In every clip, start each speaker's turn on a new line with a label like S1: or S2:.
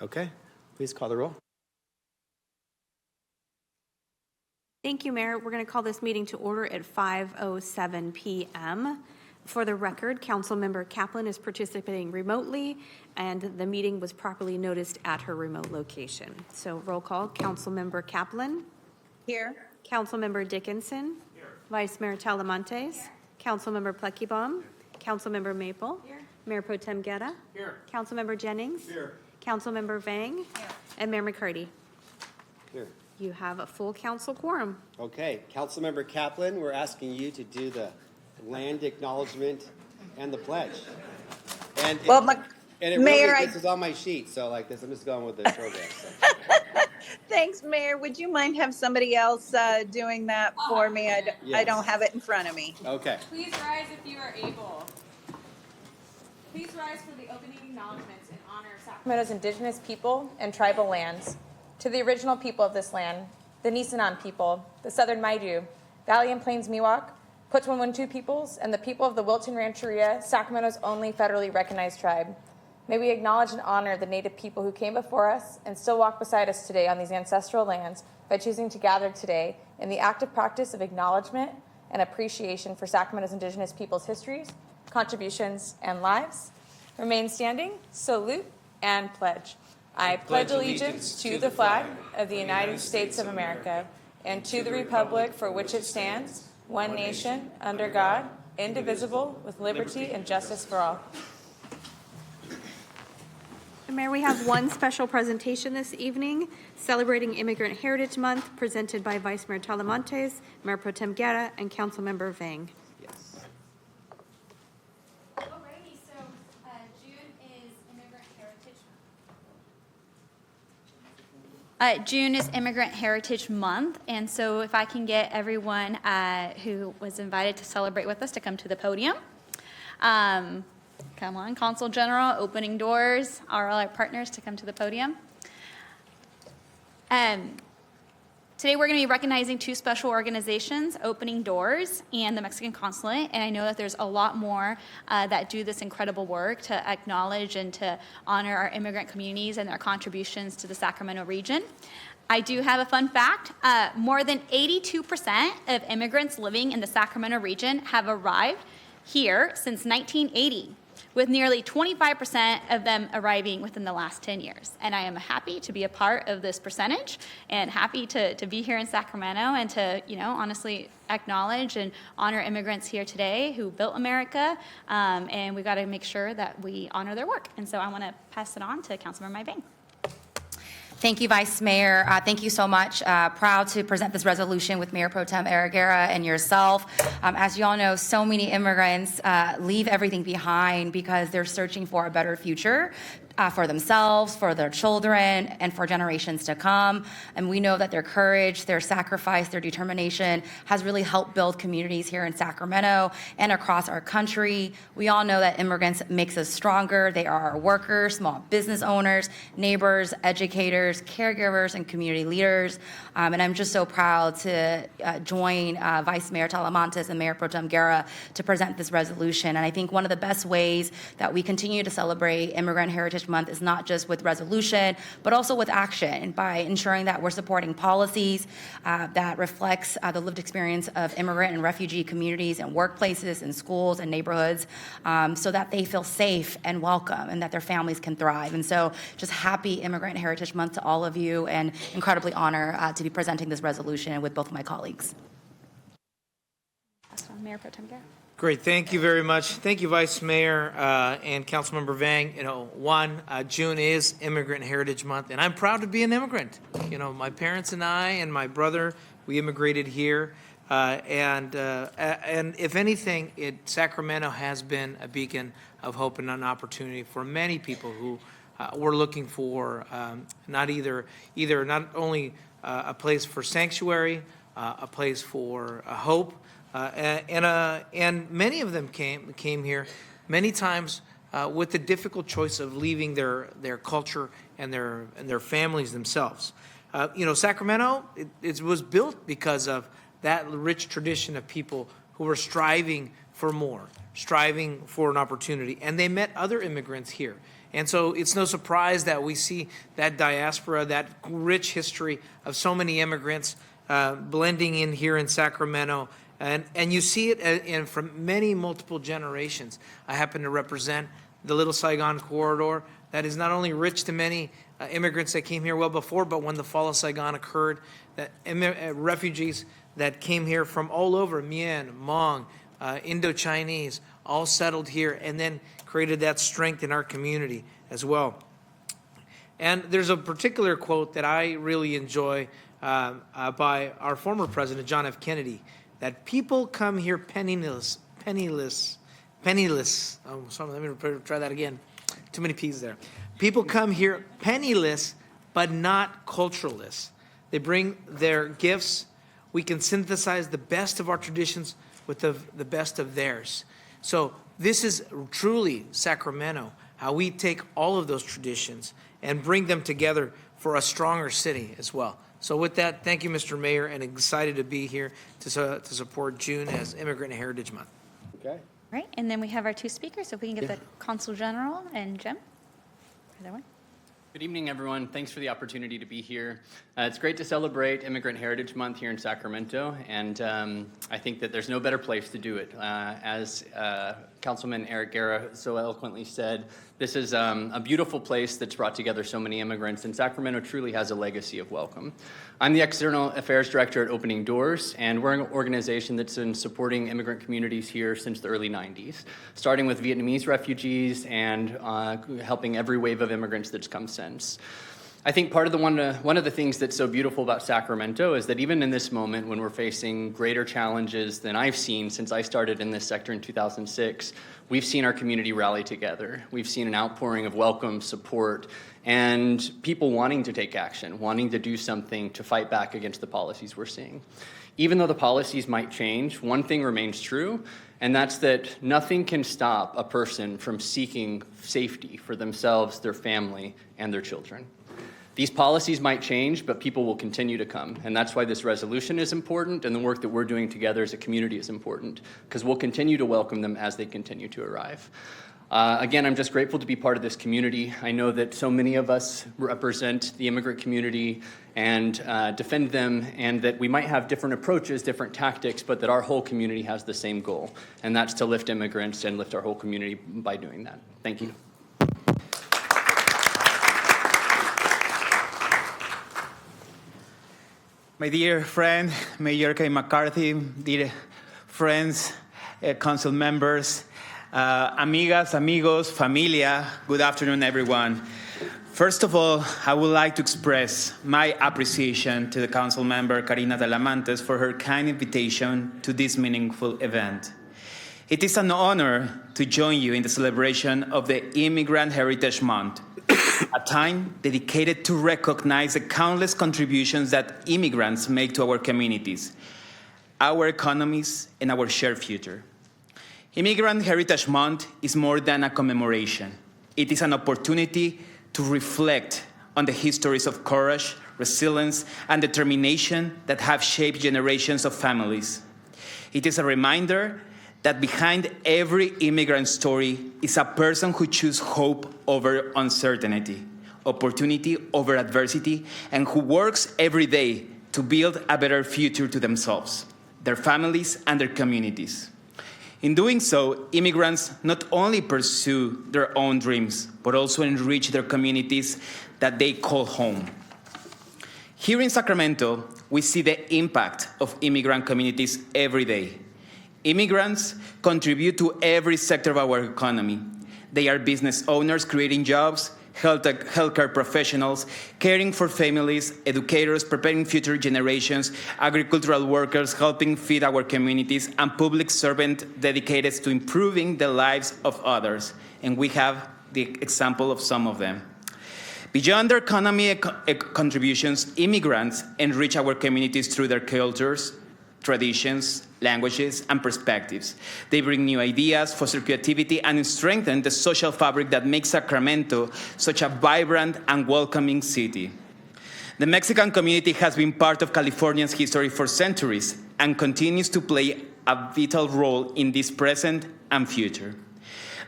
S1: Okay, please call the roll.
S2: Thank you, Mayor. We're going to call this meeting to order at 5:07 p.m. For the record, Councilmember Kaplan is participating remotely, and the meeting was properly noticed at her remote location. So roll call, Councilmember Kaplan.
S3: Here.
S2: Councilmember Dickinson. Here. Vice Mayor Talamantes. Here. Councilmember Pleckbaum. Councilmember Maple. Here. Mayor Pro Tem Guerra. Here. Councilmember Jennings. Here. Councilmember Vang. Here. And Mayor McCarty.
S1: Here.
S2: You have a full council quorum.
S1: Okay, Councilmember Kaplan, we're asking you to do the land acknowledgement and the pledge. And
S3: Well,
S1: Mayor, this is on my sheet, so like this, I'm just going with the program. So.
S3: Thanks, Mayor. Would you mind have somebody else doing that for me? I don't have it in front of me.
S1: Okay.
S4: Please rise if you are able. Please rise for the opening acknowledgments in honor of Sacramento's indigenous people and tribal lands. To the original people of this land, the Nisenan people, the Southern Maidu, Valley and Plains Miwok, Putwin-Wintoo peoples, and the people of the Wilton Rancheria, Sacramento's only federally recognized tribe. May we acknowledge and honor the Native people who came before us and still walk beside us today on these ancestral lands by choosing to gather today in the active practice of acknowledgement and appreciation for Sacramento's indigenous people's histories, contributions, and lives. Remain standing, salute, and pledge. I pledge allegiance to the flag of the United States of America and to the republic for which it stands, one nation, under God, indivisible, with liberty and justice for all.
S2: Mayor, we have one special presentation this evening celebrating Immigrant Heritage Month presented by Vice Mayor Talamantes, Mayor Pro Tem Guerra, and Councilmember Vang.
S1: Yes.
S4: Alrighty, so June is Immigrant Heritage Month. June is Immigrant Heritage Month, and so if I can get everyone who was invited to celebrate with us to come to the podium. Come on, Consul General, opening doors, all our partners to come to the podium. Today we're going to be recognizing two special organizations, Opening Doors and the Mexican Consulate, and I know that there's a lot more that do this incredible work to acknowledge and to honor our immigrant communities and their contributions to the Sacramento region. I do have a fun fact. More than 82% of immigrants living in the Sacramento region have arrived here since 1980. With nearly 25% of them arriving within the last 10 years. And I am happy to be a part of this percentage and happy to be here in Sacramento and to, honestly acknowledge and honor immigrants here today who built America. And we got to make sure that we honor their work. And so I want to pass it on to Councilmember Vang.
S5: Thank you, Vice Mayor. Thank you so much. Proud to present this resolution with Mayor Pro Tem Guerra and yourself. As you all know, so many immigrants leave everything behind because they're searching for a better future for themselves, for their children, and for generations to come. And we know that their courage, their sacrifice, their determination has really helped build communities here in Sacramento and across our country. We all know that immigrants makes us stronger. They are our workers, small business owners, neighbors, educators, caregivers, and community leaders. And I'm just so proud to join Vice Mayor Talamantes and Mayor Pro Tem Guerra to present this resolution. And I think one of the best ways that we continue to celebrate Immigrant Heritage Month is not just with resolution, but also with action by ensuring that we're supporting policies that reflects the lived experience of immigrant and refugee communities and workplaces and schools and neighborhoods so that they feel safe and welcome and that their families can thrive. And so just happy Immigrant Heritage Month to all of you and incredibly honored to be presenting this resolution with both of my colleagues.
S4: Mayor Pro Tem Guerra.
S6: Great, thank you very much. Thank you, Vice Mayor and Councilmember Vang. June is Immigrant Heritage Month, and I'm proud to be an immigrant. My parents and I and my brother, we immigrated here, and if anything, Sacramento has been a beacon of hope and an opportunity for many people who were looking for not only a place for sanctuary, a place for hope. And many of them came here many times with the difficult choice of leaving their culture and their families themselves. Sacramento it was built because of that rich tradition of people who were striving for more, striving for an opportunity. And they met other immigrants here. And so it's no surprise that we see that diaspora, that rich history of so many immigrants blending in here in Sacramento. And you see it from many multiple generations. I happen to represent the Little Saigon corridor that is not only rich to many immigrants that came here well before, but when the fall of Saigon occurred, that refugees that came here from all over, Mien, Hmong, Indo-Chinese, all settled here and then created that strength in our community as well. And there's a particular quote that I really enjoy by our former president, John F. Kennedy, that people come here penniless. Oh, sorry, let me try that again. Too many P's there. People come here penniless, but not cultureless. They bring their gifts. We can synthesize the best of our traditions with the best of theirs. So this is truly Sacramento, how we take all of those traditions and bring them together for a stronger city as well. So with that, thank you, Mr. Mayor, and excited to be here to support June as Immigrant Heritage Month.
S1: Okay.
S7: Right, and then we have our two speakers, so if we can get the Consul General and Jim. Either one.
S8: Good evening, everyone. Thanks for the opportunity to be here. It's great to celebrate Immigrant Heritage Month here in Sacramento, and I think that there's no better place to do it. As Councilman Eric Guerra so eloquently said, this is a beautiful place that's brought together so many immigrants, and Sacramento truly has a legacy of welcome. I'm the External Affairs Director at Opening Doors, and we're an organization that's been supporting immigrant communities here since the early 90s, starting with Vietnamese refugees and helping every wave of immigrants that's come since. I think part of one of the things that's so beautiful about Sacramento is that even in this moment when we're facing greater challenges than I've seen since I started in this sector in 2006, we've seen our community rally together. We've seen an outpouring of welcome, support, and people wanting to take action, wanting to do something to fight back against the policies we're seeing. Even though the policies might change, one thing remains true, and that's that nothing can stop a person from seeking safety for themselves, their family, and their children. These policies might change, but people will continue to come. And that's why this resolution is important, and the work that we're doing together as a community is important, because we'll continue to welcome them as they continue to arrive. Again, I'm just grateful to be part of this community. I know that so many of us represent the immigrant community and defend them, and that we might have different approaches, different tactics, but that our whole community has the same goal, and that's to lift immigrants and lift our whole community by doing that. Thank you.
S9: My dear friend, Mayor Kay McCarthy, dear friends, council members, amigas, amigos, familia, good afternoon, everyone. First of all, I would like to express my appreciation to the council member, Karina Talamantes, for her kind invitation to this meaningful event. It is an honor to join you in the celebration of the Immigrant Heritage Month, a time dedicated to recognize the countless contributions that immigrants make to our communities, our economies, and our shared future. Immigrant Heritage Month is more than a commemoration. It is an opportunity to reflect on the histories of courage, resilience, and determination that have shaped generations of families. It is a reminder that behind every immigrant story is a person who chooses hope over uncertainty, opportunity over adversity, and who works every day to build a better future to themselves, their families, and their communities. In doing so, immigrants not only pursue their own dreams, but also enrich their communities that they call home. Here in Sacramento, we see the impact of immigrant communities every day. Immigrants contribute to every sector of our economy. They are business owners creating jobs, healthcare professionals, caring for families, educators, preparing future generations, agricultural workers helping feed our communities, and public servants dedicated to improving the lives of others. And we have the example of some of them. Beyond their economic contributions, immigrants enrich our communities through their cultures, traditions, languages, and perspectives. They bring new ideas, foster creativity, and strengthen the social fabric that makes Sacramento such a vibrant and welcoming city. The Mexican community has been part of California's history for centuries and continues to play a vital role in this present and future.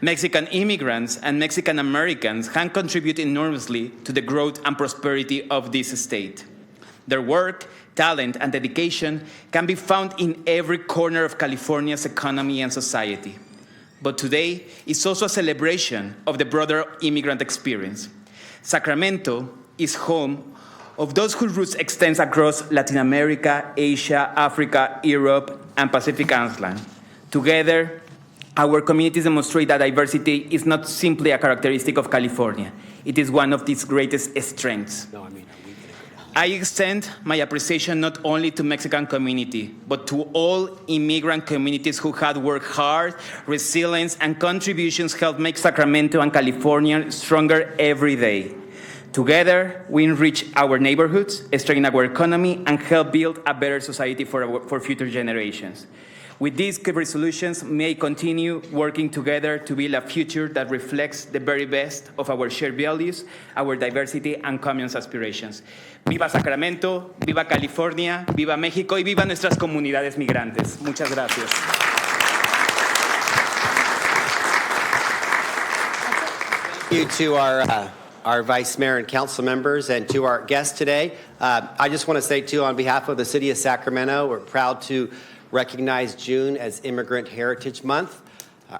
S9: Mexican immigrants and Mexican Americans have contributed enormously to the growth and prosperity of this state. Their work, talent, and dedication can be found in every corner of California's economy and society. But today is also a celebration of the broader immigrant experience. Sacramento is home of those whose roots extend across Latin America, Asia, Africa, Europe, and Pacific Island. Together, our communities demonstrate that diversity is not simply a characteristic of California. It is one of its greatest strengths. I extend my appreciation not only to Mexican community, but to all immigrant communities who have worked hard, resilience, and contributions help make Sacramento and California stronger every day. Together, we enrich our neighborhoods, strengthen our economy, and help build a better society for future generations. With these resolutions, may continue working together to build a future that reflects the very best of our shared values, our diversity, and common aspirations. Viva Sacramento, viva California, viva México y viva nuestras comunidades migrantes. Muchas gracias.
S1: Thank you to our vice mayor and council members and to our guests today. I just want to say, too, on behalf of the city of Sacramento, we're proud to recognize June as Immigrant Heritage Month.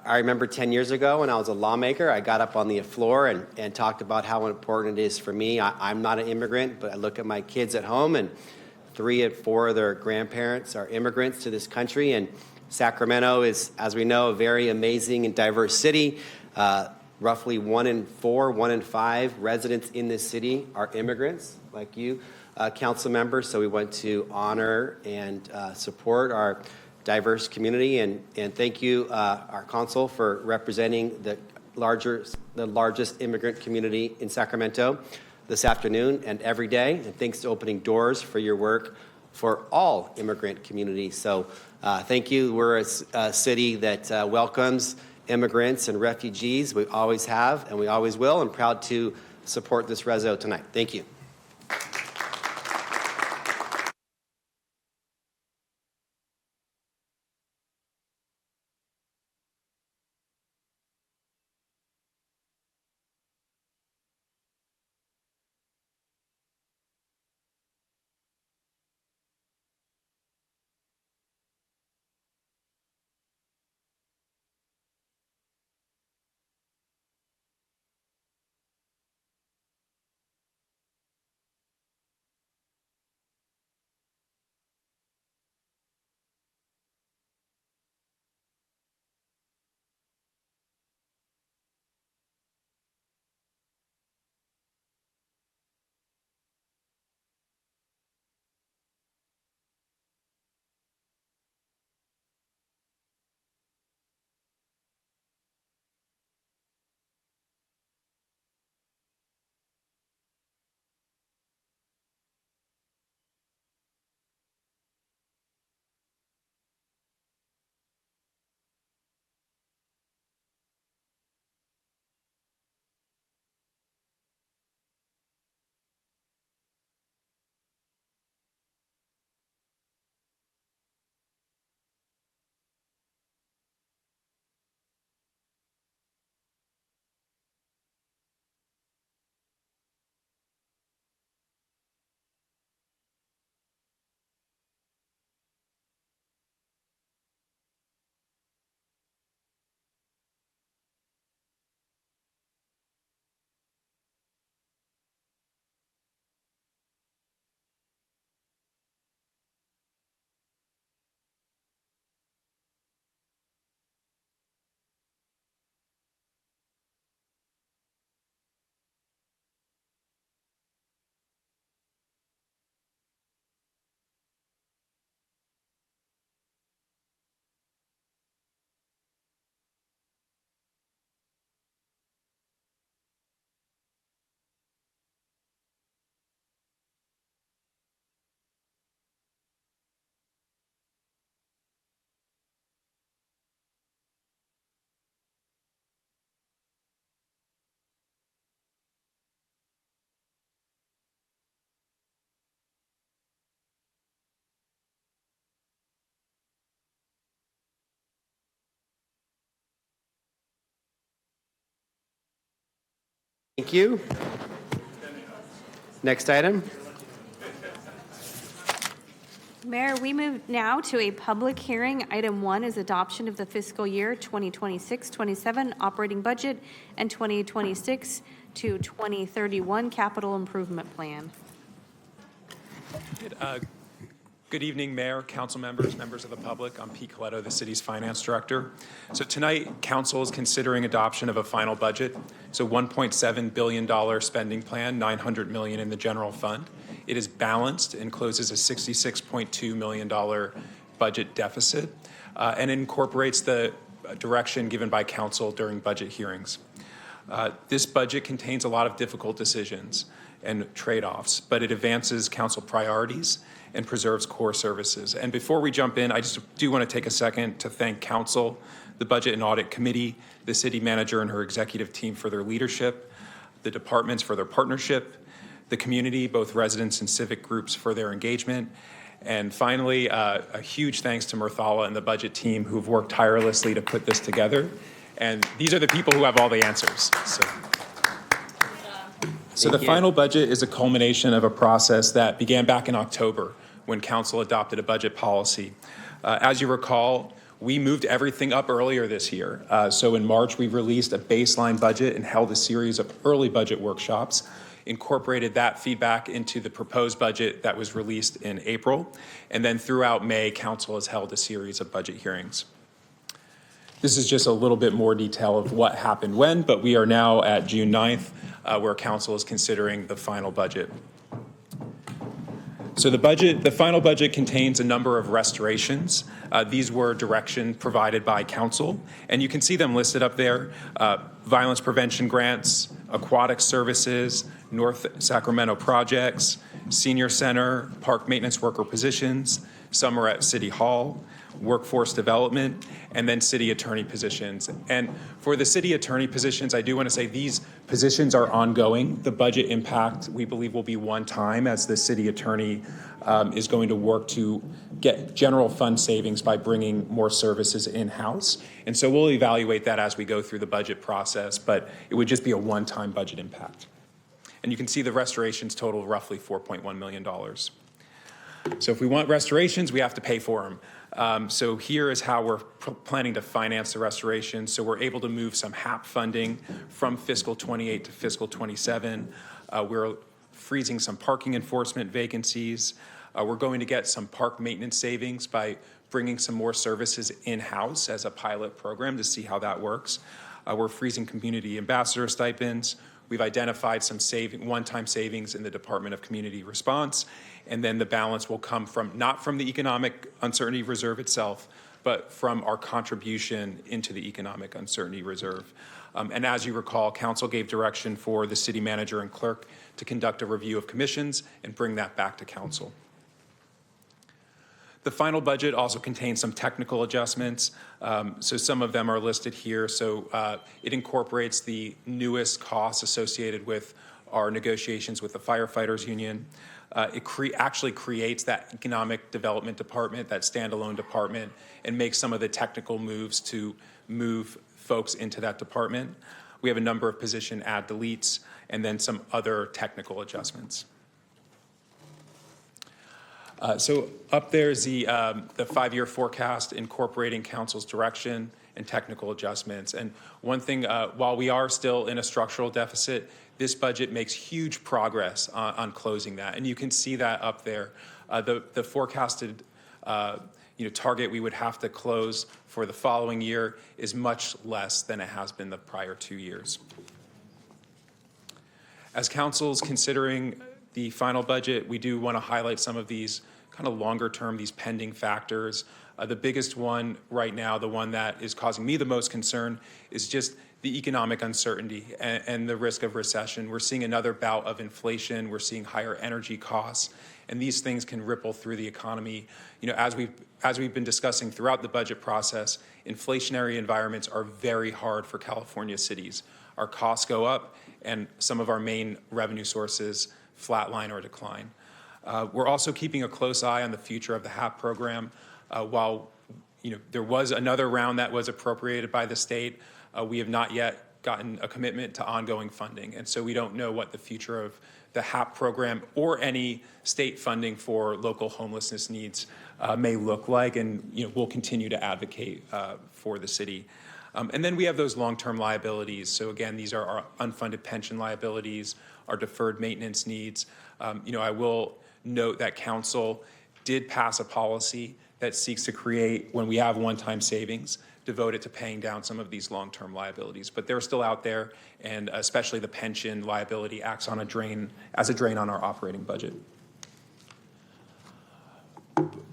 S1: I remember 10 years ago when I was a lawmaker, I got up on the floor and talked about how important it is for me. I'm not an immigrant, but I look at my kids at home, and 3 and 4 of their grandparents are immigrants to this country. And Sacramento is, as we know, a very amazing and diverse city. Roughly 1 in 4, 1 in 5 residents in this city are immigrants, like you, council members. So we want to honor and support our diverse community, and thank you, our consul, for representing the largest immigrant community in Sacramento this afternoon and every day. And thanks to Opening Doors for your work for all immigrant communities. So thank you. We're a city that welcomes immigrants and refugees. We always have, and we always will. I'm proud to support this reso tonight. Thank you. Thank you. Next item.
S2: Mayor, we move now to a public hearing. Item 1 is adoption of the fiscal year 2026-27 operating budget and 2026 to 2031 capital improvement plan.
S10: Good evening, Mayor, council members, members of the public. I'm Pete Coletto, the city's finance director. So tonight, council is considering adoption of a final budget. So $1.7 billion spending plan, $900 million in the general fund. It is balanced and closes a $66.2 million budget deficit and incorporates the direction given by council during budget hearings. This budget contains a lot of difficult decisions and trade-offs, but it advances council priorities and preserves core services. And before we jump in, I just do want to take a second to thank council, the Budget and Audit Committee, the city manager and her executive team for their leadership, the departments for their partnership, the community, both residents and civic groups for their engagement, and finally, a huge thanks to Murthala and the budget team who've worked tirelessly to put this together. And these are the people who have all the answers. So the final budget is a culmination of a process that began back in October when council adopted a budget policy. As you recall, we moved everything up earlier this year. So in March, we released a baseline budget and held a series of early budget workshops, incorporated that feedback into the proposed budget that was released in April. And then throughout May, council has held a series of budget hearings. This is just a little bit more detail of what happened when, but we are now at June 9th, where council is considering the final budget. So the final budget contains a number of restorations. These were direction provided by council, and you can see them listed up there. Violence prevention grants, aquatic services, North Sacramento projects, senior center, park maintenance worker positions. Some are at City Hall, workforce development, and then city attorney positions. And for the city attorney positions, I do want to say these positions are ongoing. The budget impact, we believe, will be one time as the city attorney is going to work to get general fund savings by bringing more services in-house. And so we'll evaluate that as we go through the budget process, but it would just be a one-time budget impact. And you can see the restorations total roughly $4.1 million. So if we want restorations, we have to pay for them. So here is how we're planning to finance the restoration. So we're able to move some HAP funding from fiscal 28 to fiscal 27. We're freezing some parking enforcement vacancies. We're going to get some park maintenance savings by bringing some more services in-house as a pilot program to see how that works. We're freezing community ambassador stipends. We've identified some one-time savings in the Department of Community Response, and then the balance will come from, not from the Economic Uncertainty Reserve itself, but from our contribution into the Economic Uncertainty Reserve. And as you recall, council gave direction for the city manager and clerk to conduct a review of commissions and bring that back to council. The final budget also contains some technical adjustments. So some of them are listed here. So it incorporates the newest costs associated with our negotiations with the firefighters union. It actually creates that economic development department, that standalone department, and makes some of the technical moves to move folks into that department. We have a number of position add deletes and then some other technical adjustments. So up there is the 5-year forecast incorporating council's direction and technical adjustments. And one thing, while we are still in a structural deficit, this budget makes huge progress on closing that. And you can see that up there. The forecasted target we would have to close for the following year is much less than it has been the prior 2 years. As council's considering the final budget, we do want to highlight some of these kind of longer term, these pending factors. The biggest one right now, the one that is causing me the most concern, is just the economic uncertainty and the risk of recession. We're seeing another bout of inflation. We're seeing higher energy costs, and these things can ripple through the economy. As we've been discussing throughout the budget process, inflationary environments are very hard for California cities. Our costs go up, and some of our main revenue sources flatline or decline. We're also keeping a close eye on the future of the HAP program. While there was another round that was appropriated by the state, we have not yet gotten a commitment to ongoing funding. And so we don't know what the future of the HAP program or any state funding for local homelessness needs may look like. And we'll continue to advocate for the city. And then we have those long-term liabilities. So again, these are our unfunded pension liabilities, our deferred maintenance needs. I will note that council did pass a policy that seeks to create, when we have one-time savings, devoted to paying down some of these long-term liabilities. But they're still out there, and especially the pension liability acts on as a drain on our operating budget.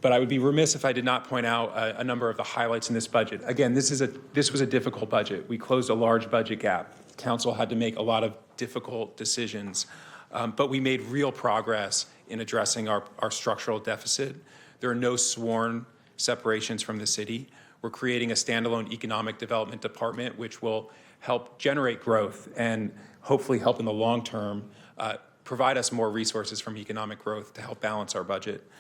S10: But I would be remiss if I did not point out a number of the highlights in this budget. Again, this was a difficult budget. We closed a large budget gap. Council had to make a lot of difficult decisions, but we made real progress in addressing our structural deficit. There are no sworn separations from the city. We're creating a standalone economic development department, which will help generate growth and hopefully help in the long term provide us more resources from economic growth to help balance our budget.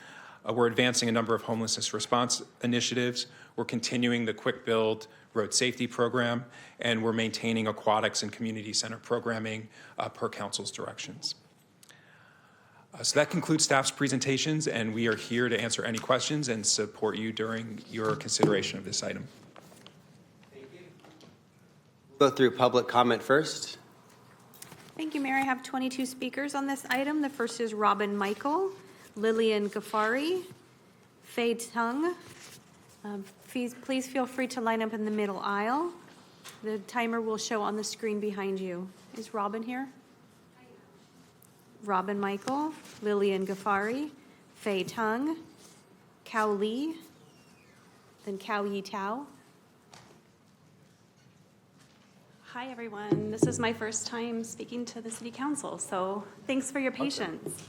S10: We're advancing a number of homelessness response initiatives. We're continuing the Quick Build road safety program, and we're maintaining aquatics and community center programming per council's directions. So that concludes staff's presentations, and we are here to answer any questions and support you during your consideration of this item.
S1: Go through public comment first.
S2: Thank you, Mayor. I have 22 speakers on this item. The first is Robin Michael, Lillian Ghaffari, Faye Tung. Please feel free to line up in the middle aisle. The timer will show on the screen behind you. Is Robin here? Robin Michael, Lillian Ghaffari, Faye Tung, Kao Lee, then Kao Yi Tao.
S11: Hi, everyone. This is my first time speaking to the City Council, so thanks for your patience.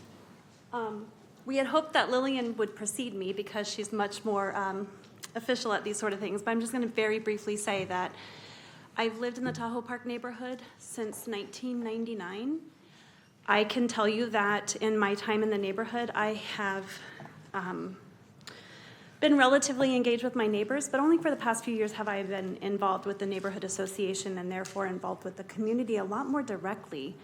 S11: We had hoped that Lillian would precede me because she's much more official at these sort of things, but I'm just going to very briefly say that I've lived in the Tahoe Park neighborhood since 1999. I can tell you that in my time in the neighborhood, I have been relatively engaged with my neighbors, but only for the past few years have I been involved with the neighborhood association and therefore involved with the community a lot more directly.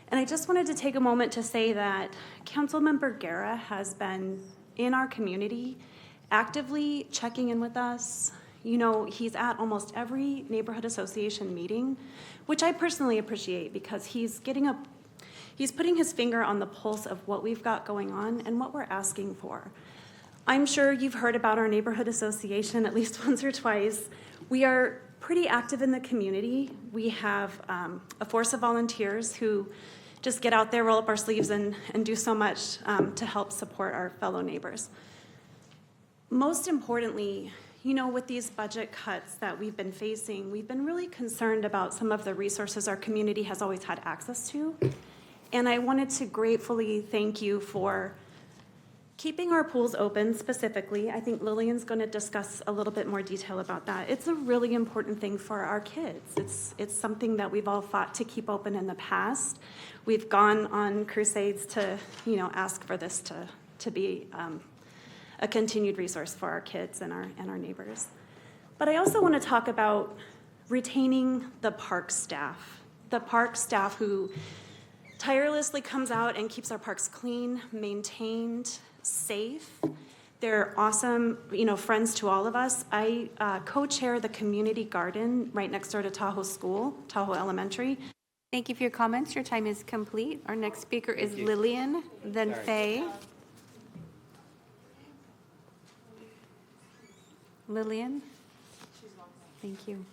S11: And I just wanted to take a moment to say that Councilmember Guerra has been in our community, actively checking in with us. He's at almost every neighborhood association meeting, which I personally appreciate because he's putting his finger on the pulse of what we've got going on and what we're asking for. I'm sure you've heard about our neighborhood association at least once or twice. We are pretty active in the community. We have a force of volunteers who just get out there, roll up our sleeves, and do so much to help support our fellow neighbors. Most importantly, with these budget cuts that we've been facing, we've been really concerned about some of the resources our community has always had access to. And I wanted to gratefully thank you for keeping our pools open specifically. I think Lillian's going to discuss a little bit more detail about that. It's a really important thing for our kids. It's something that we've all fought to keep open in the past. We've gone on crusades to, ask for this to be a continued resource for our kids and our neighbors. But I also want to talk about retaining the park staff who tirelessly comes out and keeps our parks clean, maintained, safe. They're awesome, friends to all of us. I co-chair the community garden right next door to Tahoe School, Tahoe Elementary.
S2: Thank you for your comments. Your time is complete. Our next speaker is Lillian, then Faye. Lillian? Thank you.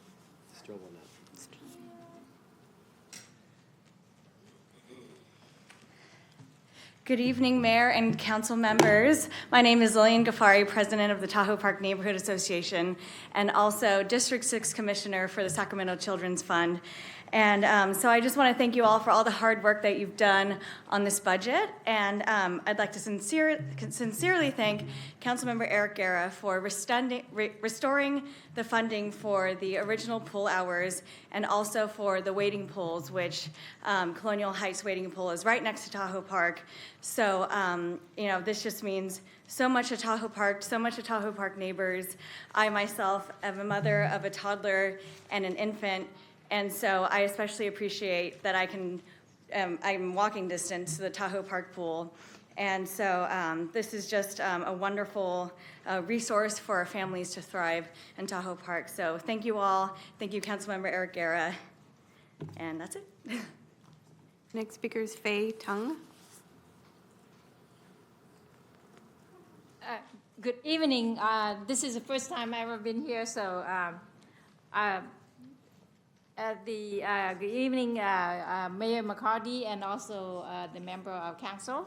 S12: Good evening, Mayor and Council members. My name is Lillian Ghaffari, President of the Tahoe Park Neighborhood Association, and also District 6 Commissioner for the Sacramento Children's Fund. And so I just want to thank you all for all the hard work that you've done on this budget. And I'd like to sincerely thank Councilmember Eric Guerra for restoring the funding for the original pool hours and also for the wading pools, which Colonial Heights Wading Pool is right next to Tahoe Park. So, this just means so much to Tahoe Park, so much to Tahoe Park neighbors. I myself am a mother of a toddler and an infant And so I especially appreciate that I'm walking distance to the Tahoe Park pool. And so this is just a wonderful resource for our families to thrive in Tahoe Park. So thank you all. Thank you, Councilmember Eric Guerra. And that's it.
S2: Next speaker is Faye Tung.
S13: Good evening. This is the first time I've ever been here, so good evening, Mayor McCarty, and also the member of council.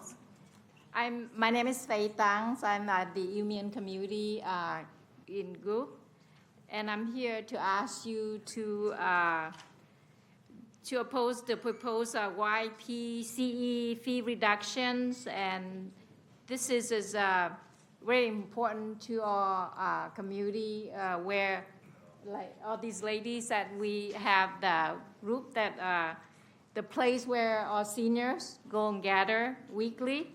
S13: My name is Faye Tang. I'm at the Union Community in group, and I'm here to ask you to oppose the proposed YPCE fee reductions, and this is very important to our community where like all these ladies that we have the group that the place where our seniors go and gather weekly.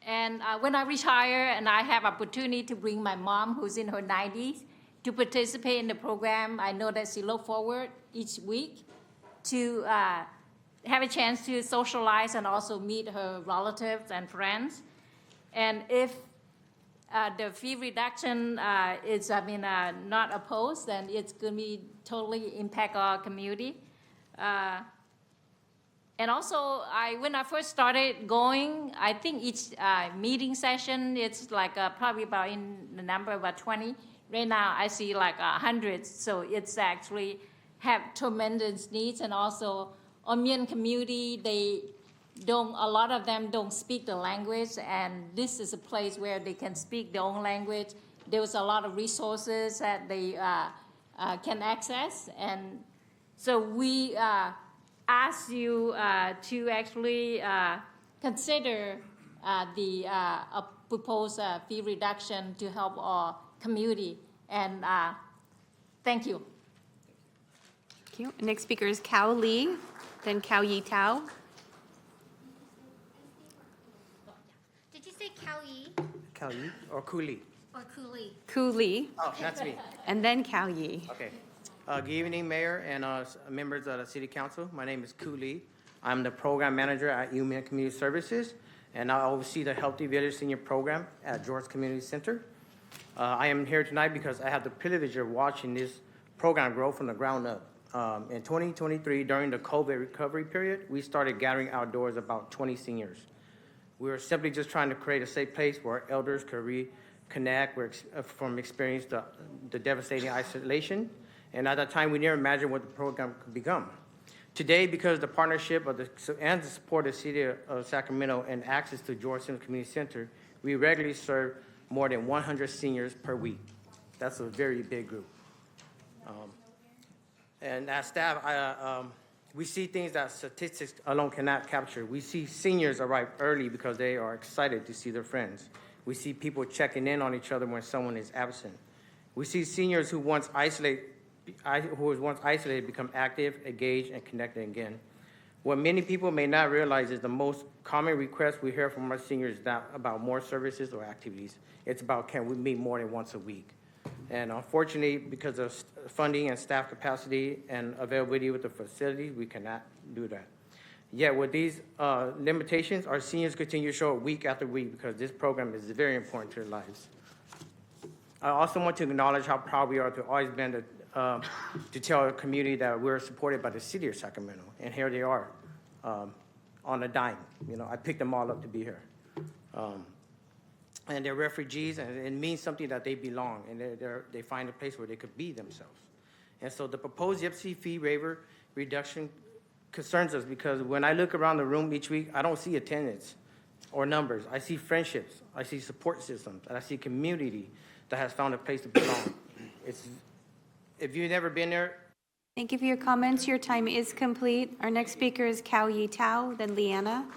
S13: And when I retire and I have opportunity to bring my mom who's in her 90s to participate in the program, I know that she look forward each week to have a chance to socialize and also meet her relatives and friends. And if the fee reduction is, not opposed, then it's going to be totally impact our community. And also, when I first started going, I think each meeting session, it's like probably about in the number about 20. Right now, I see like 100. So it's actually have tremendous needs, and also Omian community, a lot of them don't speak the language, and this is a place where they can speak their own language. There's a lot of resources that they can access, and so we ask you to actually consider the proposed fee reduction to help our community, and thank you.
S2: Thank you. Next speaker is Kao Lee, then Kao Yi Tao.
S14: Did you say Kao Yi
S15: Kao Yi or Cooley?
S14: or Cooley?
S2: Cooley,
S15: Oh, that's me.
S2: and then Kao Yi.
S15: Okay. Good evening, Mayor and members of the City Council. My name is Cooley. I'm the Program Manager at Union Community Services, and I oversee the Healthy Village Senior Program at George Community Center. I am here tonight because I have the privilege of watching this program grow from the ground up. In 2023, during the COVID recovery period, we started gathering outdoors about 20 seniors. We were simply just trying to create a safe place where elders could reconnect from experience the devastating isolation. And at that time, we never imagined what the program could become. Today, because of the partnership and the support of the City of Sacramento and access to George Community Center, we regularly serve more than 100 seniors per week. That's a very big group. And as staff, we see things that statistics alone cannot capture. We see seniors arrive early because they are excited to see their friends. We see people checking in on each other when someone is absent. We see seniors who was once isolated become active, engaged, and connected again. What many people may not realize is the most common request we hear from our seniors is not about more services or activities. It's about, can we meet more than once a week? And unfortunately, because of funding and staff capacity and availability with the facility, we cannot do that. Yet with these limitations, our seniors continue to show up week after week because this program is very important to their lives. I also want to acknowledge how proud we are to always been to tell our community that we're supported by the City of Sacramento, and here they are on a dime. You know, I picked them all up to be here. And they're refugees, and it means something that they belong, and they find a place where they could be themselves. And so the proposed YPC fee waiver reduction concerns us because when I look around the room each week, I don't see attendance or numbers. I see friendships, I see support systems, and I see community that has found a place to belong. If you've never been there.
S2: Thank you for your comments. Your time is complete. Our next speaker is Kao Yi Tao, then Leanna.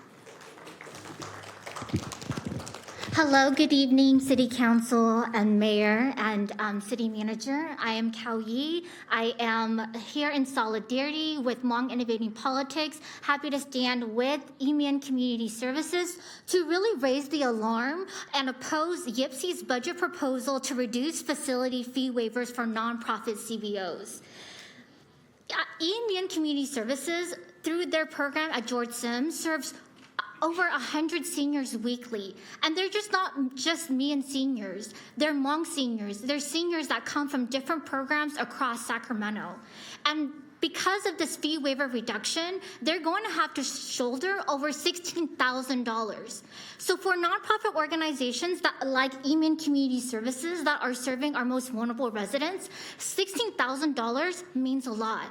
S14: Hello, good evening, City Council and Mayor and City Manager. I am Kao Yi. I am here in solidarity with Hmong Innovating Politics, happy to stand with Union Community Services to really raise the alarm and oppose YPC's budget proposal to reduce facility fee waivers for nonprofit CBOs. EMN Community Services, through their program at George Sims, serves over 100 seniors weekly. And they're just not just me and seniors. They're Hmong seniors. They're seniors that come from different programs across Sacramento. And because of this fee waiver reduction, they're going to have to shoulder over $16,000. So for nonprofit organizations that, like EMN Community Services, that are serving our most vulnerable residents, $16,000 means a lot.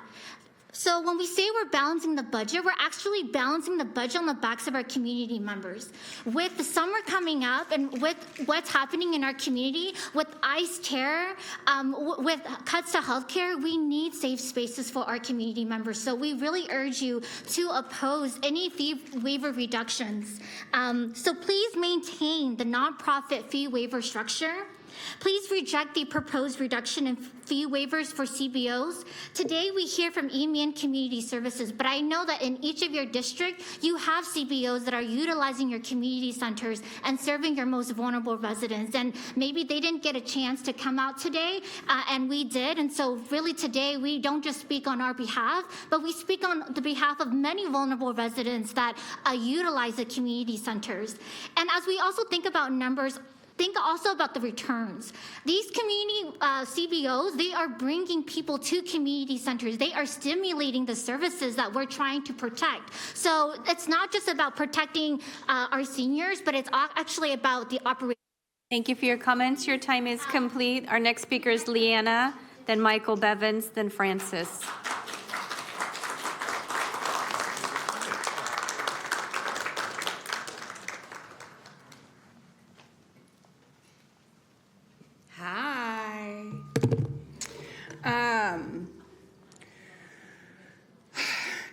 S14: So when we say we're balancing the budget, we're actually balancing the budget on the backs of our community members. With the summer coming up and with what's happening in our community, with ICE terror, with cuts to healthcare, we need safe spaces for our community members. So we really urge you to oppose any fee waiver reductions. So please maintain the nonprofit fee waiver structure. Please reject the proposed reduction in fee waivers for CBOs. Today, we hear from EMN Community Services, but I know that in each of your districts, you have CBOs that are utilizing your community centers and serving your most vulnerable residents. And maybe they didn't get a chance to come out today, and we did. And so really today, we don't just speak on our behalf, but we speak on the behalf of many vulnerable residents that utilize the community centers. And as we also think about numbers, think also about the returns. These community CBOs, they are bringing people to community centers. They are stimulating the services that we're trying to protect. So it's not just about protecting our seniors, but it's actually about the operation.
S2: Thank you for your comments. Your time is complete. Our next speaker is Leanna, then Michael Bevins, then Francis.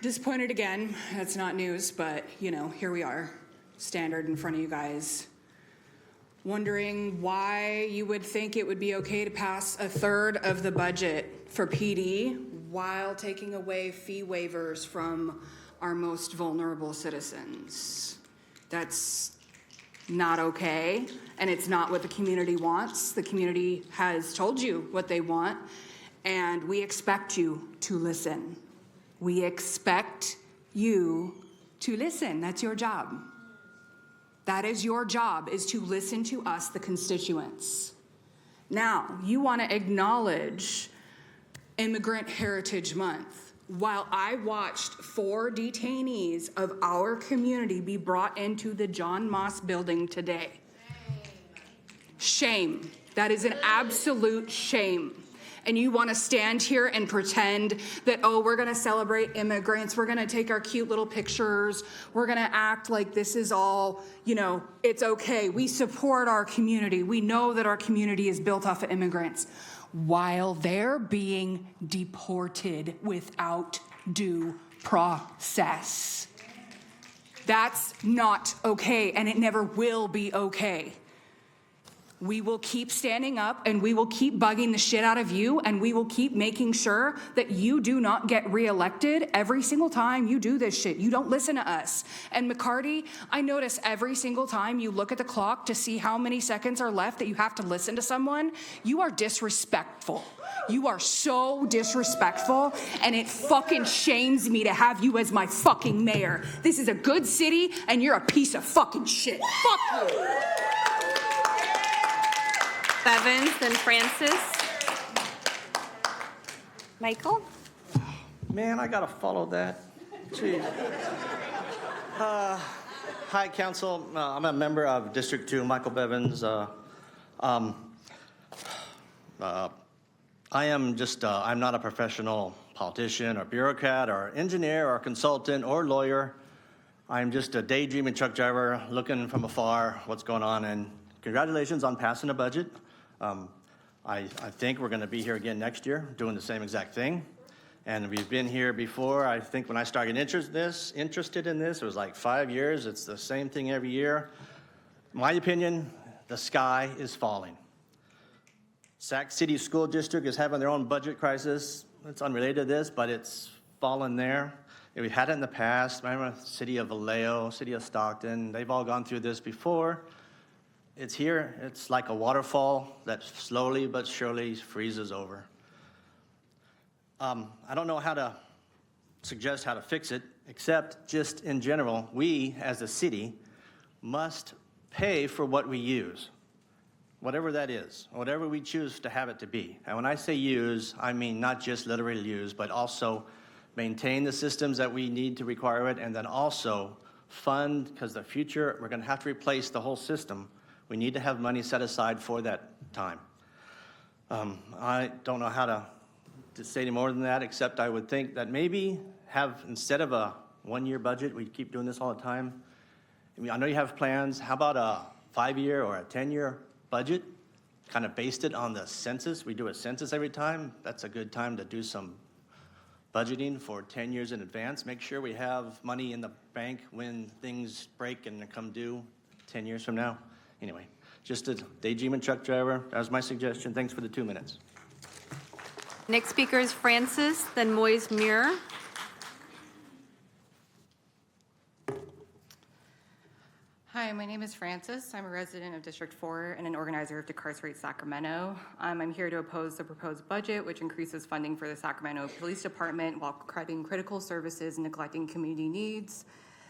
S16: Disappointed again. That's not news, but you know, here we are, standard in front of you guys. Wondering why you would think it would be okay to pass a third of the budget for PD while taking away fee waivers from our most vulnerable citizens. That's not okay, and it's not what the community wants. The community has told you what they want, and we expect you to listen. We expect you to listen. That's your job. That is your job, is to listen to us, the constituents. Now, you want to acknowledge Immigrant Heritage Month. While I watched 4 detainees of our community be brought into the John Moss building today. Shame. That is an absolute shame. And you want to stand here and pretend that, oh, we're going to celebrate immigrants, we're going to take our cute little pictures, we're going to act like this is all, you know, it's okay. We support our community. We know that our community is built off of immigrants, while they're being deported without due process. That's not okay, and it never will be okay. We will keep standing up, and we will keep bugging the shit out of you, and we will keep making sure that you do not get reelected every single time you do this shit. You don't listen to us. And McCarty, I notice every single time you look at the clock to see how many seconds are left that you have to listen to someone, you are disrespectful. You are so disrespectful, and it fucking shames me to have you as my fucking mayor. This is a good city, and you're a piece of fucking shit. Fuck you.
S2: Bevins, then Francis. Michael?
S17: Man, I gotta follow that. Jeez. Hi, Council. I'm a member of District 2, Michael Bevins. I'm not a professional politician or bureaucrat or engineer or consultant or lawyer. I'm just a daydreaming truck driver looking from afar what's going on, and congratulations on passing a budget. I think we're going to be here again next year doing the same exact thing. And we've been here before. I think when I started interested in this, it was like 5 years. It's the same thing every year. In my opinion, the sky is falling. Sac City School District is having their own budget crisis. It's unrelated to this, but it's fallen there. We've had it in the past. Remember the city of Vallejo, city of Stockton. They've all gone through this before. It's here. It's like a waterfall that slowly but surely freezes over. I don't know how to suggest how to fix it, except just in general, we as a city must pay for what we use, whatever that is, whatever we choose to have it to be. And when I say use, I mean not just literally use, but also maintain the systems that we need to require it, and then also fund, because the future, we're going to have to replace the whole system. We need to have money set aside for that time. I don't know how to say any more than that, except I would think that maybe have, instead of a one-year budget, we keep doing this all the time. I mean, I know you have plans. How about a 5-year or a 10-year budget, kind of based it on the census? We do a census every time. That's a good time to do some budgeting for 10 years in advance. Make sure we have money in the bank when things break and come due 10 years from now. Anyway, just a daydreaming truck driver. That was my suggestion. Thanks for the 2 minutes.
S2: Next speaker is Francis, then Moise Muir.
S18: Hi, my name is Francis. I'm a resident of District 4 and an organizer of Decarcerate Sacramento. I'm here to oppose the proposed budget, which increases funding for the Sacramento Police Department while cutting critical services and neglecting community needs.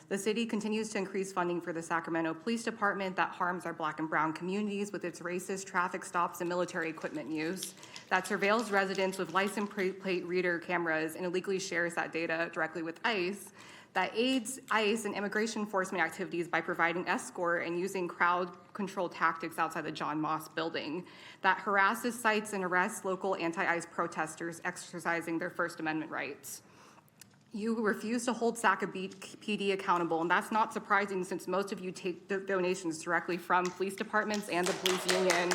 S18: The city continues to increase funding for the Sacramento Police Department that harms our Black and brown communities with its racist traffic stops and military equipment use, that surveils residents with license plate reader cameras and illegally shares that data directly with ICE, that aids ICE and immigration enforcement activities by providing escort and using crowd control tactics outside the John Moss building, that harasses, cites, and arrests local anti-ICE protesters exercising their First Amendment rights. You refuse to hold PD accountable, and that's not surprising since most of you take donations directly from police departments and the police union.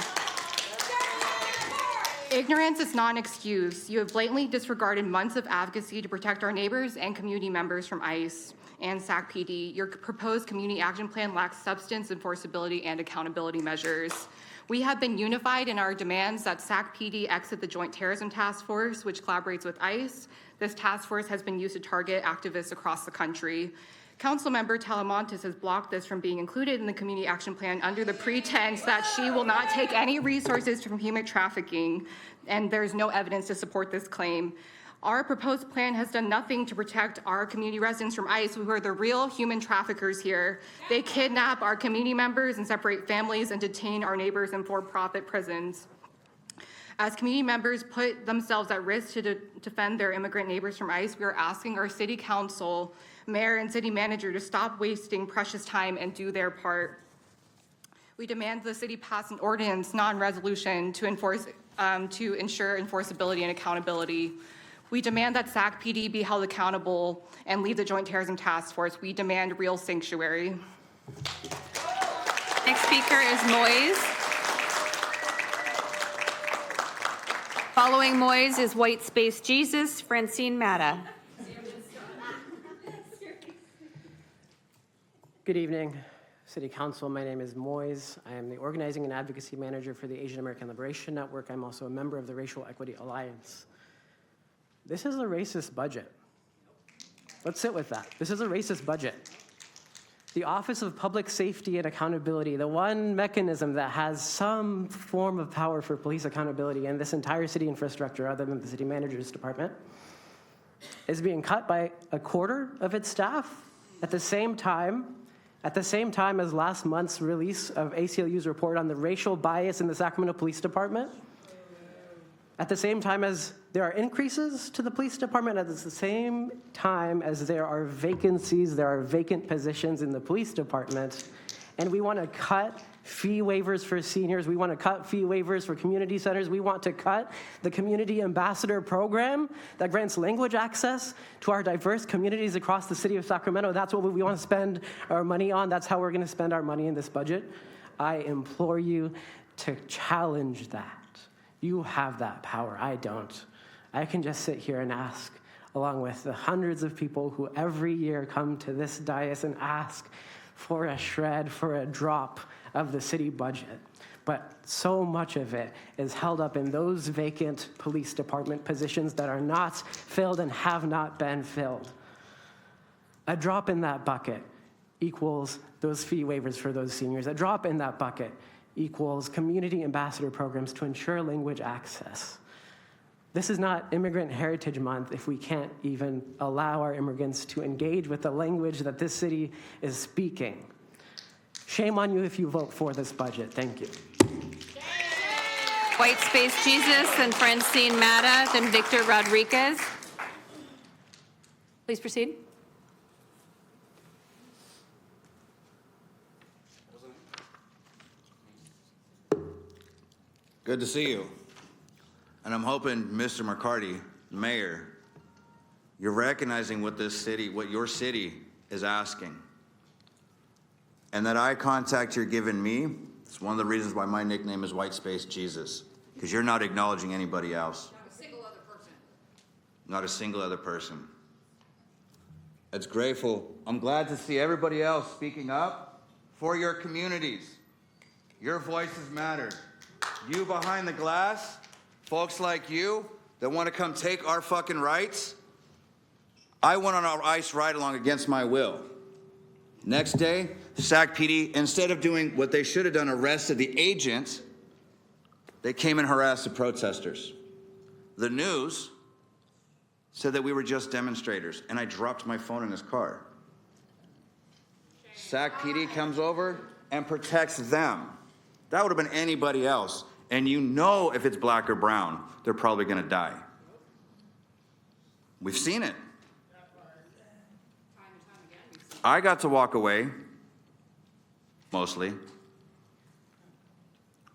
S18: Ignorance is not an excuse. You have blatantly disregarded months of advocacy to protect our neighbors and community members from ICE and SAC PD. Your proposed community action plan lacks substance, enforceability, and accountability measures. We have been unified in our demands that SAC PD exit the Joint Terrorism Task Force, which collaborates with ICE. This task force has been used to target activists across the country. Councilmember Talamontes has blocked this from being included in the community action plan under the pretense that she will not take any resources from human trafficking, and there's no evidence to support this claim. Our proposed plan has done nothing to protect our community residents from ICE, who are the real human traffickers here. They kidnap our community members and separate families and detain our neighbors in for-profit prisons. As community members put themselves at risk to defend their immigrant neighbors from ICE, we are asking our city council, mayor, and city manager to stop wasting precious time and do their part. We demand the city pass an ordinance, non-resolution, to ensure enforceability and accountability. We demand that SAC PD be held accountable and leave the Joint Terrorism Task Force. We demand real sanctuary.
S2: Next speaker is Moise. Following Moise is White Space Jesus, Francine Matta.
S19: Good evening, City Council. My name is Moise. I am the Organizing and Advocacy Manager for the Asian American Liberation Network. I'm also a member of the Racial Equity Alliance. This is a racist budget. Let's sit with that. This is a racist budget. The Office of Public Safety and Accountability, the one mechanism that has some form of power for police accountability in this entire city infrastructure other than the city manager's department, is being cut by a quarter of its staff at the same time as last month's release of ACLU's report on the racial bias in the Sacramento Police Department, at the same time as there are increases to the police department, at the same time as there are vacancies, there are vacant positions in the police department, and we want to cut fee waivers for seniors, we want to cut fee waivers for community centers, we want to cut the community ambassador program that grants language access to our diverse communities across the city of Sacramento. That's what we want to spend our money on. That's how we're going to spend our money in this budget. I implore you to challenge that. You have that power. I don't. I can just sit here and ask, along with the hundreds of people who every year come to this dais and ask for a shred, for a drop of the city budget. But so much of it is held up in those vacant police department positions that are not filled and have not been filled. A drop in that bucket equals those fee waivers for those seniors. A drop in that bucket equals community ambassador programs to ensure language access. This is not Immigrant Heritage Month if we can't even allow our immigrants to engage with the language that this city is speaking. Shame on you if you vote for this budget. Thank you.
S2: White Space Jesus, then Francine Matta, then Victor Rodriguez. Please proceed.
S20: Good to see you. And I'm hoping, Mr. McCarty, Mayor, you're recognizing what this city, what your city is asking. And that eye contact you're giving me, it's one of the reasons why my nickname is White Space Jesus, because you're not acknowledging anybody else.
S18: Not a single other person.
S20: Not a single other person. It's grateful. I'm glad to see everybody else speaking up for your communities. Your voices matter. You behind the glass, folks like you that want to come take our fucking rights. I went on our ICE ride-along against my will. Next day, Sac PD, instead of doing what they should have done, arrested the agent, they came and harassed the protesters. The news said that we were just demonstrators, and I dropped my phone in his car. Sac PD comes over and protects them. That would have been anybody else. And you know if it's black or brown, they're probably going to die. We've seen it. I got to walk away, mostly.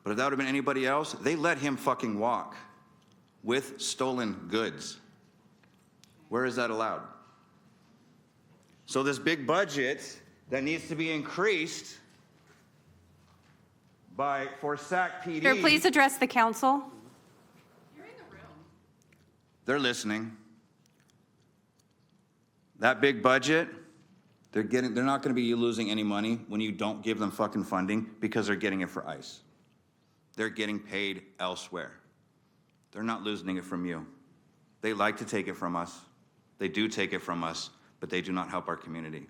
S20: But if that would have been anybody else, they let him fucking walk with stolen goods. Where is that allowed? So this big budget that needs to be increased for Sac PD.
S2: Sir, please address the council.
S20: They're listening. That big budget, they're not going to be losing any money when you don't give them fucking funding because they're getting it for ICE. They're getting paid elsewhere. They're not losing it from you. They like to take it from us. They do take it from us, but they do not help our community.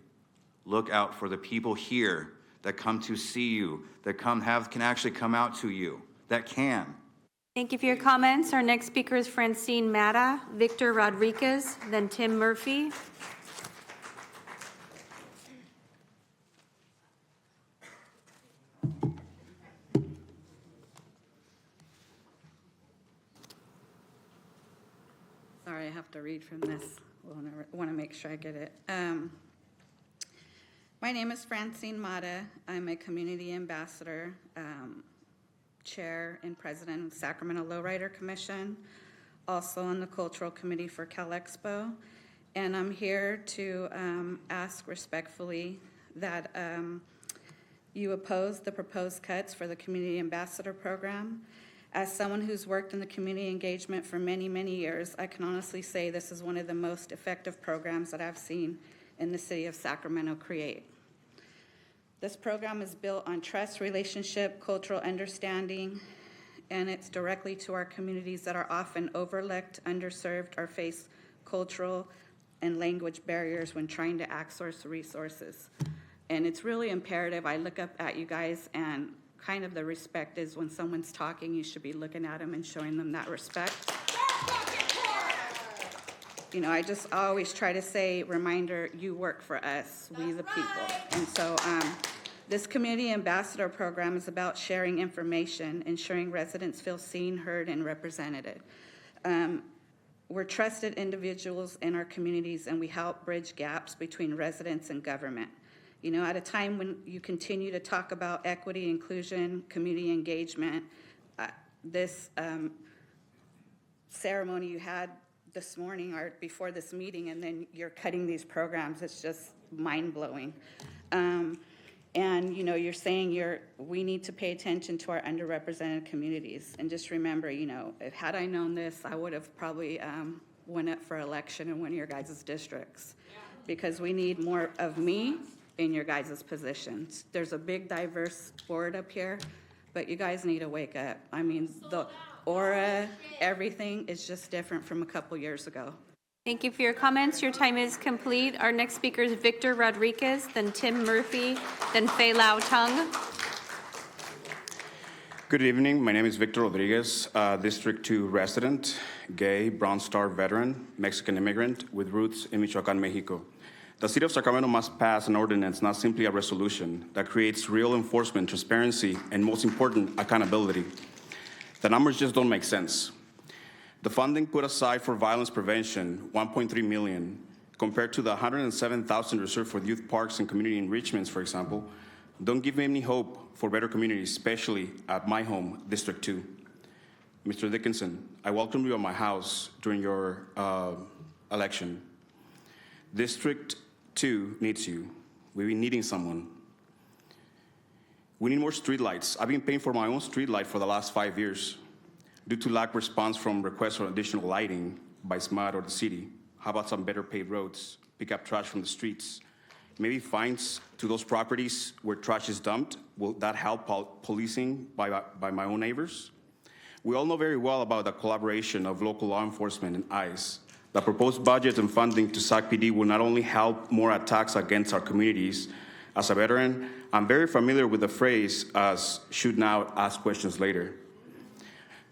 S20: Look out for the people here that come to see you, that can actually come out to you, that can.
S2: Thank you for your comments. Our next speaker is Francine Matta, Victor Rodriguez, then Tim Murphy.
S21: Sorry, I have to read from this. I want to make sure I get it. My name is Francine Matta. I'm a community ambassador, chair and president of Sacramento Lowrider Commission, also on the cultural committee for Cal Expo. And I'm here to ask respectfully that you oppose the proposed cuts for the community ambassador program. As someone who's worked in the community engagement for many, many years, I can honestly say this is one of the most effective programs that I've seen in the city of Sacramento create. This program is built on trust, relationship, cultural understanding, and it's directly to our communities that are often overlooked, underserved, or face cultural and language barriers when trying to access resources. And it's really imperative. I look up at you guys, and kind of the respect is when someone's talking, you should be looking at them and showing them that respect. You know, I always try to say, reminder, you work for us, we the people. And so this community ambassador program is about sharing information, ensuring residents feel seen, heard, and represented. We're trusted individuals in our communities, and we help bridge gaps between residents and government. You know, at a time when you continue to talk about equity, inclusion, community engagement, this ceremony you had this morning or before this meeting, and then you're cutting these programs, it's just mind-blowing. And, you know, you're saying we need to pay attention to our underrepresented communities. And just remember, you know, had I known this, I would have probably went up for election in one of your guys' districts. Because we need more of me in your guys' positions. There's a big diverse board up here, but you guys need to wake up. I mean, the aura, everything is just different from a couple years ago.
S2: Thank you for your comments. Your time is complete. Our next speaker is Victor Rodriguez, then Tim Murphy, then Fei Lao Tung.
S3: Good evening. My name is Victor Rodriguez, District 2 resident, gay, Bronze Star veteran, Mexican immigrant with roots in Michoacan, Mexico. The City of Sacramento must pass an ordinance, not simply a resolution, that creates real enforcement, transparency, and most important, accountability. The numbers just don't make sense. The funding put aside for violence prevention, $1.3 million, compared to the $107,000 reserved for youth parks and community enrichments, for example, don't give me any hope for better communities, especially at my home, District 2. Mr. Dickinson, I welcomed you at my house during your election. District 2 needs you. We've been needing someone. We need more streetlights. I've been paying for my own streetlight for the last 5 years due to lack of response from requests for additional lighting by SMUD or the city. How about some better paved roads, pick up trash from the streets? Maybe fines to those properties where trash is dumped. Will that help policing by my own neighbors? We all know very well about the collaboration of local law enforcement and ICE. The proposed budget and funding to SACPD will not only help more attacks against our communities. As a veteran, I'm very familiar with the phrase as shoot now, ask questions later.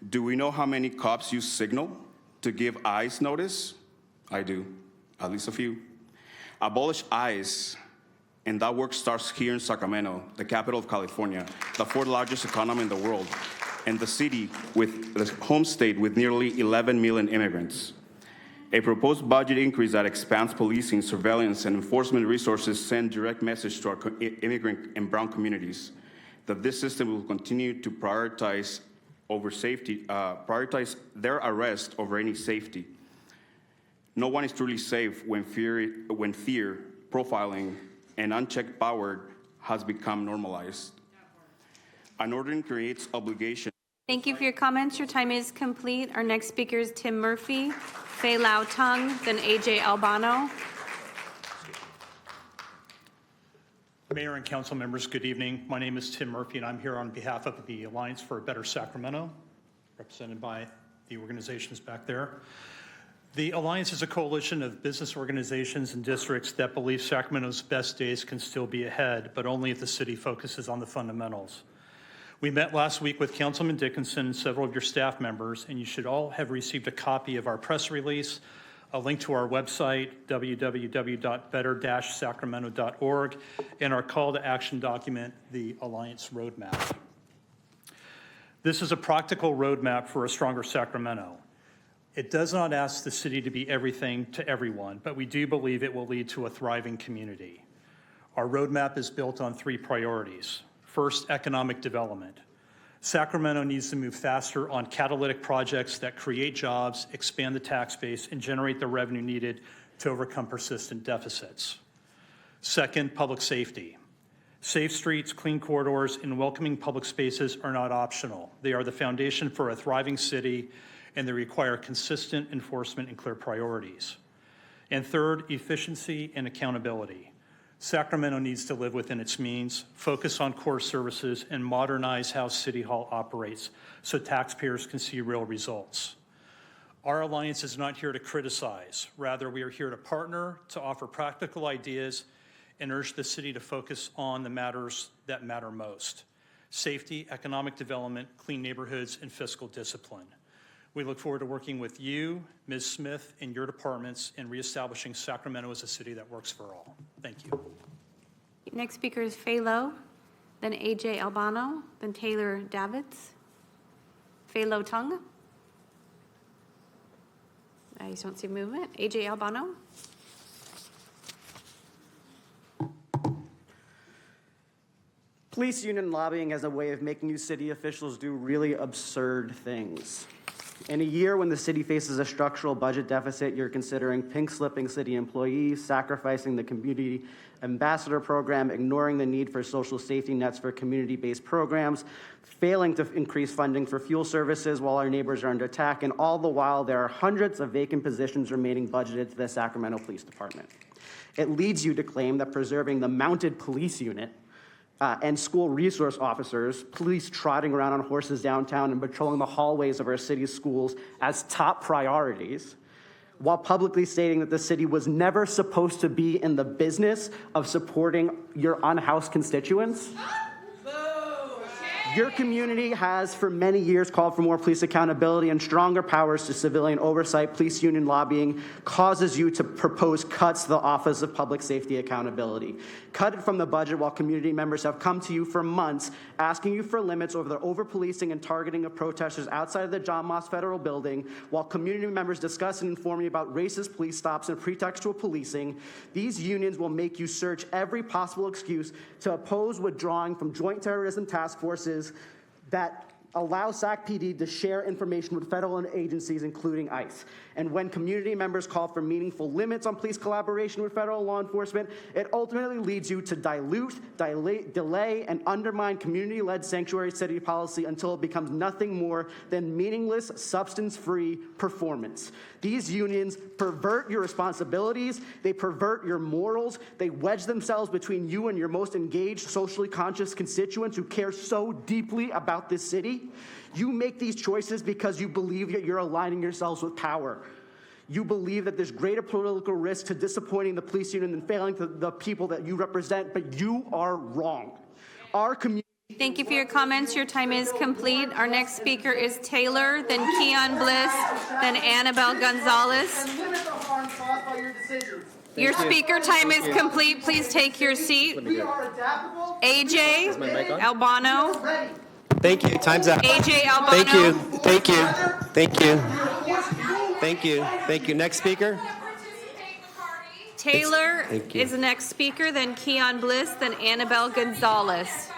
S3: Do we know how many cops use Signal to give ICE notice? I do, at least a few. Abolish ICE, and that work starts here in Sacramento, the capital of California, the fourth largest economy in the world, and the city with the home state with nearly 11 million immigrants. A proposed budget increase that expands policing, surveillance, and enforcement resources send direct message to our immigrant and brown communities that this system will continue to prioritize their arrest over any safety. No one is truly safe when fear, profiling, and unchecked power has become normalized. An ordinance creates obligation.
S2: Thank you for your comments. Your time is complete. Our next speaker is Tim Murphy, Fei Lao Tung, then AJ Albano.
S22: Mayor and council members, good evening. My name is Tim Murphy, and I'm here on behalf of the Alliance for a Better Sacramento, represented by the organizations back there. The Alliance is a coalition of business organizations and districts that believe Sacramento's best days can still be ahead, but only if the city focuses on the fundamentals. We met last week with Councilman Dickinson and several of your staff members, and you should all have received a copy of our press release, a link to our website, www.better-sacramento.org, and our call to action document, the Alliance Roadmap. This is a practical roadmap for a stronger Sacramento. It does not ask the city to be everything to everyone, but we do believe it will lead to a thriving community. Our roadmap is built on 3 priorities. First, economic development. Sacramento needs to move faster on catalytic projects that create jobs, expand the tax base, and generate the revenue needed to overcome persistent deficits. Second, public safety. Safe streets, clean corridors, and welcoming public spaces are not optional. They are the foundation for a thriving city, and they require consistent enforcement and clear priorities. And third, efficiency and accountability. Sacramento needs to live within its means, focus on core services, and modernize how City Hall operates so taxpayers can see real results. Our alliance is not here to criticize. Rather, we are here to partner, to offer practical ideas, and urge the city to focus on the matters that matter most: safety, economic development, clean neighborhoods, and fiscal discipline. We look forward to working with you, Ms. Smith, and your departments in reestablishing Sacramento as a city that works for all. Thank you.
S2: Next speaker is Fei Lo, then AJ Albano, then Taylor Davitz. Fei Lo Tung. I just don't see movement. AJ Albano.
S23: Police union lobbying has a way of making you city officials do really absurd things. In a year when the city faces a structural budget deficit, you're considering pink-slipping city employees, sacrificing the community ambassador program, ignoring the need for social safety nets for community-based programs, failing to increase funding for fuel services while our neighbors are under attack, and all the while there are hundreds of vacant positions remaining budgeted to the Sacramento Police Department. It leads you to claim that preserving the mounted police unit and school resource officers, police trotting around on horses downtown and patrolling the hallways of our city's schools as top priorities, while publicly stating that the city was never supposed to be in the business of supporting your unhoused constituents. Your community has for many years called for more police accountability and stronger powers to civilian oversight. Police union lobbying causes you to propose cuts to the Office of Public Safety Accountability. Cut it from the budget while community members have come to you for months asking you for limits over the over-policing and targeting of protesters outside of the John Moss Federal Building, while community members discuss and inform you about racist police stops and pretextual policing. These unions will make you search every possible excuse to oppose withdrawing from joint terrorism task forces that allow SAC-PD to share information with federal agencies, including ICE. And when community members call for meaningful limits on police collaboration with federal law enforcement, it ultimately leads you to dilute, delay, and undermine community-led sanctuary city policy until it becomes nothing more than meaningless, substance-free performance. These unions pervert your responsibilities, they pervert your morals, they wedge themselves between you and your most engaged, socially conscious constituents who care so deeply about this city. You make these choices because you believe that you're aligning yourselves with power. You believe that there's greater political risk to disappointing the police union than failing to the people that you represent, but you are wrong. Our community.
S2: Thank you for your comments. Your time is complete. Our next speaker is Taylor, then Keon Bliss, then Annabelle Gonzalez. Your speaker time is complete. Please take your seat. AJ Albano.
S1: Thank you. Time's up.
S2: AJ Albano.
S1: Thank you. Thank you. Thank you. Thank you. Thank you. Next speaker.
S2: Taylor
S1: Thank you.
S2: is the next speaker, then Keon Bliss, then Annabelle Gonzalez.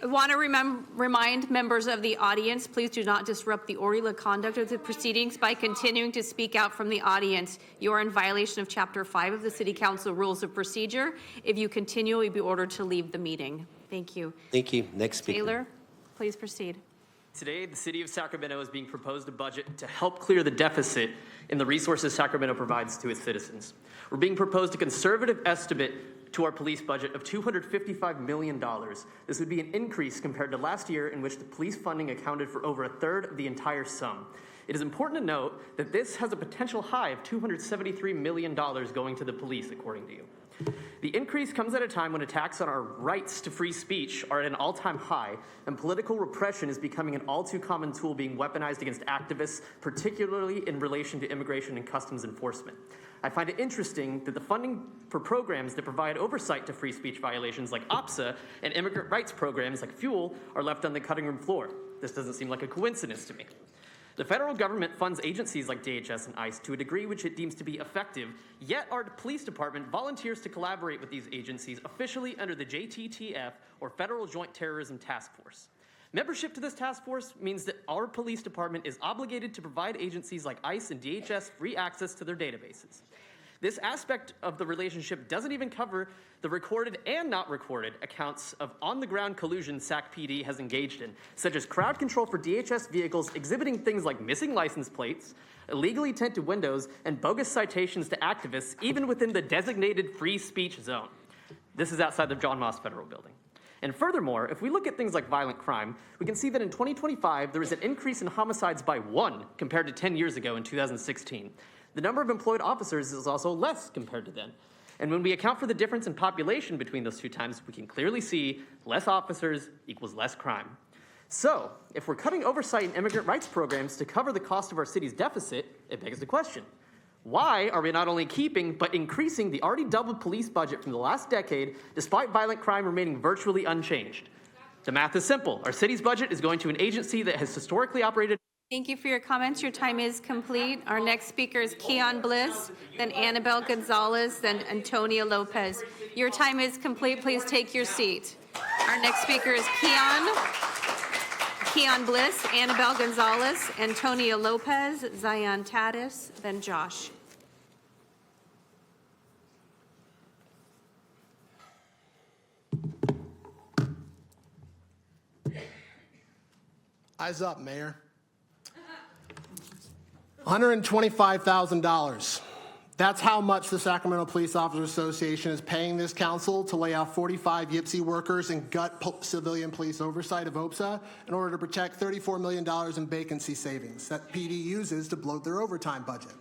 S2: I want to remind members of the audience, please do not disrupt the orderly conduct of the proceedings by continuing to speak out from the audience. You are in violation of Chapter 5 of the City Council Rules of Procedure. If you continue, you'll be ordered to leave the meeting. Thank you.
S1: Thank you. Next speaker.
S2: Taylor, please proceed.
S4: Today, the City of Sacramento is being proposed a budget to help clear the deficit in the resources Sacramento provides to its citizens. We're being proposed a conservative estimate to our police budget of $255 million. This would be an increase compared to last year, in which the police funding accounted for over a third of the entire sum. It is important to note that this has a potential high of $273 million going to the police, according to you. The increase comes at a time when attacks on our rights to free speech are at an all-time high, and political repression is becoming an all-too-common tool being weaponized against activists, particularly in relation to immigration and customs enforcement. I find it interesting that the funding for programs that provide oversight to free speech violations like OPSA and immigrant rights programs like FUEL are left on the cutting room floor. This doesn't seem like a coincidence to me. The federal government funds agencies like DHS and ICE to a degree which it deems to be effective, yet our police department volunteers to collaborate with these agencies officially under the JTTF, or Federal Joint Terrorism Task Force. Membership to this task force means that our police department is obligated to provide agencies like ICE and DHS free access to their databases. This aspect of the relationship doesn't even cover the recorded and not recorded accounts of on-the-ground collusion SAC-PD has engaged in, such as crowd control for DHS vehicles exhibiting things like missing license plates, illegally tinted windows, and bogus citations to activists, even within the designated free speech zone. This is outside the John Moss Federal Building. And furthermore, if we look at things like violent crime, we can see that in 2025, there was an increase in homicides by 1 compared to 10 years ago in 2016. The number of employed officers is also less compared to then. And when we account for the difference in population between those two times, we can clearly see less officers equals less crime. So, if we're cutting oversight and immigrant rights programs to cover the cost of our city's deficit, it begs the question, why are we not only keeping but increasing the already doubled police budget from the last decade despite violent crime remaining virtually unchanged? The math is simple. Our city's budget is going to an agency that has historically operated.
S2: Thank you for your comments. Your time is complete. Our next speaker is Keon Bliss, then Annabelle Gonzalez, then Antonia Lopez. Your time is complete. Please take your seat. Our next speaker is Keon Bliss, Annabelle Gonzalez, Antonia Lopez, Zion Tatis, then Josh.
S5: Eyes up, Mayor. $125,000. That's how much the Sacramento Police Officers Association is paying this council to lay off 45 YPSI workers and gut civilian police oversight of OPSA in order to protect $34 million in vacancy savings that PD uses to bloat their overtime budget.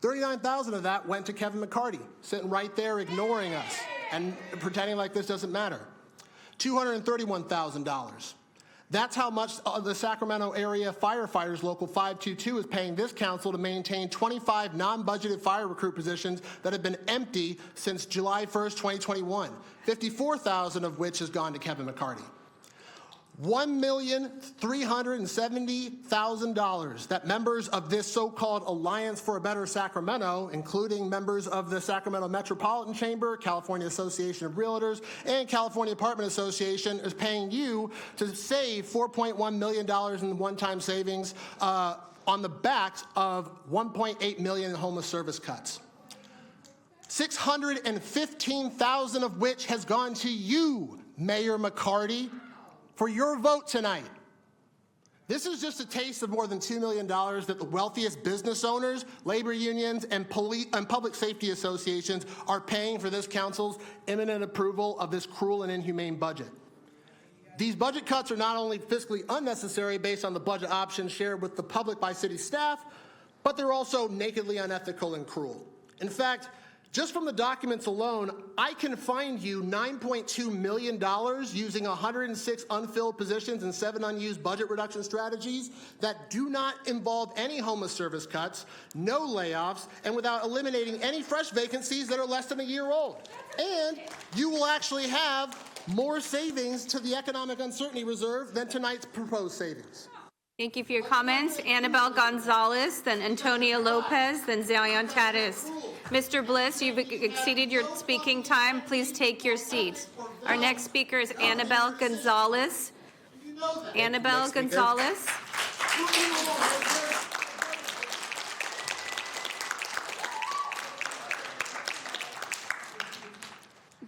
S5: $39,000 of that went to Kevin McCarty, sitting right there ignoring us and pretending like this doesn't matter. $231,000 That's how much the Sacramento area firefighters, Local 522, is paying this council to maintain 25 non-budgeted fire recruit positions that have been empty since July 1st, 2021, 54,000 of which has gone to Kevin McCarty. $1,370,000 that members of this so-called Alliance for a Better Sacramento, including members of the Sacramento Metropolitan Chamber, California Association of Realtors, and California Apartment Association, is paying you to save $4.1 million in one-time savings on the backs of $1.8 million in homeless service cuts. $615,000 of which has gone to you, Mayor McCarty, for your vote tonight. This is just a taste of more than $2 million that the wealthiest business owners, labor unions, and public safety associations are paying for this council's imminent approval of this cruel and inhumane budget. These budget cuts are not only fiscally unnecessary based on the budget options shared with the public by city staff, but they're also nakedly unethical and cruel. In fact, just from the documents alone, I can find you $9.2 million using 106 unfilled positions and 7 unused budget reduction strategies that do not involve any homeless service cuts, no layoffs, and without eliminating any fresh vacancies that are less than a year old. And you will actually have more savings to the Economic Uncertainty Reserve than tonight's proposed savings.
S2: Thank you for your comments. Annabelle Gonzalez, then Antonia Lopez, then Zion Tatis. Mr. Bliss, you've exceeded your speaking time. Please take your seat. Our next speaker is Annabelle Gonzalez. Annabelle Gonzalez.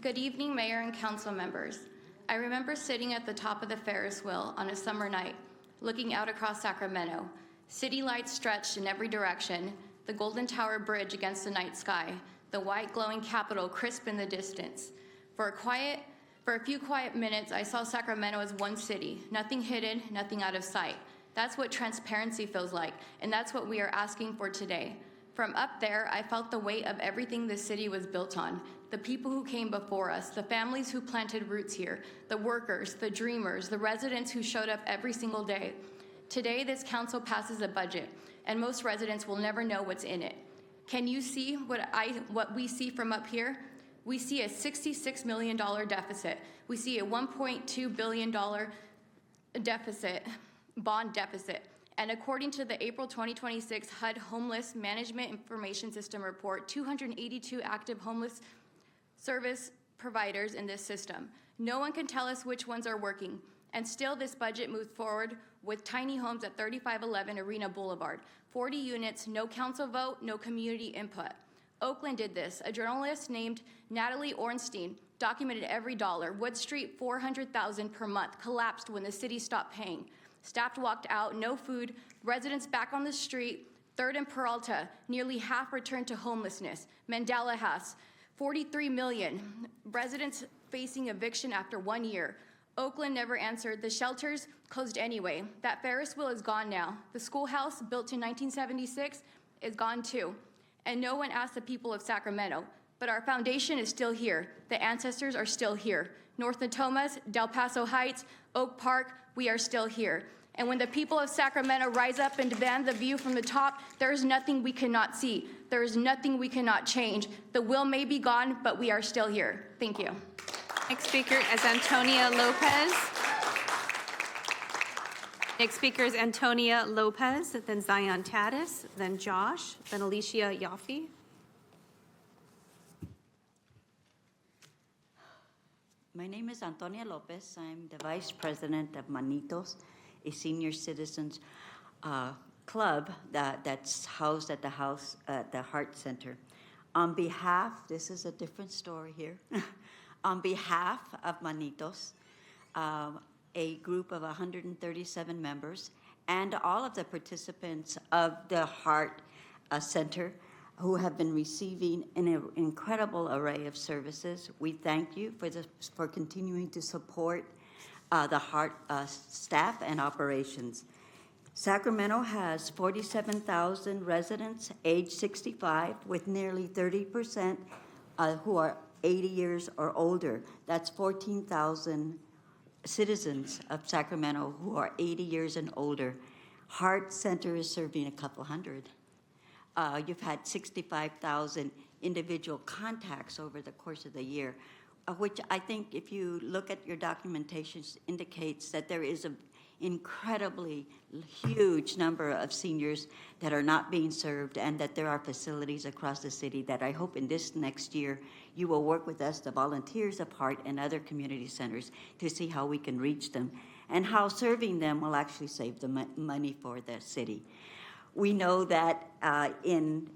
S6: Good evening, Mayor and Council members. I remember sitting at the top of the Ferris wheel on a summer night, looking out across Sacramento. City lights stretched in every direction, the Golden Tower Bridge against the night sky, the white glowing Capitol crisp in the distance. For a few quiet minutes, I saw Sacramento as one city, nothing hidden, nothing out of sight. That's what transparency feels like, and that's what we are asking for today. From up there, I felt the weight of everything this city was built on. The people who came before us, the families who planted roots here, the workers, the dreamers, the residents who showed up every single day. Today, this council passes a budget, and most residents will never know what's in it. Can you see what we see from up here? We see a $66 million deficit. We see a $1.2 billion deficit, bond deficit. And according to the April 2026 HUD Homeless Management Information System report, 282 active homeless service providers in this system. No one can tell us which ones are working. And still this budget moves forward with tiny homes at 3511 Arena Boulevard. 40 units, no council vote, no community input. Oakland did this. A journalist named Natalie Ornstein documented every dollar. Wood Street, $400,000 per month, collapsed when the city stopped paying. Staff walked out, no food, residents back on the street. 3rd and Peralta, nearly half returned to homelessness. Mandela House, 43 million. Residents facing eviction after 1 year. Oakland never answered. The shelters closed anyway. That Ferris wheel is gone now. The schoolhouse, built in 1976, is gone too. And no one asked the people of Sacramento. But our foundation is still here. The ancestors are still here. North Natomas, Del Paso Heights, Oak Park, we are still here. And when the people of Sacramento rise up and demand the view from the top, there is nothing we cannot see. There is nothing we cannot change. The will may be gone, but we are still here. Thank you.
S2: Next speaker is Antonia Lopez. Next speaker is Antonia Lopez, then Zion Tatis, then Josh, then Alicia Yaffe.
S7: My name is Antonia Lopez. I'm the Vice President of Manitos, a senior citizens club that's housed at the Heart Center. On behalf, this is a different story here. On behalf of Manitos, a group of 137 members, and all of the participants of the Heart Center who have been receiving an incredible array of services, we thank you for continuing to support the Heart staff and operations. Sacramento has 47,000 residents age 65, with nearly 30% who are 80 years or older. That's 14,000 citizens of Sacramento who are 80 years and older. Heart Center is serving a couple hundred. You've had 65,000 individual contacts over the course of the year, which I think if you look at your documentation indicates that there is an incredibly huge number of seniors that are not being served, and that there are facilities across the city that I hope in this next year you will work with us, the volunteers of Heart and other community centers, to see how we can reach them and how serving them will actually save the money for the city. We know that in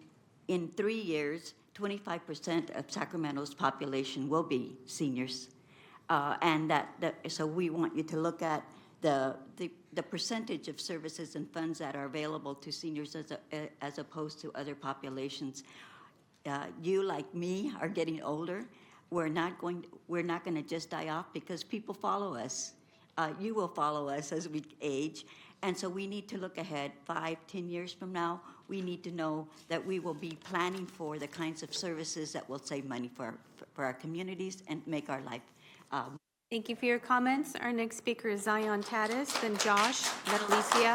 S7: 3 years, 25% of Sacramento's population will be seniors, and so we want you to look at the percentage of services and funds that are available to seniors as opposed to other populations. You, like me, are getting older. We're not going to just die off because people follow us. You will follow us as we age. And so we need to look ahead 5-10 years from now. We need to know that we will be planning for the kinds of services that will save money for our communities and make our life.
S2: Thank you for your comments. Our next speaker is Zion Tatis, then Josh, then Alicia.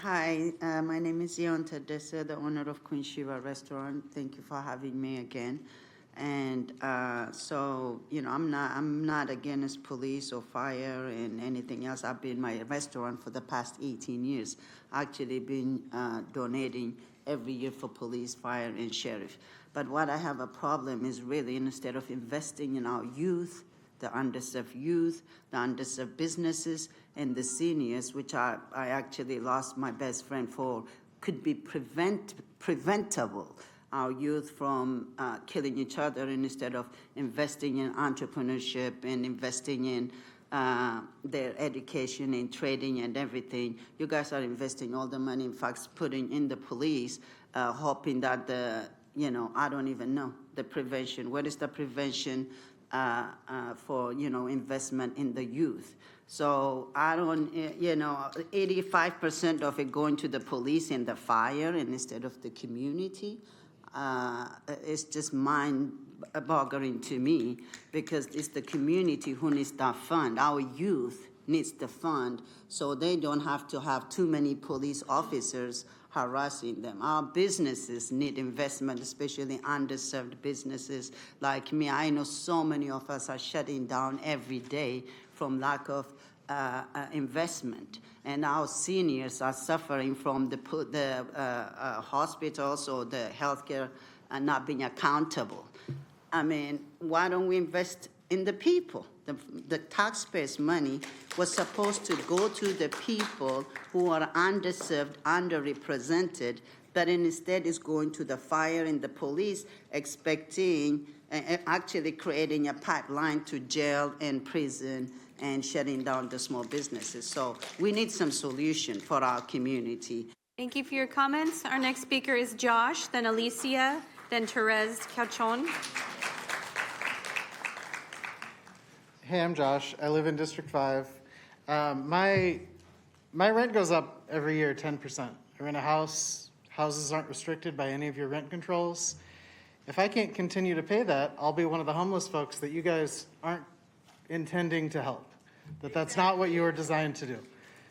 S8: Hi, my name is Zion Tatis, the owner of Queen Shiva Restaurant. Thank you for having me again. And so, you know, I'm not against police or fire and anything else. I've been in my restaurant for the past 18 years. Actually been donating every year for police, fire, and sheriff. But what I have a problem is really instead of investing in our youth, the underserved youth, the underserved businesses, and the seniors, which I actually lost my best friend for, could be preventable. Our youth from killing each other, and instead of investing in entrepreneurship and investing in their education and trading and everything, you guys are investing all the money, in fact, putting in the police, hoping that I don't even know, the prevention. What is the prevention for, investment in the youth? So I don't, 85% of it going to the police and the fire and instead of the community. It's just mind-boggling to me because it's the community who needs that fund. Our youth needs the fund so they don't have to have too many police officers harassing them. Our businesses need investment, especially underserved businesses like me. I know so many of us are shutting down every day from lack of investment, and our seniors are suffering from the hospitals or the healthcare not being accountable. I mean, why don't we invest in the people? The taxpayers' money was supposed to go to the people who are underserved, underrepresented, but instead is going to the fire and the police, expecting, actually creating a pipeline to jail and prison and shutting down the small businesses. So we need some solution for our community.
S2: Thank you for your comments. Our next speaker is Josh, then Alicia, then Therese Cachon.
S9: Hey, I'm Josh. I live in District 5. My rent goes up every year 10%. I rent a house. Houses aren't restricted by any of your rent controls. If I can't continue to pay that, I'll be one of the homeless folks that you guys aren't intending to help. That's not what you were designed to do.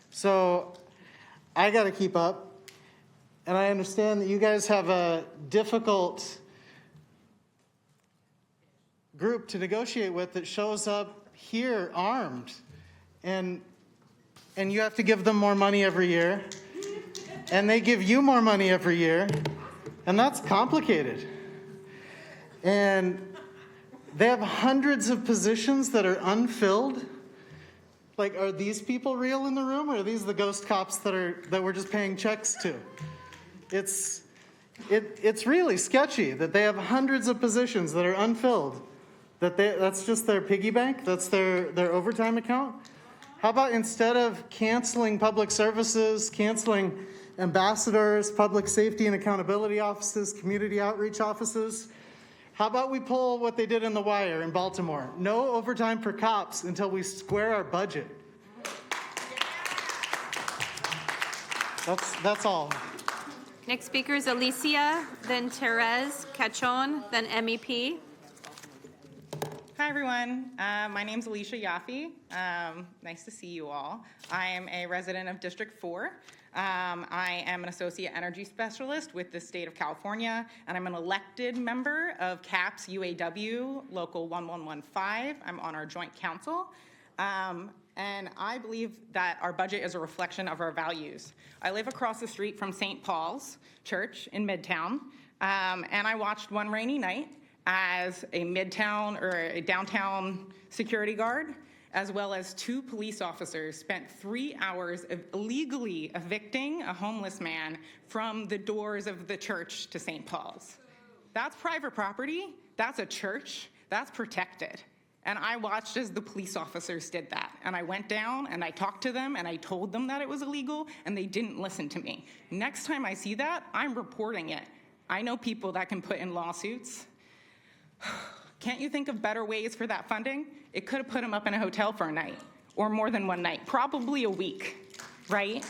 S9: So I got to keep up. And I understand that you guys have a difficult group to negotiate with that shows up here armed. And you have to give them more money every year. And they give you more money every year. And that's complicated. And they have hundreds of positions that are unfilled. Like, are these people real in the room, or are these the ghost cops that we're just paying checks to? It's really sketchy that they have hundreds of positions that are unfilled. That's just their piggy bank. That's their overtime account. How about instead of canceling public services, canceling ambassadors, public safety and accountability offices, community outreach offices? How about we pull what they did in The Wire in Baltimore? No overtime for cops until we square our budget. That's all.
S2: Next speaker is Alicia, then Therese Cachon, then MEP.
S10: Hi, everyone. My name's Alicia Yaffe. Nice to see you all. I am a resident of District 4. I am an associate energy specialist with the state of California, and I'm an elected member of CAPS UAW Local 1115. I'm on our joint council. And I believe that our budget is a reflection of our values. I live across the street from St. Paul's Church in Midtown, and I watched one rainy night as a Midtown or a downtown security guard, as well as 2 police officers spent 3 hours of illegally evicting a homeless man from the doors of the church to St. Paul's. That's private property, that's a church, that's protected. And I watched as the police officers did that. And I went down and I talked to them and I told them that it was illegal and they didn't listen to me. Next time I see that, I'm reporting it. I know people that can put in lawsuits. Can't you think of better ways for that funding? It could have put them up in a hotel for a night or more than one night, probably a week, right?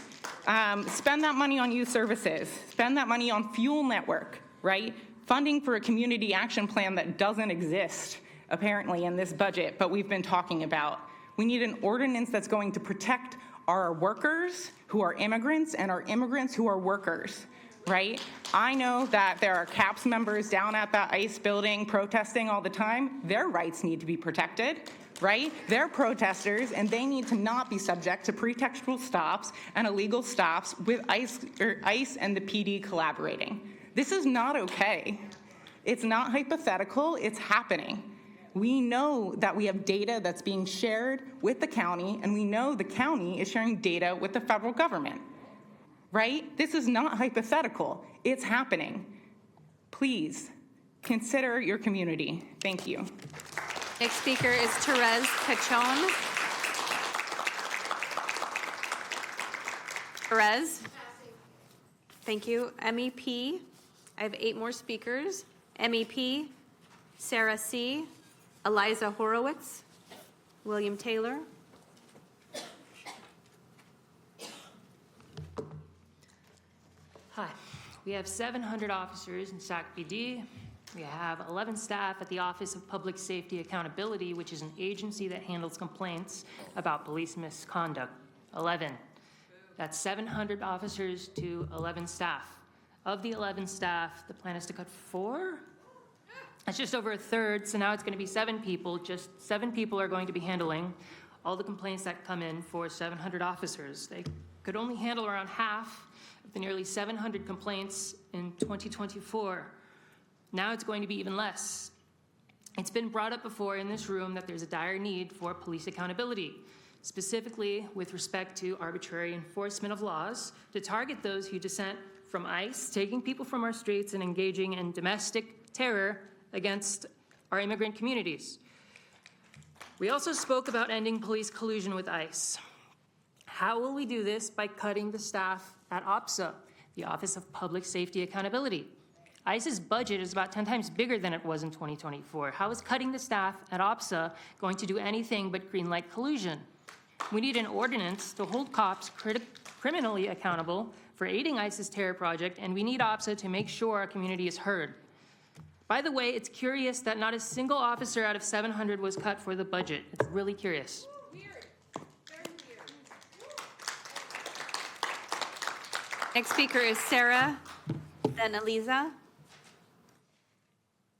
S10: Spend that money on youth services. Spend that money on fuel network, right? Funding for a community action plan that doesn't exist, apparently, in this budget, but we've been talking about. We need an ordinance that's going to protect our workers who are immigrants and our immigrants who are workers. Right? I know that there are CAPS members down at the ICE building protesting all the time. Their rights need to be protected, right? They're protesters and they need to not be subject to pretextual stops and illegal stops with ICE and the PD collaborating. This is not okay. It's not hypothetical, it's happening. We know that we have data that's being shared with the county, and we know the county is sharing data with the federal government. Right? This is not hypothetical. It's happening. Please consider your community. Thank you.
S2: Next speaker is Therese Cachon. Therese? Thank you. MEP. I have 8 more speakers. MEP, Sarah C., Eliza Horowitz, William Taylor,
S11: Hi, we have 700 officers in Sac PD. We have 11 staff at the Office of Public Safety Accountability, which is an agency that handles complaints about police misconduct. 11. That's 700 officers to 11 staff. Of the 11 staff, the plan is to cut 4? That's just over a third, so now it's going to be 7 people. Just 7 people are going to be handling all the complaints that come in for 700 officers. They could only handle around half of the nearly 700 complaints in 2024. Now it's going to be even less. It's been brought up before in this room that there's a dire need for police accountability, specifically with respect to arbitrary enforcement of laws to target those who dissent from ICE, taking people from our streets and engaging in domestic terror against our immigrant communities. We also spoke about ending police collusion with ICE. How will we do this? By cutting the staff at OPSA, the Office of Public Safety Accountability. ICE's budget is about 10 times bigger than it was in 2024. How is cutting the staff at OPSA going to do anything but greenlight collusion? We need an ordinance to hold cops criminally accountable for aiding ICE's terror project, and we need OPSA to make sure our community is heard. By the way, it's curious that not a single officer out of 700 was cut for the budget. It's really curious.
S2: Next speaker is Sarah, then Eliza.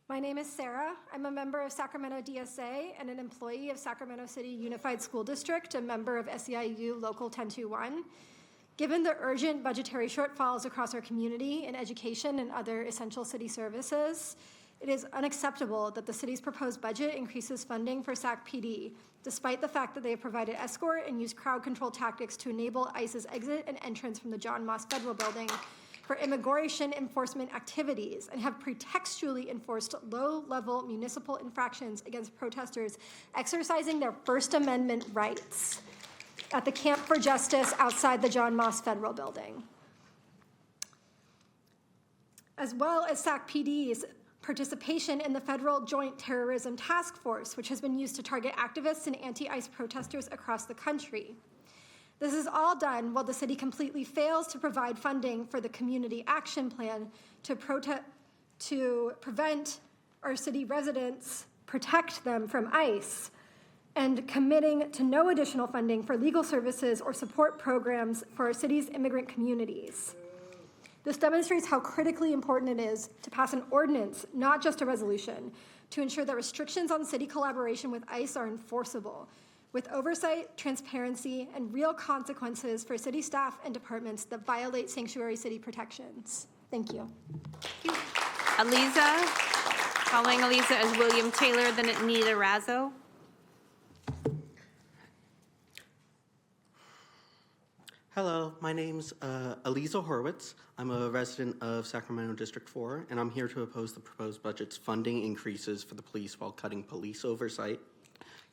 S12: My name is Sarah. I'm a member of Sacramento DSA and an employee of Sacramento City Unified School District, a member of SEIU Local 1021. Given the urgent budgetary shortfalls across our community in education and other essential city services, it is unacceptable that the city's proposed budget increases funding for Sac PD, despite the fact that they have provided escort and used crowd control tactics to enable ICE's exit and entrance from the John Moss Federal Building for immigration enforcement activities and have pretextually enforced low-level municipal infractions against protesters exercising their First Amendment rights at the Camp for Justice outside the John Moss Federal Building, as well as Sac PD's participation in the Federal Joint Terrorism Task Force, which has been used to target activists and anti-ICE protesters across the country. This is all done while the city completely fails to provide funding for the Community Action Plan to prevent our city residents protect them from ICE, and committing to no additional funding for legal services or support programs for our city's immigrant communities. This demonstrates how critically important it is to pass an ordinance, not just a resolution, to ensure that restrictions on city collaboration with ICE are enforceable, with oversight, transparency, and real consequences for city staff and departments that violate sanctuary city protections. Thank you.
S2: Aliza. Following Aliza is William Taylor, then Anita Razzo.
S23: Hello, my name's Aliza Horwitz. I'm a resident of Sacramento District 4, and I'm here to oppose the proposed budget's funding increases for the police while cutting police oversight,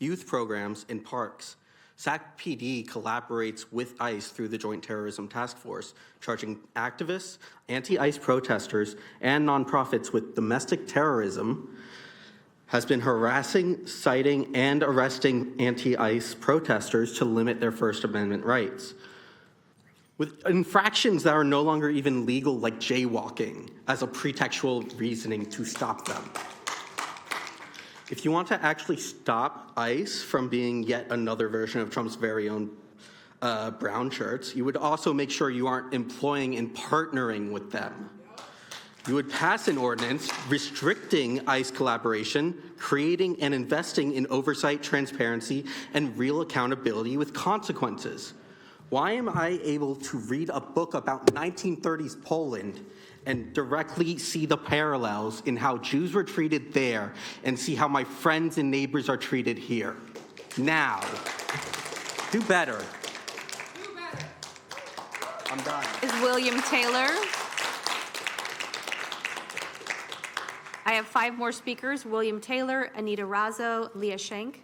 S23: youth programs, and parks. SAC PD collaborates with ICE through the Joint Terrorism Task Force, charging activists, anti-ICE protesters, and nonprofits with domestic terrorism, has been harassing, citing, and arresting anti-ICE protesters to limit their First Amendment rights, with infractions that are no longer even legal, like jaywalking, as a pretextual reasoning to stop them. If you want to actually stop ICE from being yet another version of Trump's very own brown shirts, you would also make sure you aren't employing and partnering with them. You would pass an ordinance restricting ICE collaboration, creating and investing in oversight, transparency, and real accountability with consequences. Why am I able to read a book about 1930s Poland and directly see the parallels in how Jews were treated there and see how my friends and neighbors are treated here? Now, do better.
S16: Do better.
S23: I'm done.
S2: Is William Taylor. I have 5 more speakers: William Taylor, Anita Razzo, Leah Shank.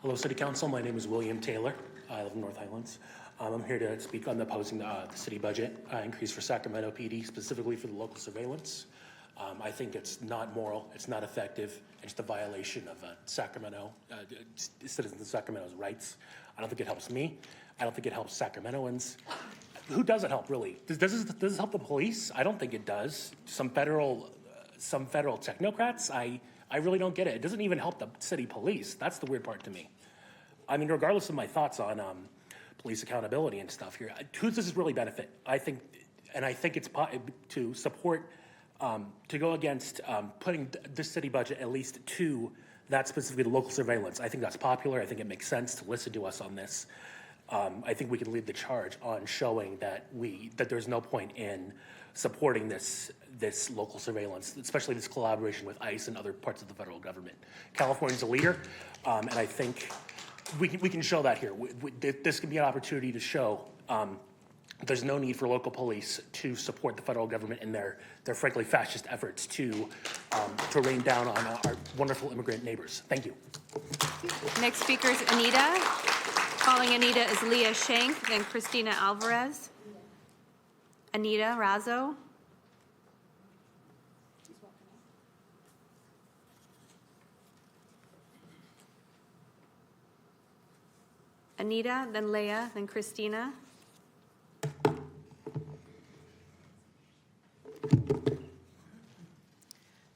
S13: Hello, City Council. My name is William Taylor. I live in North Highlands. I'm here to speak on opposing the city budget increase for Sacramento PD, specifically for the local surveillance. I think it's not moral, it's not effective, it's the violation of Sacramento, citizens of Sacramento's rights. I don't think it helps me. I don't think it helps Sacramentoans. Who does it help, really? Does it help the police? I don't think it does. Some federal technocrats, I really don't get it. It doesn't even help the city police. That's the weird part to me. I mean, regardless of my thoughts on police accountability and stuff here, who does this really benefit? I think it's to support, to go against putting the city budget at least to that specifically the local surveillance. I think that's popular. I think it makes sense to listen to us on this. I think we can lead the charge on showing that there's no point in supporting this local surveillance, especially this collaboration with ICE and other parts of the federal government. California's a leader, and I think we can show that here. This can be an opportunity to show there's no need for local police to support the federal government in their frankly fascist efforts to rain down on our wonderful immigrant neighbors. Thank you.
S2: Next speaker is Anita. Following Anita is Leah Shank, then Christina Alvarez. Anita Razzo. Anita, then Leah, then Christina.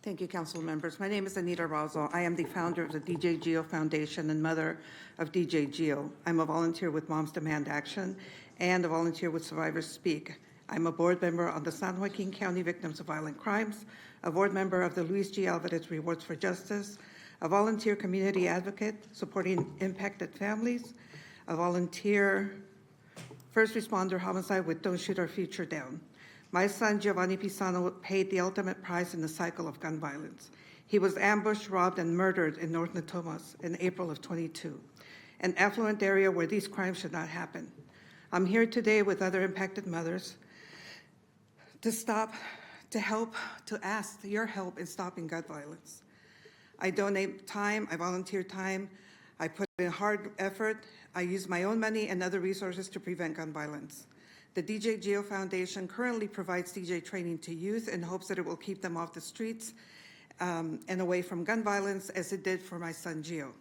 S14: Thank you, council members. My name is Anita Razzo. I am the founder of the DJ Geo Foundation and mother of DJ Geo. I'm a volunteer with Moms Demand Action and a volunteer with Survivors Speak. I'm a board member on the San Joaquin County Victims of Violent Crimes, a board member of the Luis G. Alvarez Rewards for Justice, a volunteer community advocate supporting impacted families, a volunteer first responder homicide with Don't Shoot Our Future Down. My son, Giovanni Pisano, paid the ultimate price in the cycle of gun violence. He was ambushed, robbed, and murdered in North Natomas in April of 22, an affluent area where these crimes should not happen. I'm here today with other impacted mothers to help, to ask your help in stopping gun violence. I donate time, I volunteer time, I put in hard effort, I use my own money and other resources to prevent gun violence. The DJ Geo Foundation currently provides DJ training to youth in hopes that it will keep them off the streets and away from gun violence, as it did for my son Geo.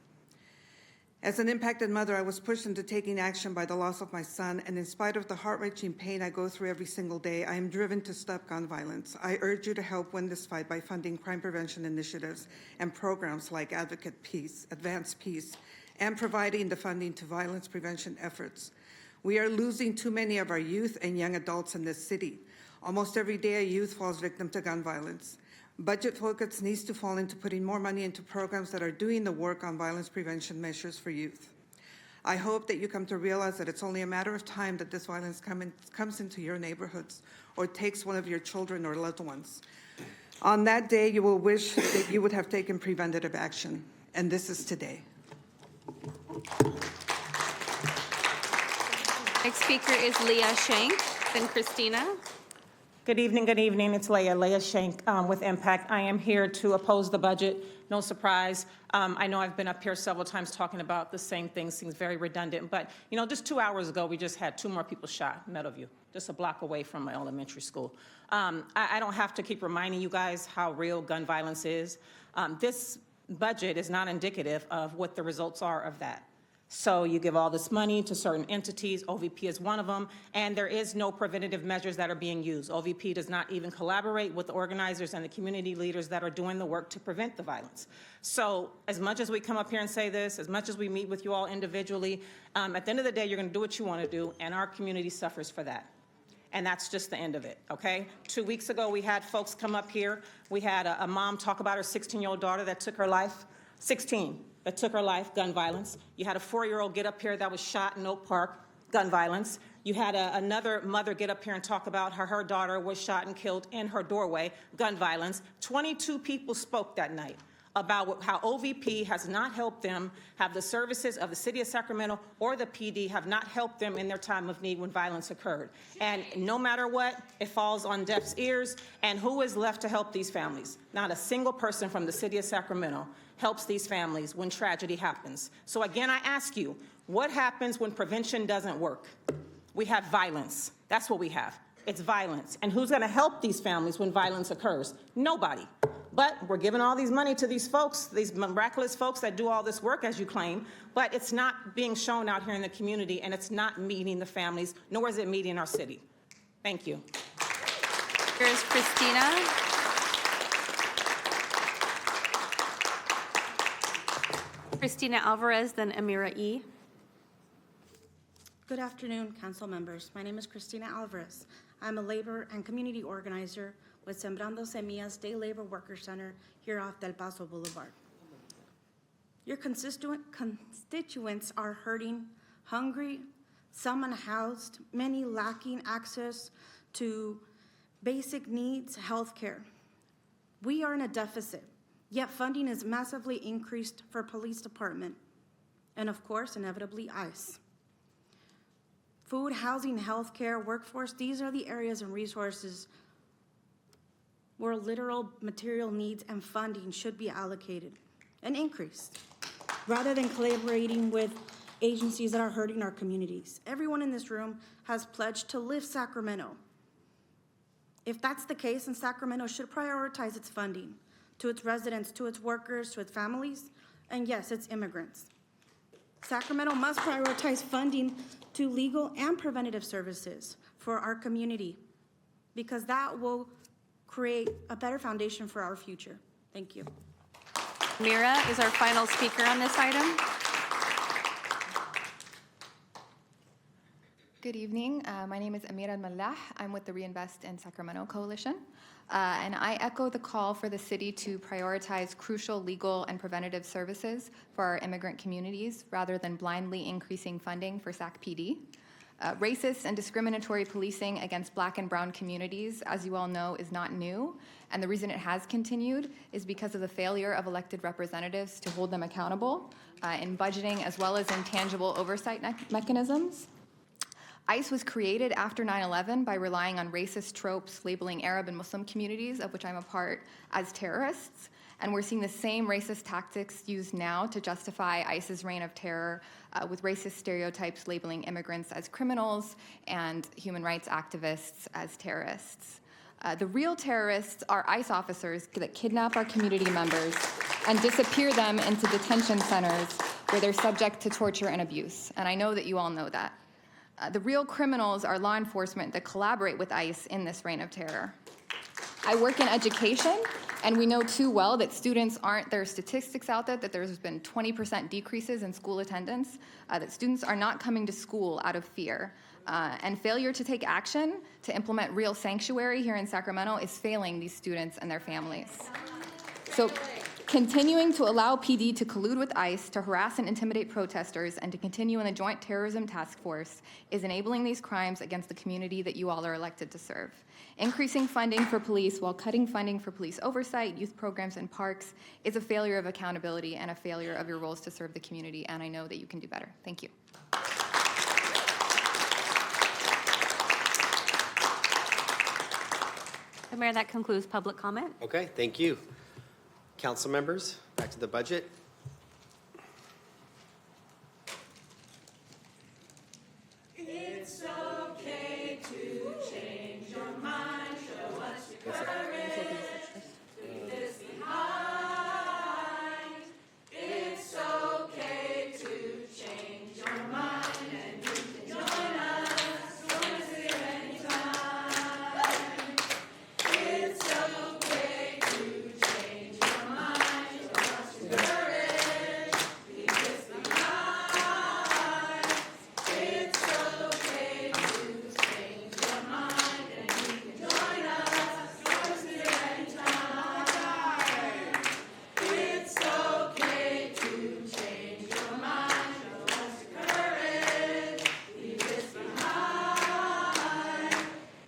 S14: As an impacted mother, I was pushed into taking action by the loss of my son, and in spite of the heart-wrenching pain I go through every single day, I am driven to stop gun violence. I urge you to help win this fight by funding crime prevention initiatives and programs like Advocate Peace, Advance Peace, and providing the funding to violence prevention efforts. We are losing too many of our youth and young adults in this city. Almost every day, a youth falls victim to gun violence. Budget focus needs to fall into putting more money into programs that are doing the work on violence prevention measures for youth. I hope that you come to realize that it's only a matter of time that this violence comes into your neighborhoods or takes one of your children or loved ones. On that day, you will wish that you would have taken preventative action, and this is today.
S2: Next speaker is Leah Shank, then Christina.
S15: Good evening, good evening. It's Leah Shank with Impact. I am here to oppose the budget. No surprise. I know I've been up here several times talking about the same thing. Seems very redundant. But, you know, just 2 hours ago, we just had 2 more people shot in Meadowview, just a block away from my elementary school. I don't have to keep reminding you guys how real gun violence is. This budget is not indicative of what the results are of that. So you give all this money to certain entities, OVP is one of them, and there is no preventative measures that are being used. OVP does not even collaborate with the organizers and the community leaders that are doing the work to prevent the violence. So as much as we come up here and say this, as much as we meet with you all individually, at the end of the day, you're gonna do what you wanna do, and our community suffers for that. And that's just the end of it, okay? 2 weeks ago, we had folks come up here. We had a mom talk about her 16-year-old daughter that took her life, 16. That took her life, gun violence. You had a 4-year-old get up here that was shot in Oak Park, gun violence. You had another mother get up here and talk about how her daughter was shot and killed in her doorway, gun violence. 22 people spoke that night about how OVP has not helped them, have the services of the city of Sacramento or the PD have not helped them in their time of need when violence occurred. And no matter what, it falls on deaf ears. And who is left to help these families? Not a single person from the city of Sacramento helps these families when tragedy happens. So again, I ask you, what happens when prevention doesn't work? We have violence. That's what we have. It's violence. And who's gonna help these families when violence occurs? Nobody. But we're giving all these money to these folks, these miraculous folks that do all this work, as you claim, but it's not being shown out here in the community, and it's not meeting the families, nor is it meeting our city. Thank you.
S2: Here's Christina. Christina Alvarez, then Amira E.
S17: Good afternoon, council members. My name is Christina Alvarez. I'm a labor and community organizer with Sembrando Semillas Day Labor Worker Center here off Del Paso Boulevard. Your constituents are hurting, hungry, some unhoused, many lacking access to basic needs, health care. We are in a deficit, yet funding is massively increased for police department and, of course, inevitably ICE. Food, housing, healthcare, workforce, these are the areas and resources where literal material needs and funding should be allocated and increased, rather than collaborating with agencies that are hurting our communities. Everyone in this room has pledged to lift Sacramento. If that's the case, then Sacramento should prioritize its funding to its residents, to its workers, to its families, and yes, its immigrants. Sacramento must prioritize funding to legal and preventative services for our community, because that will create a better foundation for our future. Thank you.
S2: Mira is our final speaker on this item.
S19: Good evening. My name is Amira Mallah. I'm with the Reinvest in Sacramento Coalition. And I echo the call for the city to prioritize crucial legal and preventative services for our immigrant communities rather than blindly increasing funding for SAC PD. Racist and discriminatory policing against Black and Brown communities, as you all know, is not new. And the reason it has continued is because of the failure of elected representatives to hold them accountable in budgeting as well as in tangible oversight mechanisms. ICE was created after 9/11 by relying on racist tropes labeling Arab and Muslim communities, of which I'm a part, as terrorists. And we're seeing the same racist tactics used now to justify ICE's reign of terror with racist stereotypes labeling immigrants as criminals and human rights activists as terrorists. The real terrorists are ICE officers that kidnap our community members and disappear them into detention centers where they're subject to torture and abuse. And I know that you all know that. The real criminals are law enforcement that collaborate with ICE in this reign of terror. I work in education, and we know too well that there are statistics out there that there's been 20% decreases in school attendance, that students are not coming to school out of fear. And failure to take action to implement real sanctuary here in Sacramento is failing these students and their families. So continuing to allow PD to collude with ICE to harass and intimidate protesters and to continue in the Joint Terrorism Task Force is enabling these crimes against the community that you all are elected to serve. Increasing funding for police while cutting funding for police oversight, youth programs, and parks is a failure of accountability and a failure of your roles to serve the community, and I know that you can do better. Thank you.
S2: Mayor, that concludes public comment.
S1: Okay, thank you. Council members, back to the budget.
S18: It's okay to change your mind, show us your courage, leave this behind. It's okay to change your mind, and you can join us here anytime. It's okay to change your mind, show us your courage, leave this behind. It's okay to change your mind, and you can join us here anytime. It's okay to change your mind, show us your courage, leave this behind.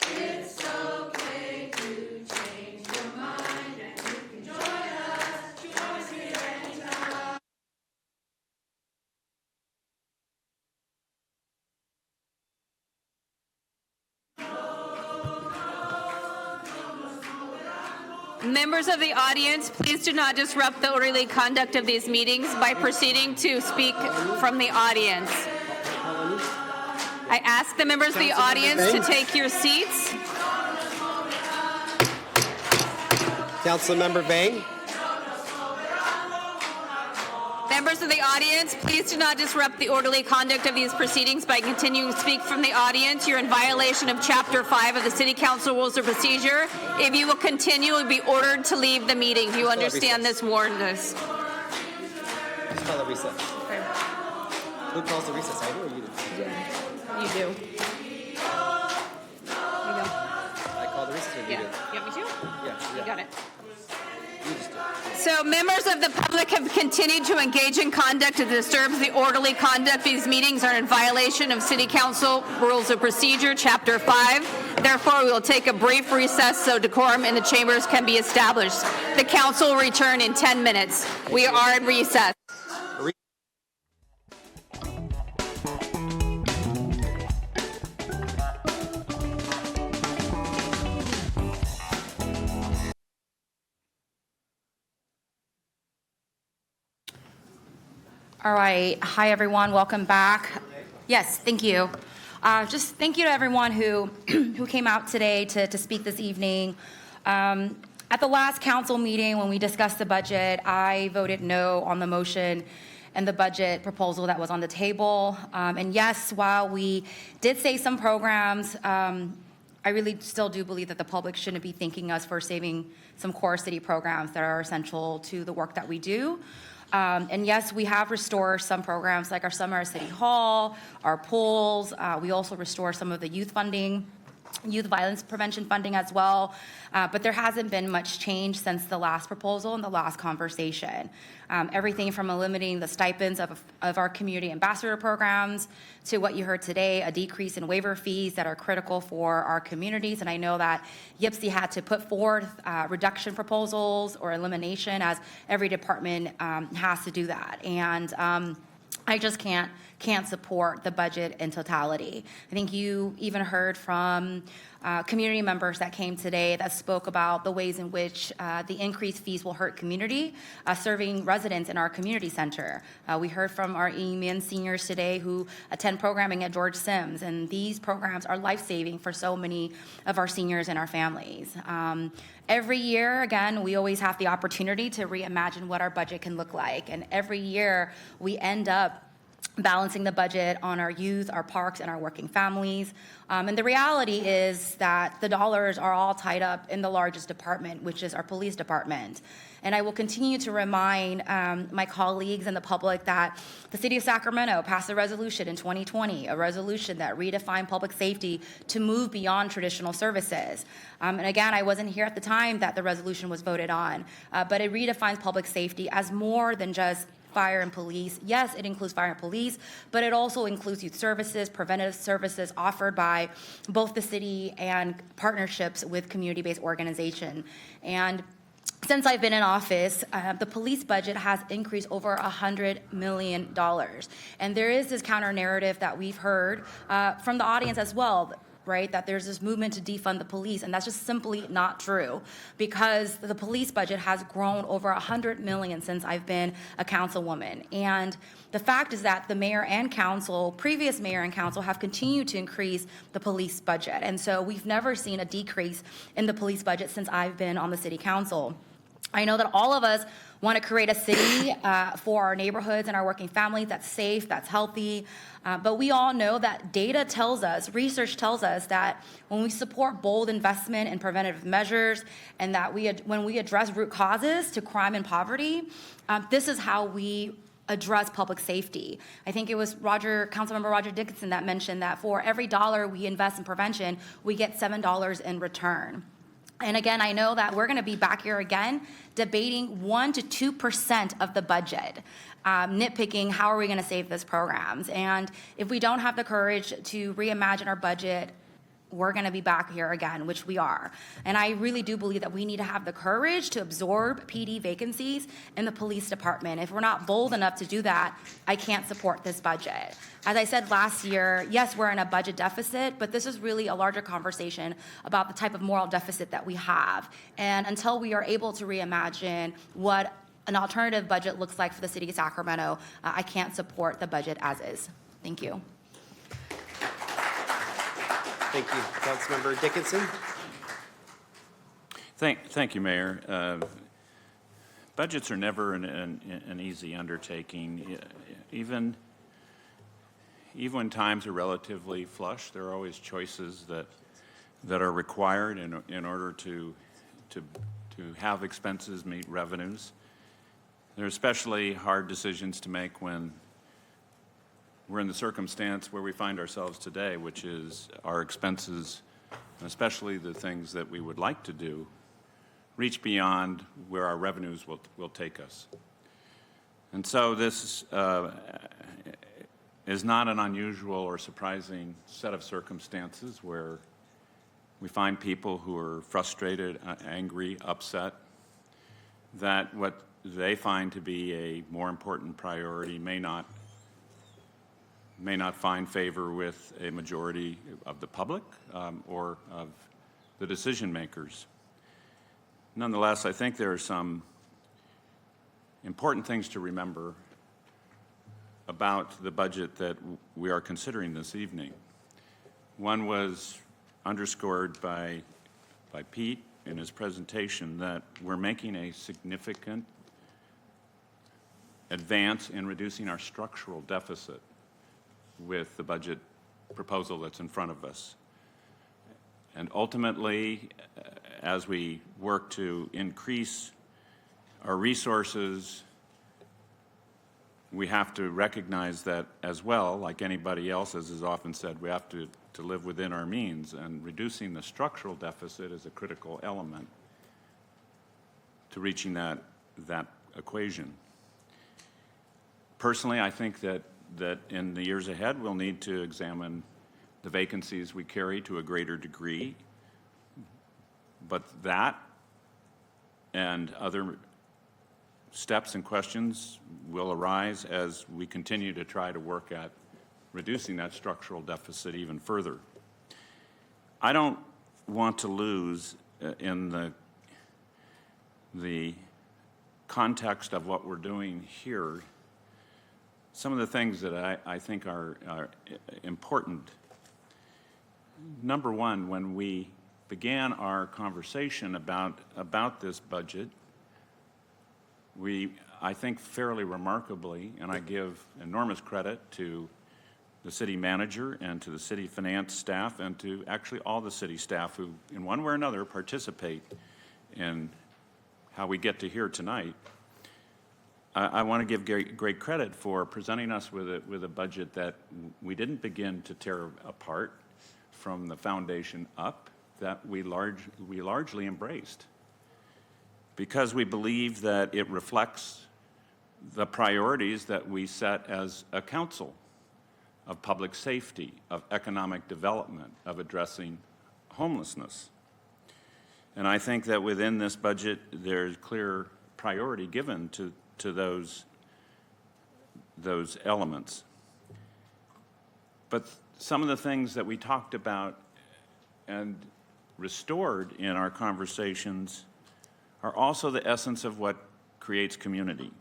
S18: It's okay to change your mind, and you can join us here anytime.
S2: Members of the audience, please do not disrupt the orderly conduct of these meetings by proceeding to speak from the audience. I ask the members of the audience to take your seats.
S1: Councilmember Vang.
S2: Members of the audience, please do not disrupt the orderly conduct of these proceedings by continuing to speak from the audience. You're in violation of Chapter 5 of the City Council Rules of Procedure. If you will continue, you'll be ordered to leave the meeting. Do you understand this warnings?
S1: Let's call a recess.
S2: Okay.
S1: Who calls the recess? I do or you do?
S2: You do.
S1: I call the recess or you do?
S2: You want me to?
S1: Yeah.
S2: You got it.
S1: You just do it.
S2: So members of the public have continued to engage in conduct that disturbs the orderly conduct. These meetings are in violation of City Council Rules of Procedure, Chapter 5. Therefore, we will take a brief recess so decorum in the chambers can be established. The council will return in 10 minutes. We are in recess.
S20: All right. Hi, everyone. Welcome back. Yes, thank you. Just thank you to everyone who came out today to speak this evening. At the last council meeting, when we discussed the budget, I voted no on the motion and the budget proposal that was on the table. And yes, while we did save some programs, I really still do believe that the public shouldn't be thanking us for saving some core city programs that are essential to the work that we do. And yes, we have restored some programs like our summer at City Hall, our pools. We also restore some of the youth funding, youth violence prevention funding as well. But there hasn't been much change since the last proposal and the last conversation. Everything from eliminating the stipends of our community ambassador programs to what you heard today, a decrease in waiver fees that are critical for our communities. And I know that YPSI had to put forth reduction proposals or elimination, as every department has to do that. And I just can't support the budget in totality. I think you even heard from community members that came today that spoke about the ways in which the increased fees will hurt community, serving residents in our community center. We heard from our EMN seniors today who attend programming at George Sims, and these programs are life-saving for so many of our seniors and our families. Every year, again, we always have the opportunity to reimagine what our budget can look like, and every year we end up balancing the budget on our youth, our parks, and our working families. And the reality is that the dollars are all tied up in the largest department, which is our police department. And I will continue to remind my colleagues and the public that the City of Sacramento passed a resolution in 2020, a resolution that redefined public safety to move beyond traditional services. And again, I wasn't here at the time that the resolution was voted on, but it redefines public safety as more than just fire and police. Yes, it includes fire and police, but it also includes youth services, preventative services offered by both the city and partnerships with community-based organizations. And since I've been in office, the police budget has increased over $100 million. And there is this counter narrative that we've heard from the audience as well, right, that there's this movement to defund the police, and that's just simply not true, because the police budget has grown over $100 million since I've been a councilwoman. And the fact is that the mayor and council, previous mayor and council, have continued to increase the police budget. And so we've never seen a decrease in the police budget since I've been on the city council. I know that all of us want to create a city for our neighborhoods and our working families that's safe, that's healthy. But we all know that data tells us, research tells us that when we support bold investment in preventative measures and that when we address root causes to crime and poverty, this is how we address public safety. I think it was Councilmember Roger Dickinson that mentioned that for every dollar we invest in prevention, we get $7 in return. And again, I know that we're going to be back here again debating 1% to 2% of the budget, nitpicking how are we going to save these programs. And if we don't have the courage to reimagine our budget, we're going to be back here again, which we are. And I really do believe that we need to have the courage to absorb PD vacancies in the police department. If we're not bold enough to do that, I can't support this budget. As I said last year, yes, we're in a budget deficit, but this is really a larger conversation about the type of moral deficit that we have. And until we are able to reimagine what an alternative budget looks like for the city of Sacramento, I can't support the budget as is. Thank you.
S1: Thank you. Councilmember Dickinson.
S3: Thank you, Mayor. Budgets are never an easy undertaking. Even when times are relatively flush, there are always choices that are required in order to have expenses meet revenues. There are especially hard decisions to make when we're in the circumstance where we find ourselves today, which is our expenses, especially the things that we would like to do, reach beyond where our revenues will take us. And so this is not an unusual or surprising set of circumstances where we find people who are frustrated, angry, upset, that what they find to be a more important priority may not find favor with a majority of the public or of the decision makers. Nonetheless, I think there are some important things to remember about the budget that we are considering this evening. One was underscored by Pete in his presentation, that we're making a significant advance in reducing our structural deficit with the budget proposal that's in front of us. And ultimately, as we work to increase our resources, we have to recognize that as well, like anybody else, as is often said, we have to live within our means, and reducing the structural deficit is a critical element to reaching that equation. Personally, I think that in the years ahead, we'll need to examine the vacancies we carry to a greater degree. But that and other steps and questions will arise as we continue to try to work at reducing that structural deficit even further. I don't want to lose in the context of what we're doing here some of the things that I think are important. Number one, when we began our conversation about this budget, we, I think fairly remarkably, and I give enormous credit to the city manager and to the city finance staff and to actually all the city staff who, in one way or another, participate in how we get to here tonight. I want to give great credit for presenting us with a budget that we didn't begin to tear apart from the foundation up, that we largely embraced, because we believe that it reflects the priorities that we set as a council of public safety, of economic development, of addressing homelessness. And I think that within this budget, there's clear priority given to those elements. But some of the things that we talked about and restored in our conversations are also the essence of what creates community.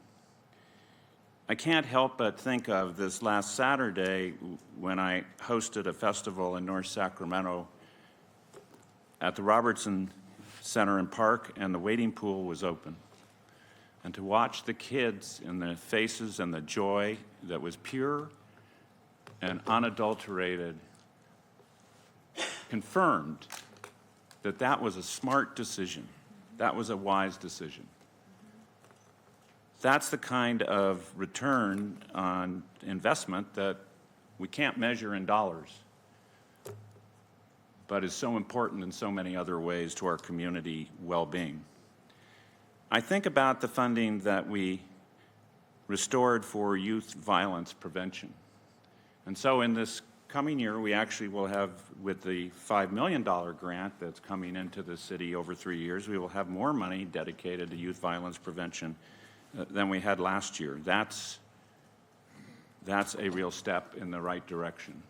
S3: I can't help but think of this last Saturday when I hosted a festival in North Sacramento at the Robertson Center and Park, and the wading pool was open. And to watch the kids and the faces and the joy that was pure and unadulterated confirmed that that was a smart decision. That was a wise decision. That's the kind of return on investment that we can't measure in dollars, but is so important in so many other ways to our community well-being. I think about the funding that we restored for youth violence prevention. And so in this coming year, we actually will have, with the $5 million grant that's coming into the city over 3 years, we will have more money dedicated to youth violence prevention than we had last year. That's a real step in the right direction.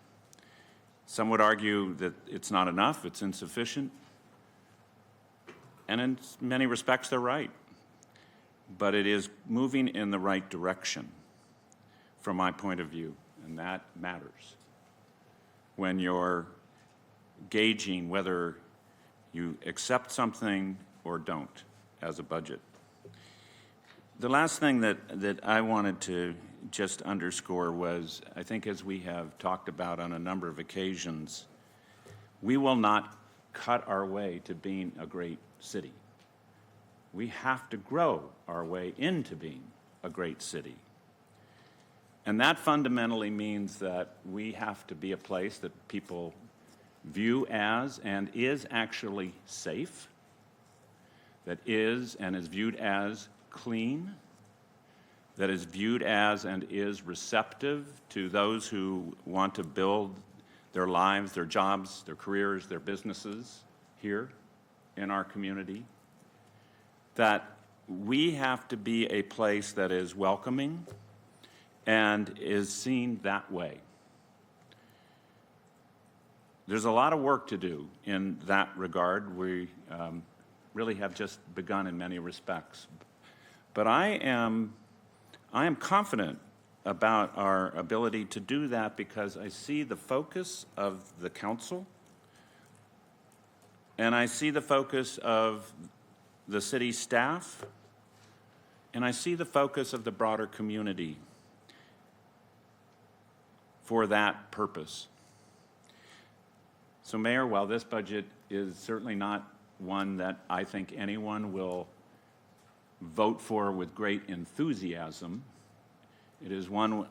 S3: Some would argue that it's not enough, it's insufficient, and in many respects they're right. But it is moving in the right direction from my point of view, and that matters. When you're gauging whether you accept something or don't as a budget. The last thing that I wanted to just underscore was, I think as we have talked about on a number of occasions, we will not cut our way to being a great city. We have to grow our way into being a great city. And that fundamentally means that we have to be a place that people view as and is actually safe, that is and is viewed as clean, that is viewed as and is receptive to those who want to build their lives, their jobs, their careers, their businesses here in our community, that we have to be a place that is welcoming and is seen that way. There's a lot of work to do in that regard. We really have just begun in many respects. But I am confident about our ability to do that because I see the focus of the council and I see the focus of the city staff and I see the focus of the broader community for that purpose. So, Mayor, while this budget is certainly not one that I think anyone will vote for with great enthusiasm, it is one,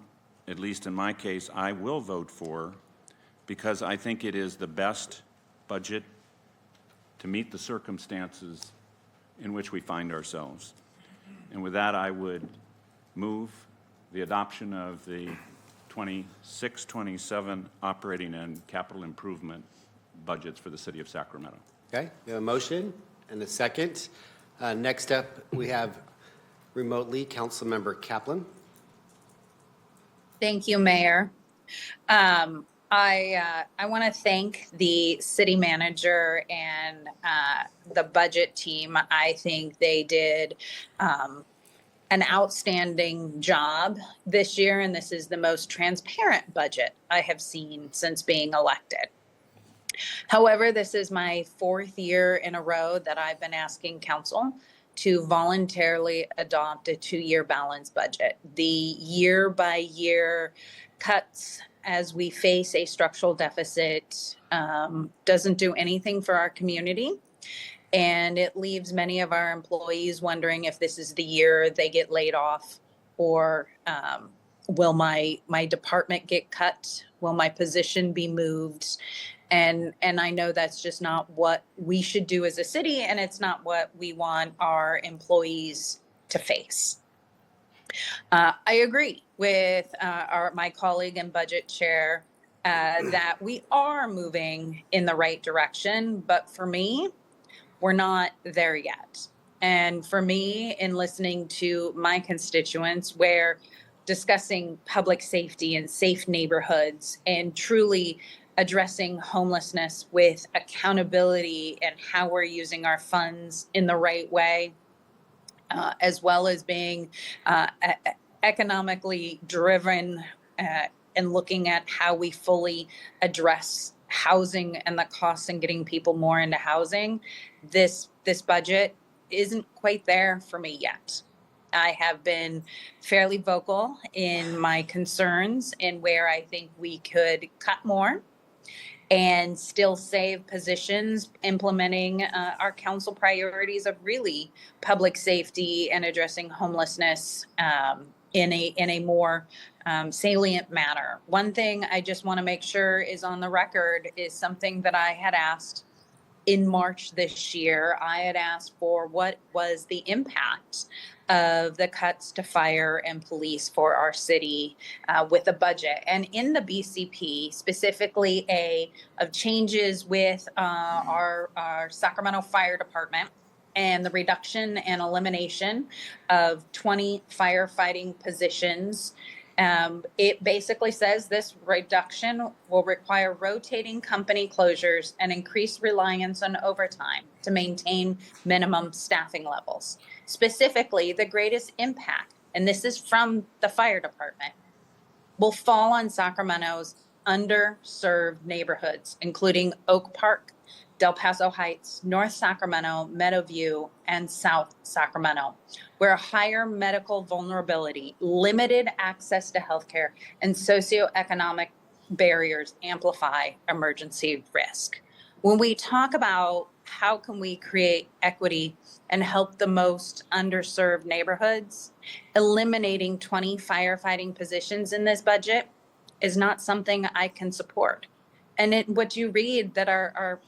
S3: at least in my case, I will vote for because I think it is the best budget to meet the circumstances in which we find ourselves. And with that, I would move the adoption of the 26-27 operating and capital improvement budgets for the city of Sacramento.
S1: Okay, we have a motion and a second. Next up, we have remotely Councilmember Kaplan.
S4: Thank you, Mayor. I want to thank the city manager and the budget team. I think they did an outstanding job this year, and this is the most transparent budget I have seen since being elected. However, this is my 4th year in a row that I've been asking council to voluntarily adopt a 2-year balanced budget. The year-by-year cuts as we face a structural deficit doesn't do anything for our community. And it leaves many of our employees wondering if this is the year they get laid off, or will my department get cut? Will my position be moved? And I know that's just not what we should do as a city, and it's not what we want our employees to face. I agree with my colleague and budget chair that we are moving in the right direction, but for me, we're not there yet. And for me, in listening to my constituents, where discussing public safety and safe neighborhoods and truly addressing homelessness with accountability and how we're using our funds in the right way, as well as being economically driven and looking at how we fully address housing and the costs and getting people more into housing, this budget isn't quite there for me yet. I have been fairly vocal in my concerns and where I think we could cut more and still save positions, implementing our council priorities of really public safety and addressing homelessness in a more salient manner. One thing I just want to make sure is on the record is something that I had asked in March this year. I had asked for what was the impact of the cuts to fire and police for our city with the budget. And in the BCP, specifically of changes with our Sacramento Fire Department and the reduction and elimination of 20 firefighting positions. It basically says this reduction will require rotating company closures and increased reliance on overtime to maintain minimum staffing levels. Specifically, the greatest impact, and this is from the fire department, will fall on Sacramento's underserved neighborhoods, including Oak Park, Del Paso Heights, North Sacramento, Meadowview, and South Sacramento, where higher medical vulnerability, limited access to healthcare, and socioeconomic barriers amplify emergency risk. When we talk about how can we create equity and help the most underserved neighborhoods, eliminating 20 firefighting positions in this budget is not something I can support. And what you read that our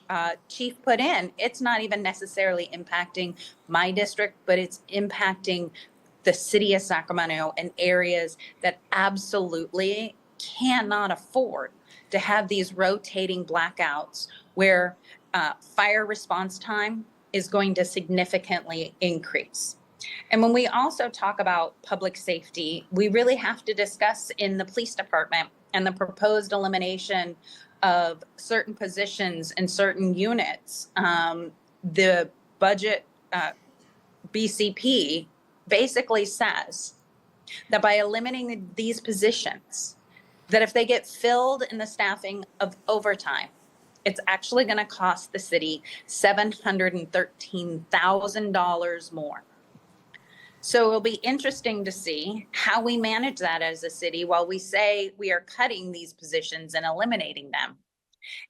S4: chief put in, it's not even necessarily impacting my district, but it's impacting the city of Sacramento and areas that absolutely cannot afford to have these rotating blackouts where fire response time is going to significantly increase. And when we also talk about public safety, we really have to discuss in the police department and the proposed elimination of certain positions and certain units. The budget BCP basically says that by eliminating these positions, that if they get filled in the staffing of overtime, it's actually going to cost the city $713,000 more. So it'll be interesting to see how we manage that as a city. While we say we are cutting these positions and eliminating them,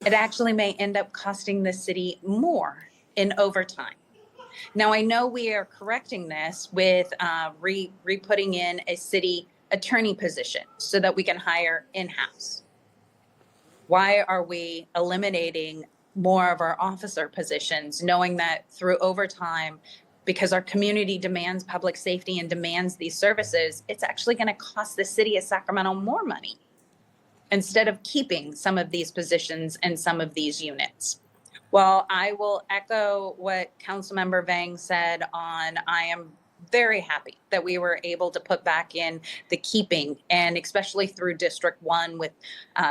S4: it actually may end up costing the city more in overtime. Now, I know we are correcting this with re-putting in a city attorney position so that we can hire in-house. Why are we eliminating more of our officer positions, knowing that through overtime, because our community demands public safety and demands these services, it's actually going to cost the city of Sacramento more money instead of keeping some of these positions and some of these units? Well, I will echo what Councilmember Vang said on I am very happy that we were able to put back in the keeping, and especially through District 1 with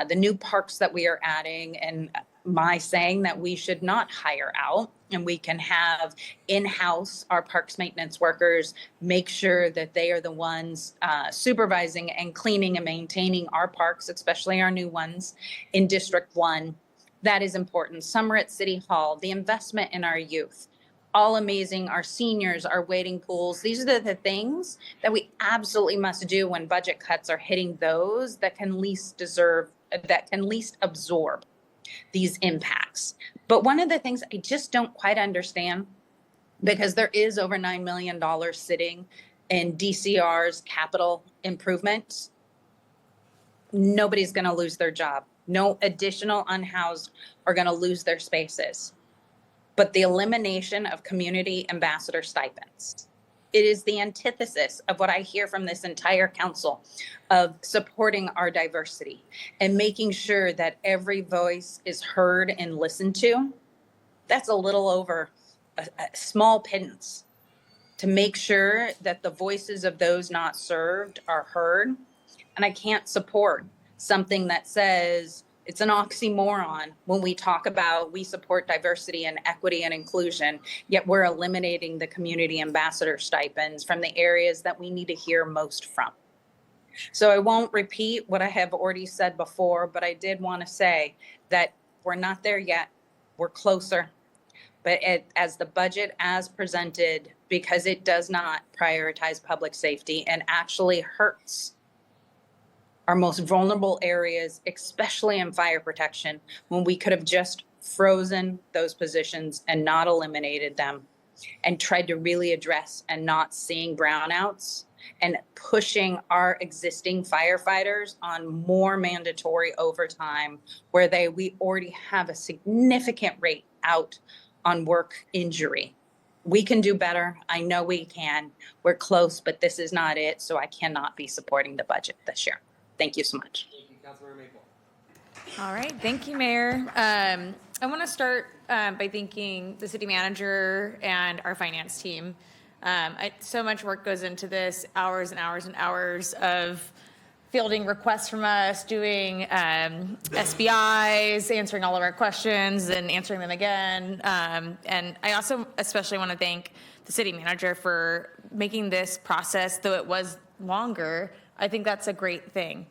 S4: the new parks that we are adding, and my saying that we should not hire out and we can have in-house our parks maintenance workers make sure that they are the ones supervising and cleaning and maintaining our parks, especially our new ones in District 1. That is important. Summer at City Hall, the investment in our youth, all amazing. Our seniors, our waiting pools. These are the things that we absolutely must do when budget cuts are hitting those that can least absorb these impacts. But one of the things I just don't quite understand, because there is over $9 million sitting in DCR's capital improvements, nobody's going to lose their job. No additional unhoused are going to lose their spaces. But the elimination of community ambassador stipends, it is the antithesis of what I hear from this entire council of supporting our diversity and making sure that every voice is heard and listened to. That's a little over a small pittance to make sure that the voices of those not served are heard. And I can't support something that says it's an oxymoron when we talk about we support diversity and equity and inclusion, yet we're eliminating the community ambassador stipends from the areas that we need to hear most from. So I won't repeat what I have already said before, but I did want to say that we're not there yet. We're closer. But as the budget as presented, because it does not prioritize public safety and actually hurts our most vulnerable areas, especially in fire protection, when we could have just frozen those positions and not eliminated them and tried to really address and not seeing brownouts and pushing our existing firefighters on more mandatory overtime where we already have a significant rate out on work injury. We can do better. I know we can. We're close, but this is not it. So I cannot be supporting the budget this year. Thank you so much.
S1: Thank you, Councilmember Maple.
S2: All right, thank you, Mayor. I want to start by thanking the city manager and our finance team. So much work goes into this, hours and hours and hours of fielding requests from us, doing SBIs, answering all of our questions and answering them again. And I also especially want to thank the city manager for making this process, though it was longer, I think that's a great thing.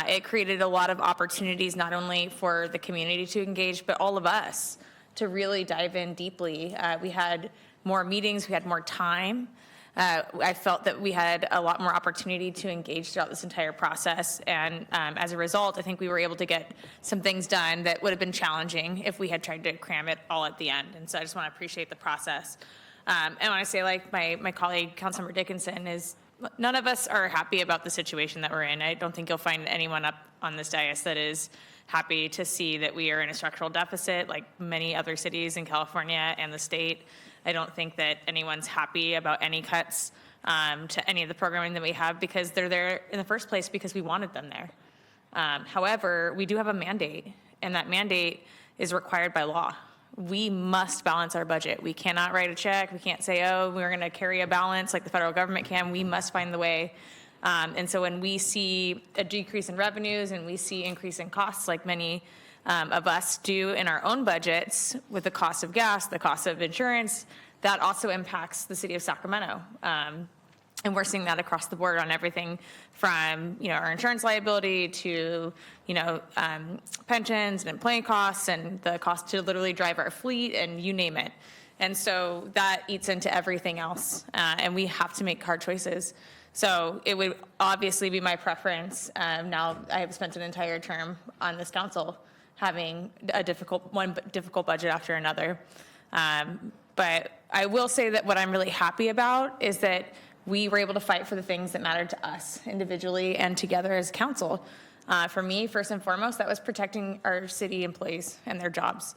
S2: It created a lot of opportunities, not only for the community to engage, but all of us to really dive in deeply. We had more meetings, we had more time. I felt that we had a lot more opportunity to engage throughout this entire process. And as a result, I think we were able to get some things done that would have been challenging if we had tried to cram it all at the end. And so I just want to appreciate the process. And when I say, like my colleague, Councilmember Dickinson, is none of us are happy about the situation that we're in. I don't think you'll find anyone up on this dais that is happy to see that we are in a structural deficit like many other cities in California and the state. I don't think that anyone's happy about any cuts to any of the programming that we have, because they're there in the first place because we wanted them there. However, we do have a mandate, and that mandate is required by law. We must balance our budget. We cannot write a check. We can't say, oh, we're going to carry a balance like the federal government can. We must find the way. And so when we see a decrease in revenues and we see increase in costs, like many of us do in our own budgets, with the cost of gas, the cost of insurance, that also impacts the city of Sacramento. And we're seeing that across the board on everything from, our insurance liability to, pensions and employee costs and the cost to literally drive our fleet and you name it. And so that eats into everything else. And we have to make hard choices. So it would obviously be my preference. Now I have spent an entire term on this council having one difficult budget after another. But I will say that what I'm really happy about is that we were able to fight for the things that mattered to us individually and together as council. For me, first and foremost, that was protecting our city employees and their jobs.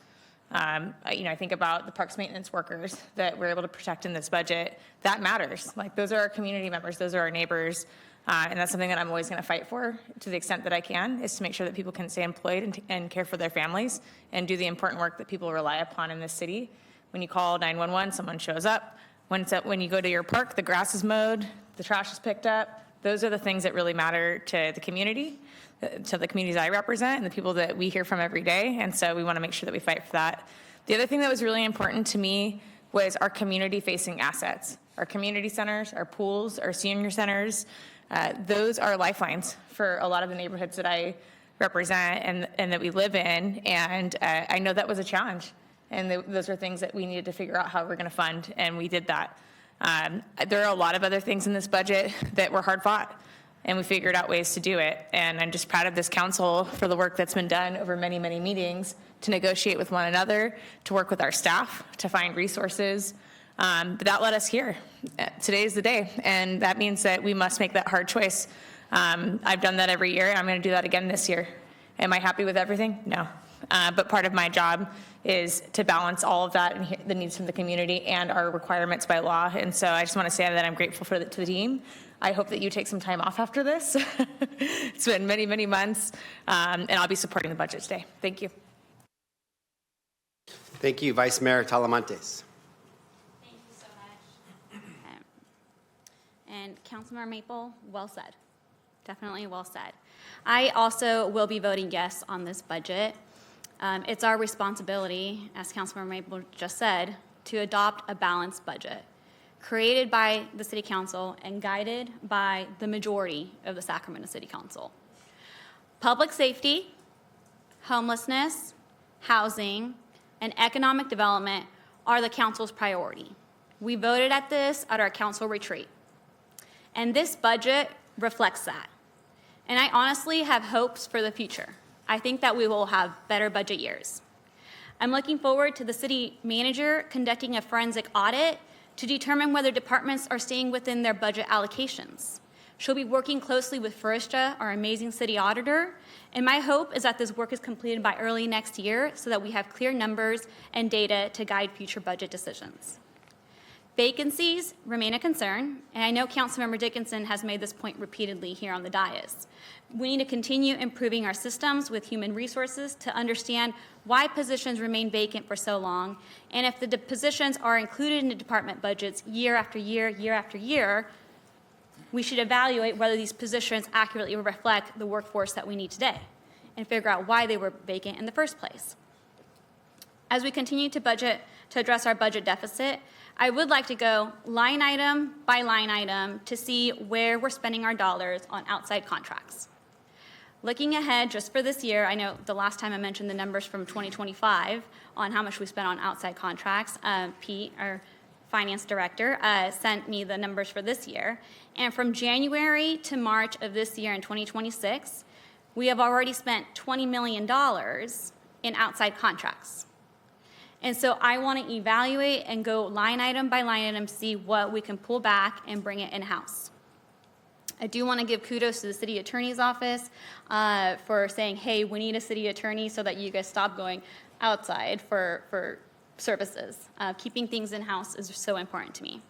S2: I think about the parks maintenance workers that we're able to protect in this budget. That matters. Like, those are our community members, those are our neighbors. And that's something that I'm always going to fight for to the extent that I can, is to make sure that people can stay employed and care for their families and do the important work that people rely upon in this city. When you call 911, someone shows up.
S5: when you go to your park, the grass is mowed, the trash is picked up. Those are the things that really matter to the community, to the communities I represent and the people that we hear from every day. And so we want to make sure that we fight for that. The other thing that was really important to me was our community-facing assets. Our community centers, our pools, our senior centers, those are lifelines for a lot of the neighborhoods that I represent and that we live in. And I know that was a challenge. And those are things that we needed to figure out how we're going to fund, and we did that. There are a lot of other things in this budget that were hard fought, and we figured out ways to do it. And I'm just proud of this council for the work that's been done over many, many meetings to negotiate with one another, to work with our staff, to find resources. But that led us here. Today is the day, and that means that we must make that hard choice. I've done that every year, and I'm going to do that again this year. Am I happy with everything? No. But part of my job is to balance all of that and the needs from the community and our requirements by law. And so I just want to say that I'm grateful to the team. I hope that you take some time off after this. It's been many, many months, and I'll be supporting the budget today. Thank you.
S1: Thank you, Vice Mayor Talamantes.
S21: Thank you so much. And Councilmember Maple, well said. Definitely well said. I also will be voting yes on this budget. It's our responsibility, as Councilmember Maple just said, to adopt a balanced budget created by the City Council and guided by the majority of the Sacramento City Council. Public safety, homelessness, housing, and economic development are the council's priority. We voted at this at our council retreat. And this budget reflects that. And I honestly have hopes for the future. I think that we will have better budget years. I'm looking forward to the city manager conducting a forensic audit to determine whether departments are staying within their budget allocations. She'll be working closely with Farisha, our amazing city auditor, and my hope is that this work is completed by early next year so that we have clear numbers and data to guide future budget decisions. Vacancies remain a concern, and I know Councilmember Dickinson has made this point repeatedly here on the dais. We need to continue improving our systems with human resources to understand why positions remain vacant for so long, and if the positions are included in the department budgets year after year, year after year, we should evaluate whether these positions accurately reflect the workforce that we need today and figure out why they were vacant in the first place. As we continue to address our budget deficit, I would like to go line item by line item to see where we're spending our dollars on outside contracts. Looking ahead just for this year, I know the last time I mentioned the numbers from 2025 on how much we spent on outside contracts. Pete, our finance director, sent me the numbers for this year. And from January to March of this year in 2026, we have already spent $20 million in outside contracts. And so I want to evaluate and go line item by line item to see what we can pull back and bring it in-house. I do want to give kudos to the city attorney's office for saying, hey, we need a city attorney so that you guys stop going outside for services. Keeping things in-house is so important to me.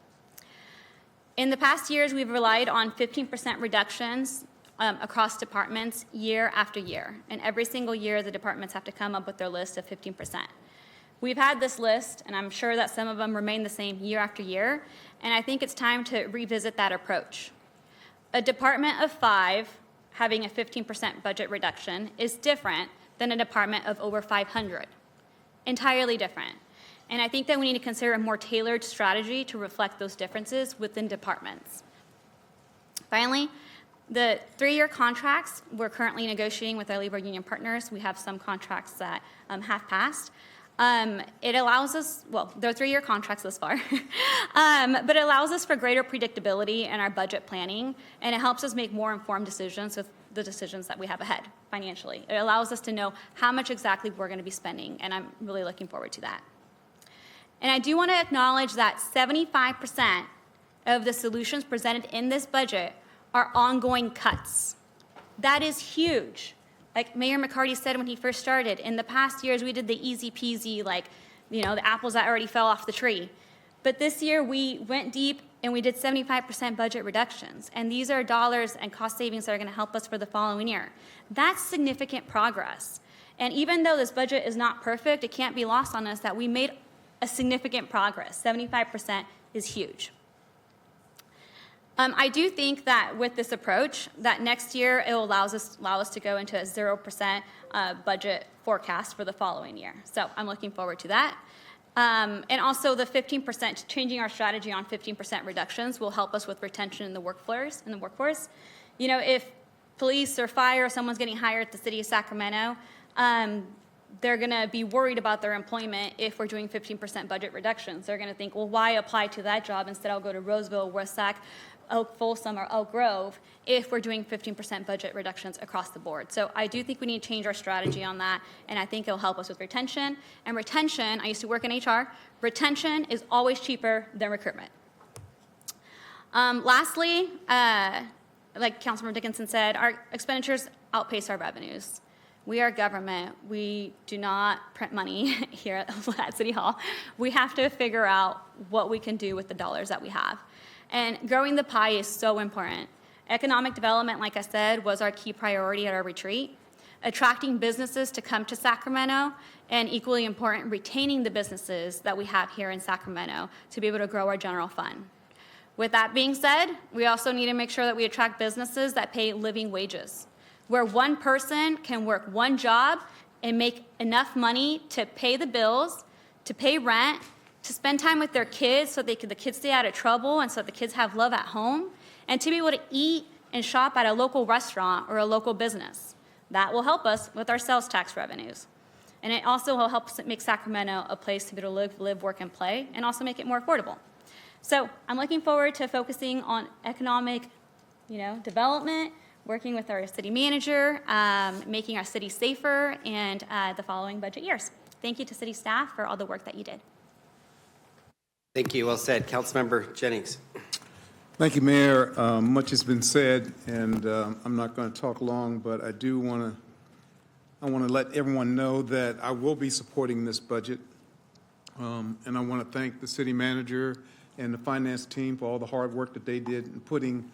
S21: In the past years, we've relied on 15% reductions across departments year after year. And every single year, the departments have to come up with their list of 15%. We've had this list, and I'm sure that some of them remain the same year after year, and I think it's time to revisit that approach. A department of 5 having a 15% budget reduction is different than a department of over 500. Entirely different. And I think that we need to consider a more tailored strategy to reflect those differences within departments. Finally, the 3-year contracts we're currently negotiating with our labor union partners. We have some contracts that have passed. It allows us, well, they're 3-year contracts thus far, but it allows us for greater predictability in our budget planning, and it helps us make more informed decisions with the decisions that we have ahead financially. It allows us to know how much exactly we're going to be spending, and I'm really looking forward to that. And I do want to acknowledge that 75% of the solutions presented in this budget are ongoing cuts. That is huge. Like Mayor McCarty said when he first started, in the past years we did the easy peasy, the apples that already fell off the tree. But this year we went deep and we did 75% budget reductions. And these are dollars and cost savings that are going to help us for the following year. That's significant progress. And even though this budget is not perfect, it can't be lost on us that we made a significant progress. 75% is huge. I do think that with this approach, that next year it will allow us to go into a 0% budget forecast for the following year. So I'm looking forward to that. And also the 15%, changing our strategy on 15% reductions will help us with retention in the workforce. You know, if police or fire or someone's getting hired at the city of Sacramento, they're going to be worried about their employment if we're doing 15% budget reductions. They're going to think, well, why apply to that job? Instead, I'll go to Roseville, West Sac, Folsom, or Elk Grove if we're doing 15% budget reductions across the board. So I do think we need to change our strategy on that, and I think it'll help us with retention. And retention, I used to work in HR, retention is always cheaper than recruitment. Lastly, like Councilmember Dickinson said, our expenditures outpace our revenues. We are government. We do not print money here at City Hall. We have to figure out what we can do with the dollars that we have. And growing the pie is so important. Economic development, like I said, was our key priority at our retreat. Attracting businesses to come to Sacramento, and equally important, retaining the businesses that we have here in Sacramento to be able to grow our general fund. With that being said, we also need to make sure that we attract businesses that pay living wages, where one person can work one job and make enough money to pay the bills, to pay rent, to spend time with their kids so the kids stay out of trouble and so the kids have love at home, and to be able to eat and shop at a local restaurant or a local business. That will help us with our sales tax revenues. And it also will help make Sacramento a place to be able to live, work, and play, and also make it more affordable. So I'm looking forward to focusing on economic, development, working with our city manager, making our city safer, and the following budget years. Thank you to city staff for all the work that you did.
S1: Thank you. Well said. Councilmember Jennings.
S6: Thank you, Mayor. Much has been said, and I'm not going to talk long, but I do want to let everyone know that I will be supporting this budget, and I want to thank the city manager and the finance team for all the hard work that they did in putting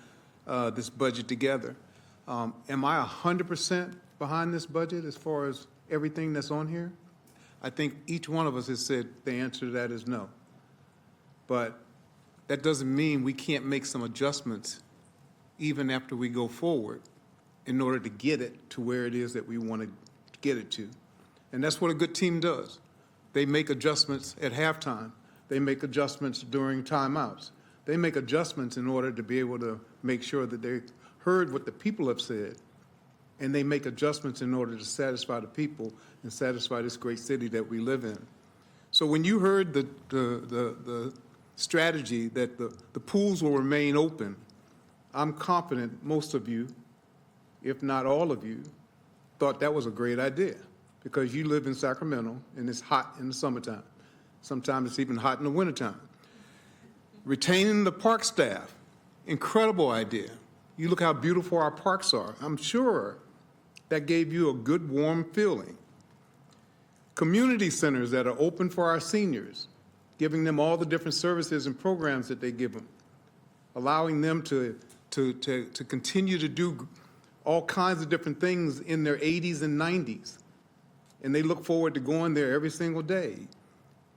S6: this budget together. Am I 100% behind this budget as far as everything that's on here? I think each one of us has said the answer to that is no. But that doesn't mean we can't make some adjustments even after we go forward in order to get it to where it is that we want to get it to. And that's what a good team does. They make adjustments at halftime. They make adjustments during timeouts. They make adjustments in order to be able to make sure that they heard what the people have said, and they make adjustments in order to satisfy the people and satisfy this great city that we live in. So when you heard the strategy that the pools will remain open, I'm confident most of you, if not all of you, thought that was a great idea because you live in Sacramento and it's hot in the summertime. Sometimes it's even hot in the wintertime. Retaining the park staff, incredible idea. You look how beautiful our parks are. I'm sure that gave you a good, warm feeling. Community centers that are open for our seniors, giving them all the different services and programs that they give them, allowing them to continue to do all kinds of different things in their 80s and 90s. And they look forward to going there every single day.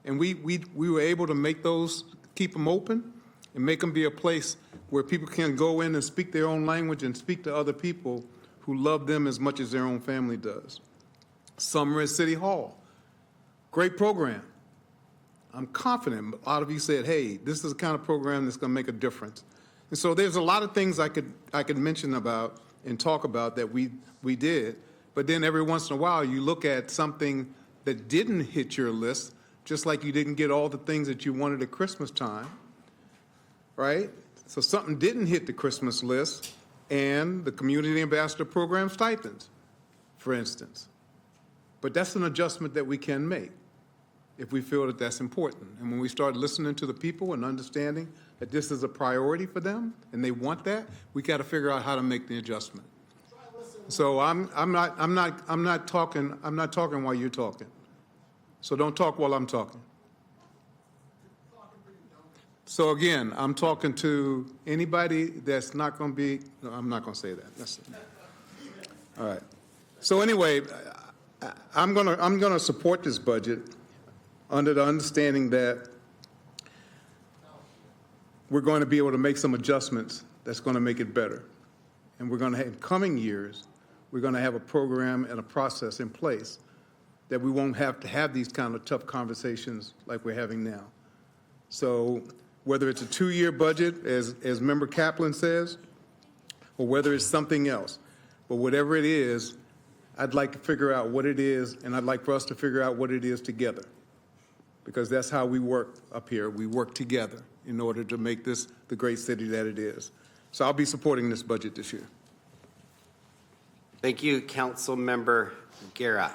S6: And we were able to make those, keep them open and make them be a place where people can go in and speak their own language and speak to other people who love them as much as their own family does. Summer at City Hall, great program. I'm confident a lot of you said, hey, this is the kind of program that's going to make a difference. And so there's a lot of things I could mention about and talk about that we did. But then every once in a while, you look at something that didn't hit your list, just like you didn't get all the things that you wanted at Christmas time, right? So something didn't hit the Christmas list, and the Community Ambassador Program stipends, for instance. But that's an adjustment that we can make if we feel that that's important. And when we start listening to the people and understanding that this is a priority for them and they want that, we got to figure out how to make the adjustment. So I'm not talking while you're talking. So don't talk while I'm talking. So again, I'm talking to anybody that's not going to be, no, I'm not going to say that. All right. So anyway, I'm going to support this budget under the understanding that we're going to be able to make some adjustments that's going to make it better. And we're going to, in coming years, we're going to have a program and a process in place that we won't have to have these kind of tough conversations like we're having now. So whether it's a 2-year budget, as Member Kaplan says, or whether it's something else, but whatever it is, I'd like to figure out what it is, and I'd like for us to figure out what it is together, because that's how we work up here. We work together in order to make this the great city that it is. So I'll be supporting this budget this year.
S1: Thank you, Council Member Guerra.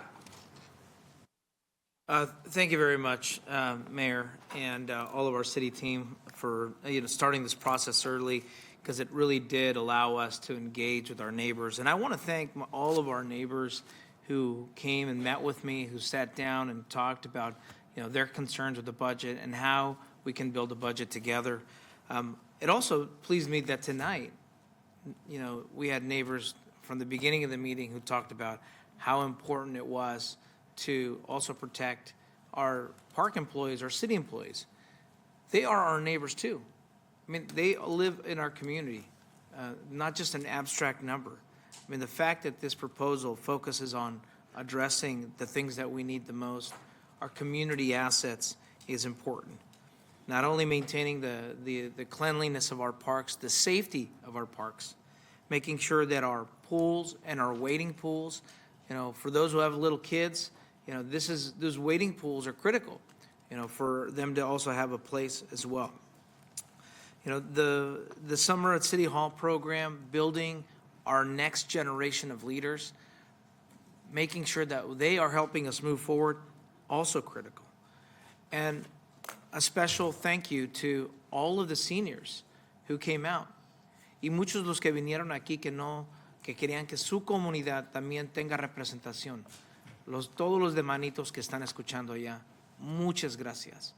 S7: Thank you very much, Mayor, and all of our city team for starting this process early, because it really did allow us to engage with our neighbors. And I want to thank all of our neighbors who came and met with me, who sat down and talked about their concerns with the budget and how we can build a budget together. It also pleased me that tonight, we had neighbors from the beginning of the meeting who talked about how important it was to also protect our park employees, our city employees. They are our neighbors too. I mean, they live in our community, not just an abstract number. I mean, the fact that this proposal focuses on addressing the things that we need the most, our community assets, is important. Not only maintaining the cleanliness of our parks, the safety of our parks, making sure that our pools and our wading pools, for those who have little kids, those wading pools are critical, for them to also have a place as well. The Summer at City Hall program, building our next generation of leaders, making sure that they are helping us move forward, also critical. And a special thank you to all of the seniors who came out. Y muchos los que vinieron aquí que querían que su comunidad también tenga representación. Todos los demanitos que están escuchando allá, muchas gracias.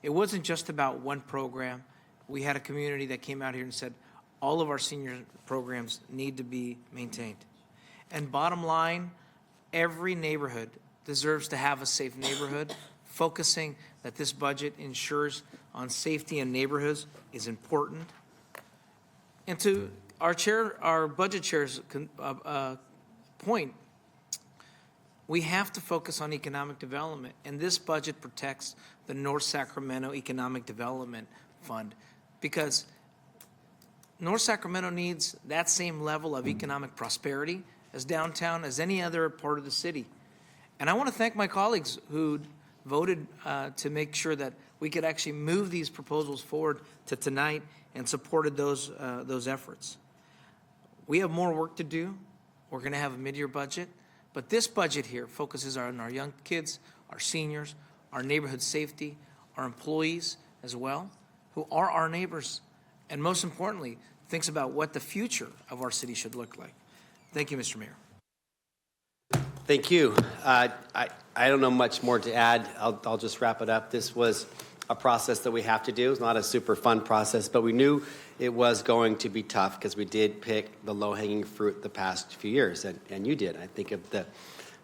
S7: It wasn't just about one program. We had a community that came out here and said, all of our senior programs need to be maintained. And bottom line, every neighborhood deserves to have a safe neighborhood. Focusing that this budget ensures on safety in neighborhoods is important. And to our budget chair's point, we have to focus on economic development, and this budget protects the North Sacramento Economic Development Fund, because North Sacramento needs that same level of economic prosperity as downtown, as any other part of the city. And I want to thank my colleagues who voted to make sure that we could actually move these proposals forward to tonight and supported those efforts. We have more work to do. We're going to have a mid-year budget, but this budget here focuses on our young kids, our seniors, our neighborhood safety, our employees as well, who are our neighbors, and most importantly, thinks about what the future of our city should look like. Thank you, Mr. Mayor.
S1: Thank you. I don't know much more to add. I'll just wrap it up. This was a process that we have to do. It's not a super fun process, but we knew it was going to be tough because we did pick the low-hanging fruit the past few years, and you did. I think of the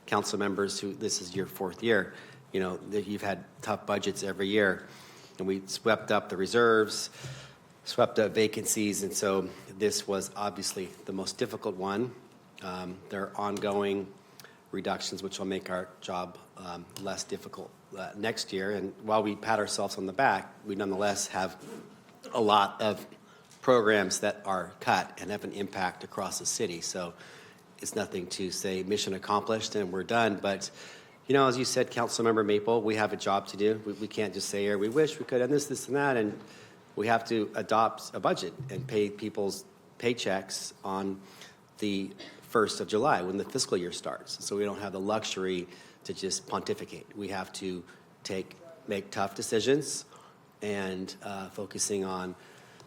S1: council members who this is your 4th year. That you've had tough budgets every year, and we swept up the reserves, swept up vacancies, and so this was obviously the most difficult one. There are ongoing reductions which will make our job less difficult next year. And while we pat ourselves on the back, we nonetheless have a lot of programs that are cut and have an impact across the city. So it's nothing to say mission accomplished and we're done. But, as you said, Councilmember Maple, we have a job to do. We can't just say, we wish we could, and this, and that. And we have to adopt a budget and pay people's paychecks on the 1st of July when the fiscal year starts. So we don't have the luxury to just pontificate. We have to make tough decisions and focusing on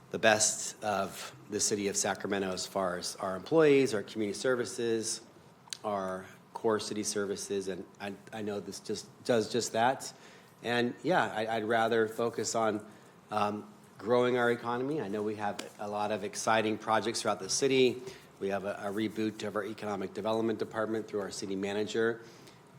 S1: the best of the city of Sacramento as far as our employees, our community services, our core city services, and I know this just does just that. And yeah, I'd rather focus on growing our economy. I know we have a lot of exciting projects throughout the city. We have a reboot of our economic development department through our city manager,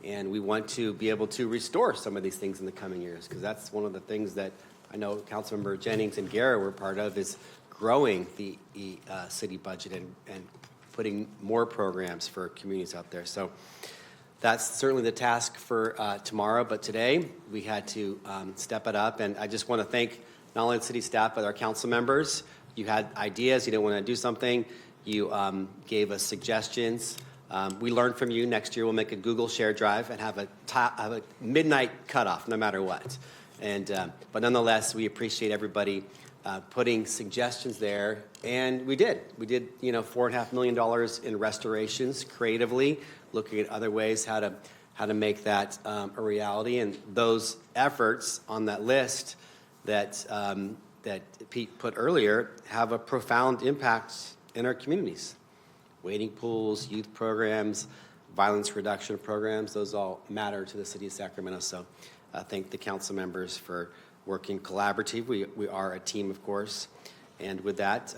S1: and we want to be able to restore some of these things in the coming years, because that's one of the things that I know Councilmember Jennings and Guerra were part of, is growing the city budget and putting more programs for communities out there. So that's certainly the task for tomorrow, but today we had to step it up. And I just want to thank not only the city staff, but our council members. You had ideas, you didn't want to do something, you gave us suggestions. We learned from you. Next year we'll make a Google share drive and have a midnight cutoff, no matter what. And but nonetheless, we appreciate everybody putting suggestions there, and we did. We did, $4.5 million in restorations creatively, looking at other ways how to make that a reality. And those efforts on that list that Pete put earlier have a profound impact in our communities. Wading pools, youth programs, violence reduction programs, those all matter to the city of Sacramento. So I thank the council members for working collaboratively. We are a team, of course. And with that,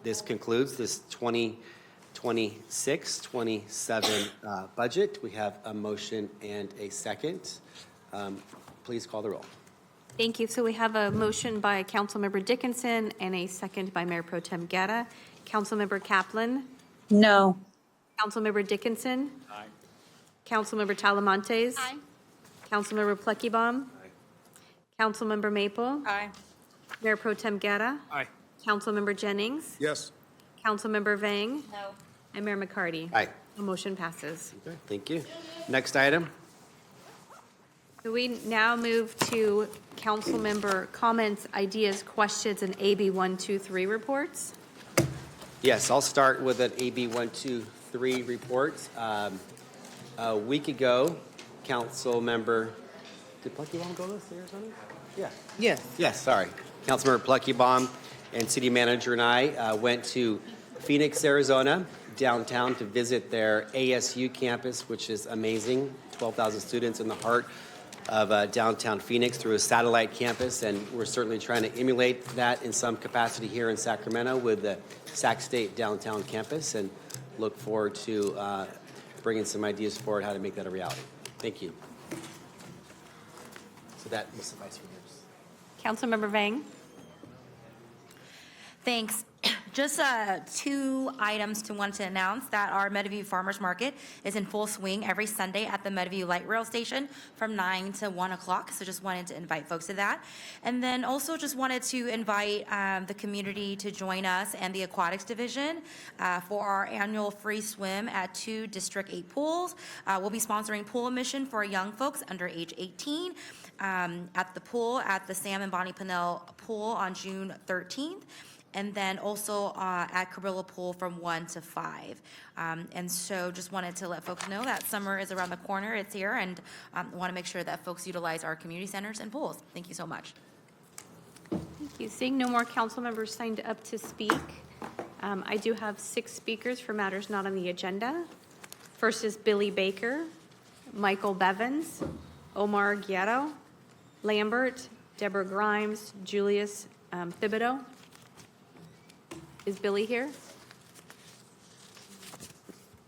S1: this concludes this 2026-27 budget. We have a motion and a second. Please call the roll.
S2: Thank you. So we have a motion by Councilmember Dickinson and a second by Mayor Pro Tem Guerra. Councilmember Kaplan?
S4: No.
S2: Councilmember Dickinson?
S3: Aye.
S2: Councilmember Talamontes?
S21: Aye.
S2: Councilmember Pluckybaum? Councilmember Maple?
S4: Aye.
S2: Mayor Pro Tem Guerra?
S7: Aye.
S2: Councilmember Jennings?
S6: Yes.
S2: Councilmember Vang?
S21: No.
S2: And Mayor McCarty?
S1: Aye.
S2: The motion passes.
S1: Okay, thank you. Next item.
S2: So we now move to councilmember comments, ideas, questions, and AB 123 reports.
S1: Yes, I'll start with an AB 123 report. A week ago, council member, did Pluckybaum go this year or something? Yeah.
S7: Yes.
S1: Yes, sorry. Councilmember Pluckybaum and city manager and I went to Phoenix, Arizona, downtown to visit their ASU campus, which is amazing. 12,000 students in the heart of downtown Phoenix through a satellite campus, and we're certainly trying to emulate that in some capacity here in Sacramento with the Sac State downtown campus, and look forward to bringing some ideas forward how to make that a reality. Thank you. So that will suffice for yours.
S2: Councilmember Vang?
S20: Thanks. Just two items to want to announce that our Meadowview Farmers Market is in full swing every Sunday at the Meadowview Light Rail Station from 9 to 1 o'clock. So just wanted to invite folks to that. And then also just wanted to invite the community to join us and the Aquatics Division for our annual free swim at 2 District 8 pools. We'll be sponsoring pool admission for young folks under age 18 at the pool at the Sam and Bonnie Pennell Pool on June 13th. And then also at Cabrillo Pool from 1 to 5. And so just wanted to let folks know that summer is around the corner. It's here, and want to make sure that folks utilize our community centers and pools. Thank you so much.
S2: Thank you. Seeing no more council members signed up to speak, I do have 6 speakers for matters not on the agenda. First is Billy Baker, Michael Bevins, Omar Guerrero, Lambert, Deborah Grimes, Julius Thibodeau. Is Billy here?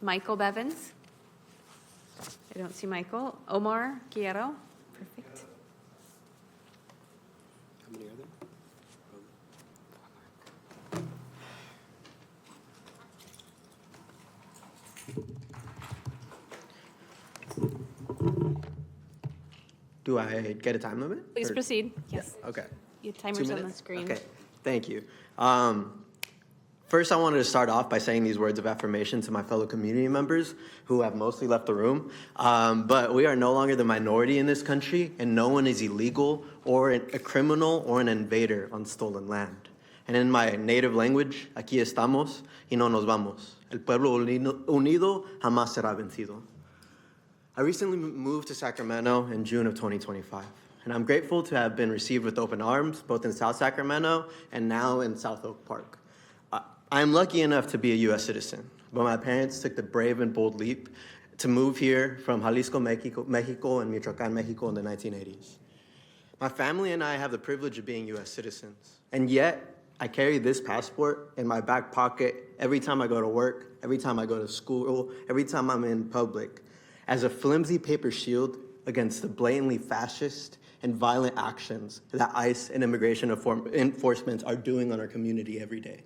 S2: Michael Bevins? I don't see Michael. Omar Guerrero? Perfect.
S1: How many are there?
S8: Do I get a time limit?
S2: Please
S8: Or-
S2: proceed. Yes.
S8: Okay.
S2: Your
S8: 2
S2: timer's on the
S8: minutes?
S2: screen.
S8: Okay, thank you. First, I wanted to start off by saying these words of affirmation to my fellow community members who have mostly left the room. But we are no longer the minority in this country, and no one is illegal or a criminal or an invader on stolen land. And in my native language, aquí estamos y no nos vamos. El pueblo unido jamás será vencido. I recently moved to Sacramento in June of 2025, and I'm grateful to have been received with open arms, both in South Sacramento and now in South Oak Park. I'm lucky enough to be a U.S. citizen, but my parents took the brave and bold leap to move here from Jalisco, Mexico, and Michoacan, Mexico in the 1980s. My family and I have the privilege of being U.S. citizens, and yet I carry this passport in my back pocket every time I go to work, every time I go to school, every time I'm in public, as a flimsy paper shield against the blatantly fascist and violent actions that ICE and immigration enforcement are doing on our community every day.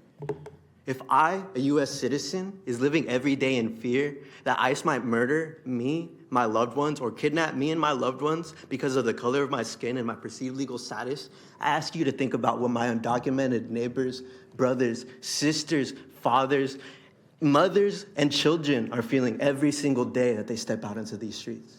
S8: If I, a U.S. citizen, is living every day in fear that ICE might murder me, my loved ones, or kidnap me and my loved ones because of the color of my skin and my perceived legal status, I ask you to think about what my undocumented neighbors, brothers, sisters, fathers, mothers, and children are feeling every single day that they step out into these streets.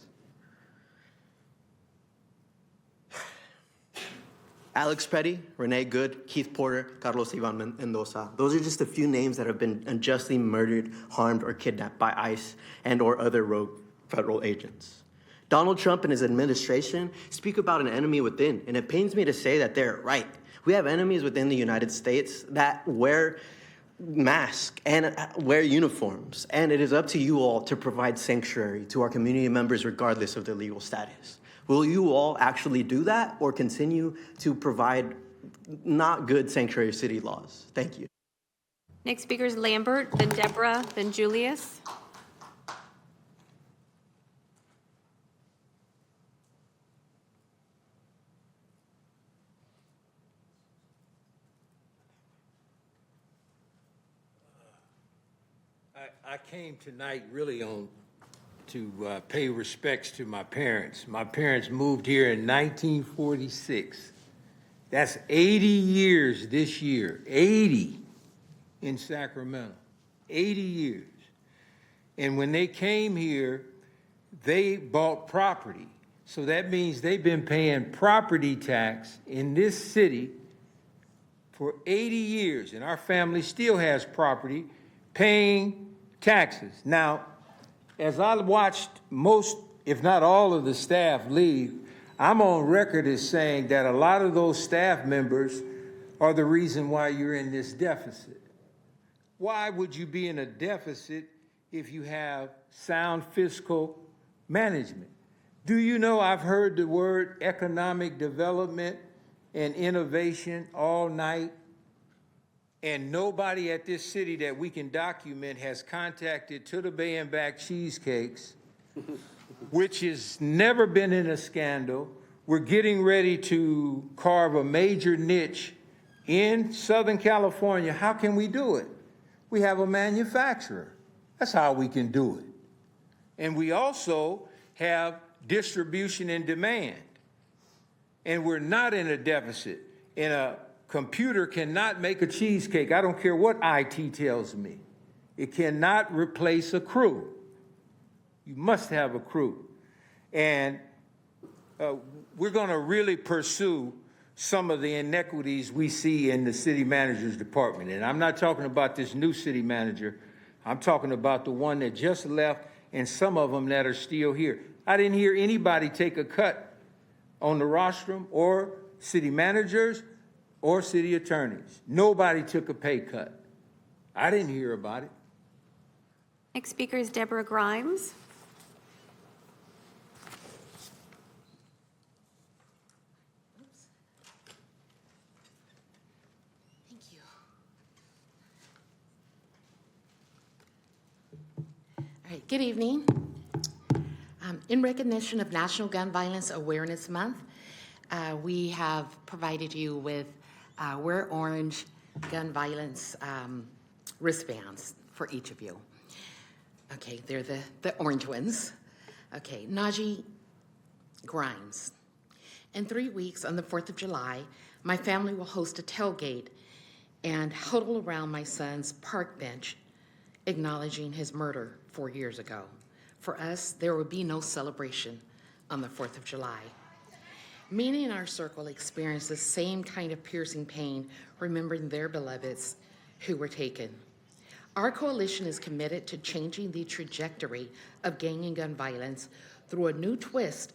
S8: Alex Petty, Renee Good, Keith Porter, Carlos Ivan Mendoza. Those are just a few names that have been unjustly murdered, harmed, or kidnapped by ICE and or other rogue federal agents. Donald Trump and his administration speak about an enemy within, and it pains me to say that they're right. We have enemies within the United States that wear masks and wear uniforms, and it is up to you all to provide sanctuary to our community members regardless of their legal status. Will you all actually do that or continue to provide not good sanctuary city laws? Thank you.
S2: Next speaker is Lambert, then Deborah, then Julius.
S9: I came tonight really to pay respects to my parents. My parents moved here in 1946. That's 80 years this year, 80 in Sacramento, 80 years. And when they came here, they bought property. So that means they've been paying property tax in this city for 80 years. And our family still has property paying taxes. Now, as I watched most, if not all of the staff leave, I'm on record as saying that a lot of those staff members are the reason why you're in this deficit. Why would you be in a deficit if you have sound fiscal management? Do you know I've heard the word economic development and innovation all night, and nobody at this city that we can document has contacted To the Bay and Back Cheesecakes, which has never been in a scandal. We're getting ready to carve a major niche in Southern California. How can we do it? We have a manufacturer. That's how we can do it. And we also have distribution and demand. And we're not in a deficit. And a computer cannot make a cheesecake. I don't care what IT tells me. It cannot replace a crew. You must have a crew. And we're going to really pursue some of the inequities we see in the city manager's department. And I'm not talking about this new city manager. I'm talking about the one that just left and some of them that are still here. I didn't hear anybody take a cut on the rostrum or city managers or city attorneys. Nobody took a pay cut. I didn't hear about it.
S2: Next speaker is Deborah Grimes.
S10: All right, good evening. In recognition of National Gun Violence Awareness Month, we have provided you with Wear Orange gun violence wristbands for each of you. Okay, they're the orange ones. Okay, Najee Grimes. In 3 weeks, on the 4th of July, my family will host a tailgate and huddle around my son's park bench, acknowledging his murder 4 years ago. For us, there will be no celebration on the 4th of July. Many in our circle experience the same kind of piercing pain, remembering their beloveds who were taken. Our coalition is committed to changing the trajectory of gang and gun violence through a new twist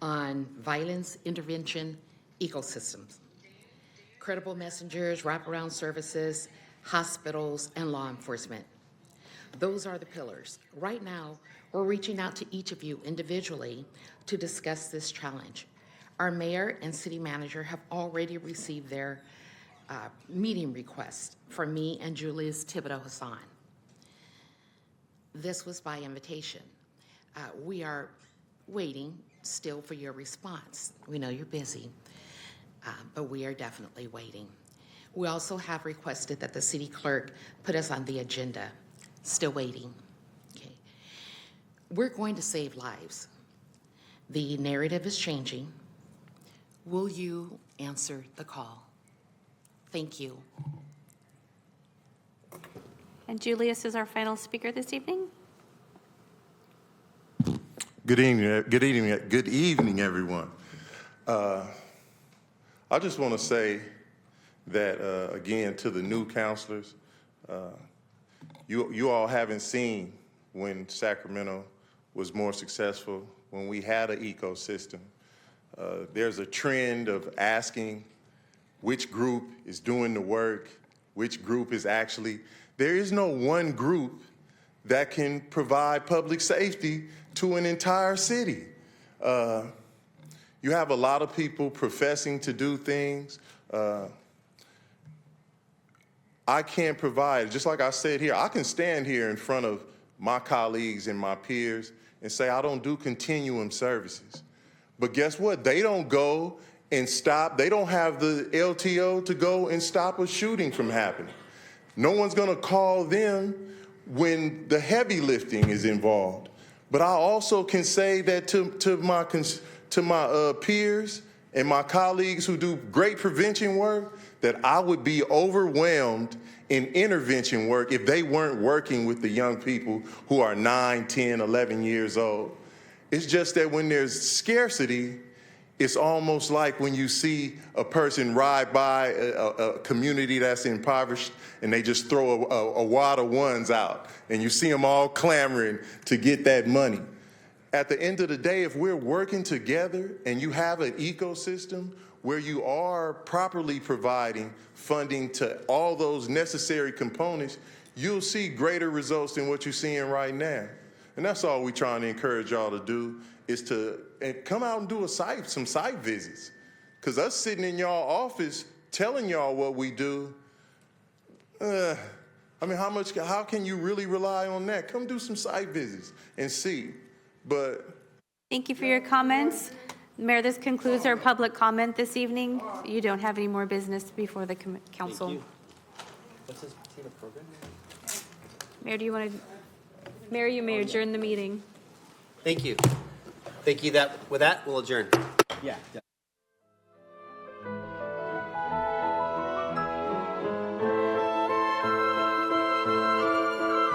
S10: on violence intervention ecosystems. Credible messengers, wraparound services, hospitals, and law enforcement. Those are the pillars. Right now, we're reaching out to each of you individually to discuss this challenge. Our mayor and city manager have already received their meeting requests from me and Julius Thibodeau Hassan. This was by invitation. We are waiting still for your response. We know you're busy, but we are definitely waiting. We also have requested that the city clerk put us on the agenda. Still waiting. Okay. We're going to save lives. The narrative is changing. Will you answer the call? Thank you.
S2: And Julius is our final speaker this evening.
S11: Good evening, everyone. I just want to say that, again, to the new counselors, you all haven't seen when Sacramento was more successful, when we had an ecosystem. There's a trend of asking which group is doing the work, which group is actually, there is no one group that can provide public safety to an entire city. You have a lot of people professing to do things. I can't provide, just like I said here, I can stand here in front of my colleagues and my peers and say I don't do continuum services. But guess what? They don't go and stop. They don't have the LTO to go and stop a shooting from happening. No one's going to call them when the heavy lifting is involved. But I also can say that to my peers and my colleagues who do great prevention work, that I would be overwhelmed in intervention work if they weren't working with the young people who are 9, 10, 11 years old. It's just that when there's scarcity, it's almost like when you see a person ride by a community that's impoverished and they just throw a wad of ones out and you see them all clamoring to get that money. At the end of the day, if we're working together and you have an ecosystem where you are properly providing funding to all those necessary components, you'll see greater results than what you're seeing right now. And that's all we're trying to encourage y'all to do, is to come out and do some site visits. Because us sitting in y'all office telling y'all what we do, I mean, how can you really rely on that? Come do some site visits and see. But
S2: Thank you for your comments. Mayor, this concludes our public comment this evening. You don't have any more business before the council.
S1: Thank you. What's this program?
S2: Mayor, do you want to, Mayor, you may adjourn the meeting.
S1: Thank you. Thank you. With that, we'll adjourn. Yeah.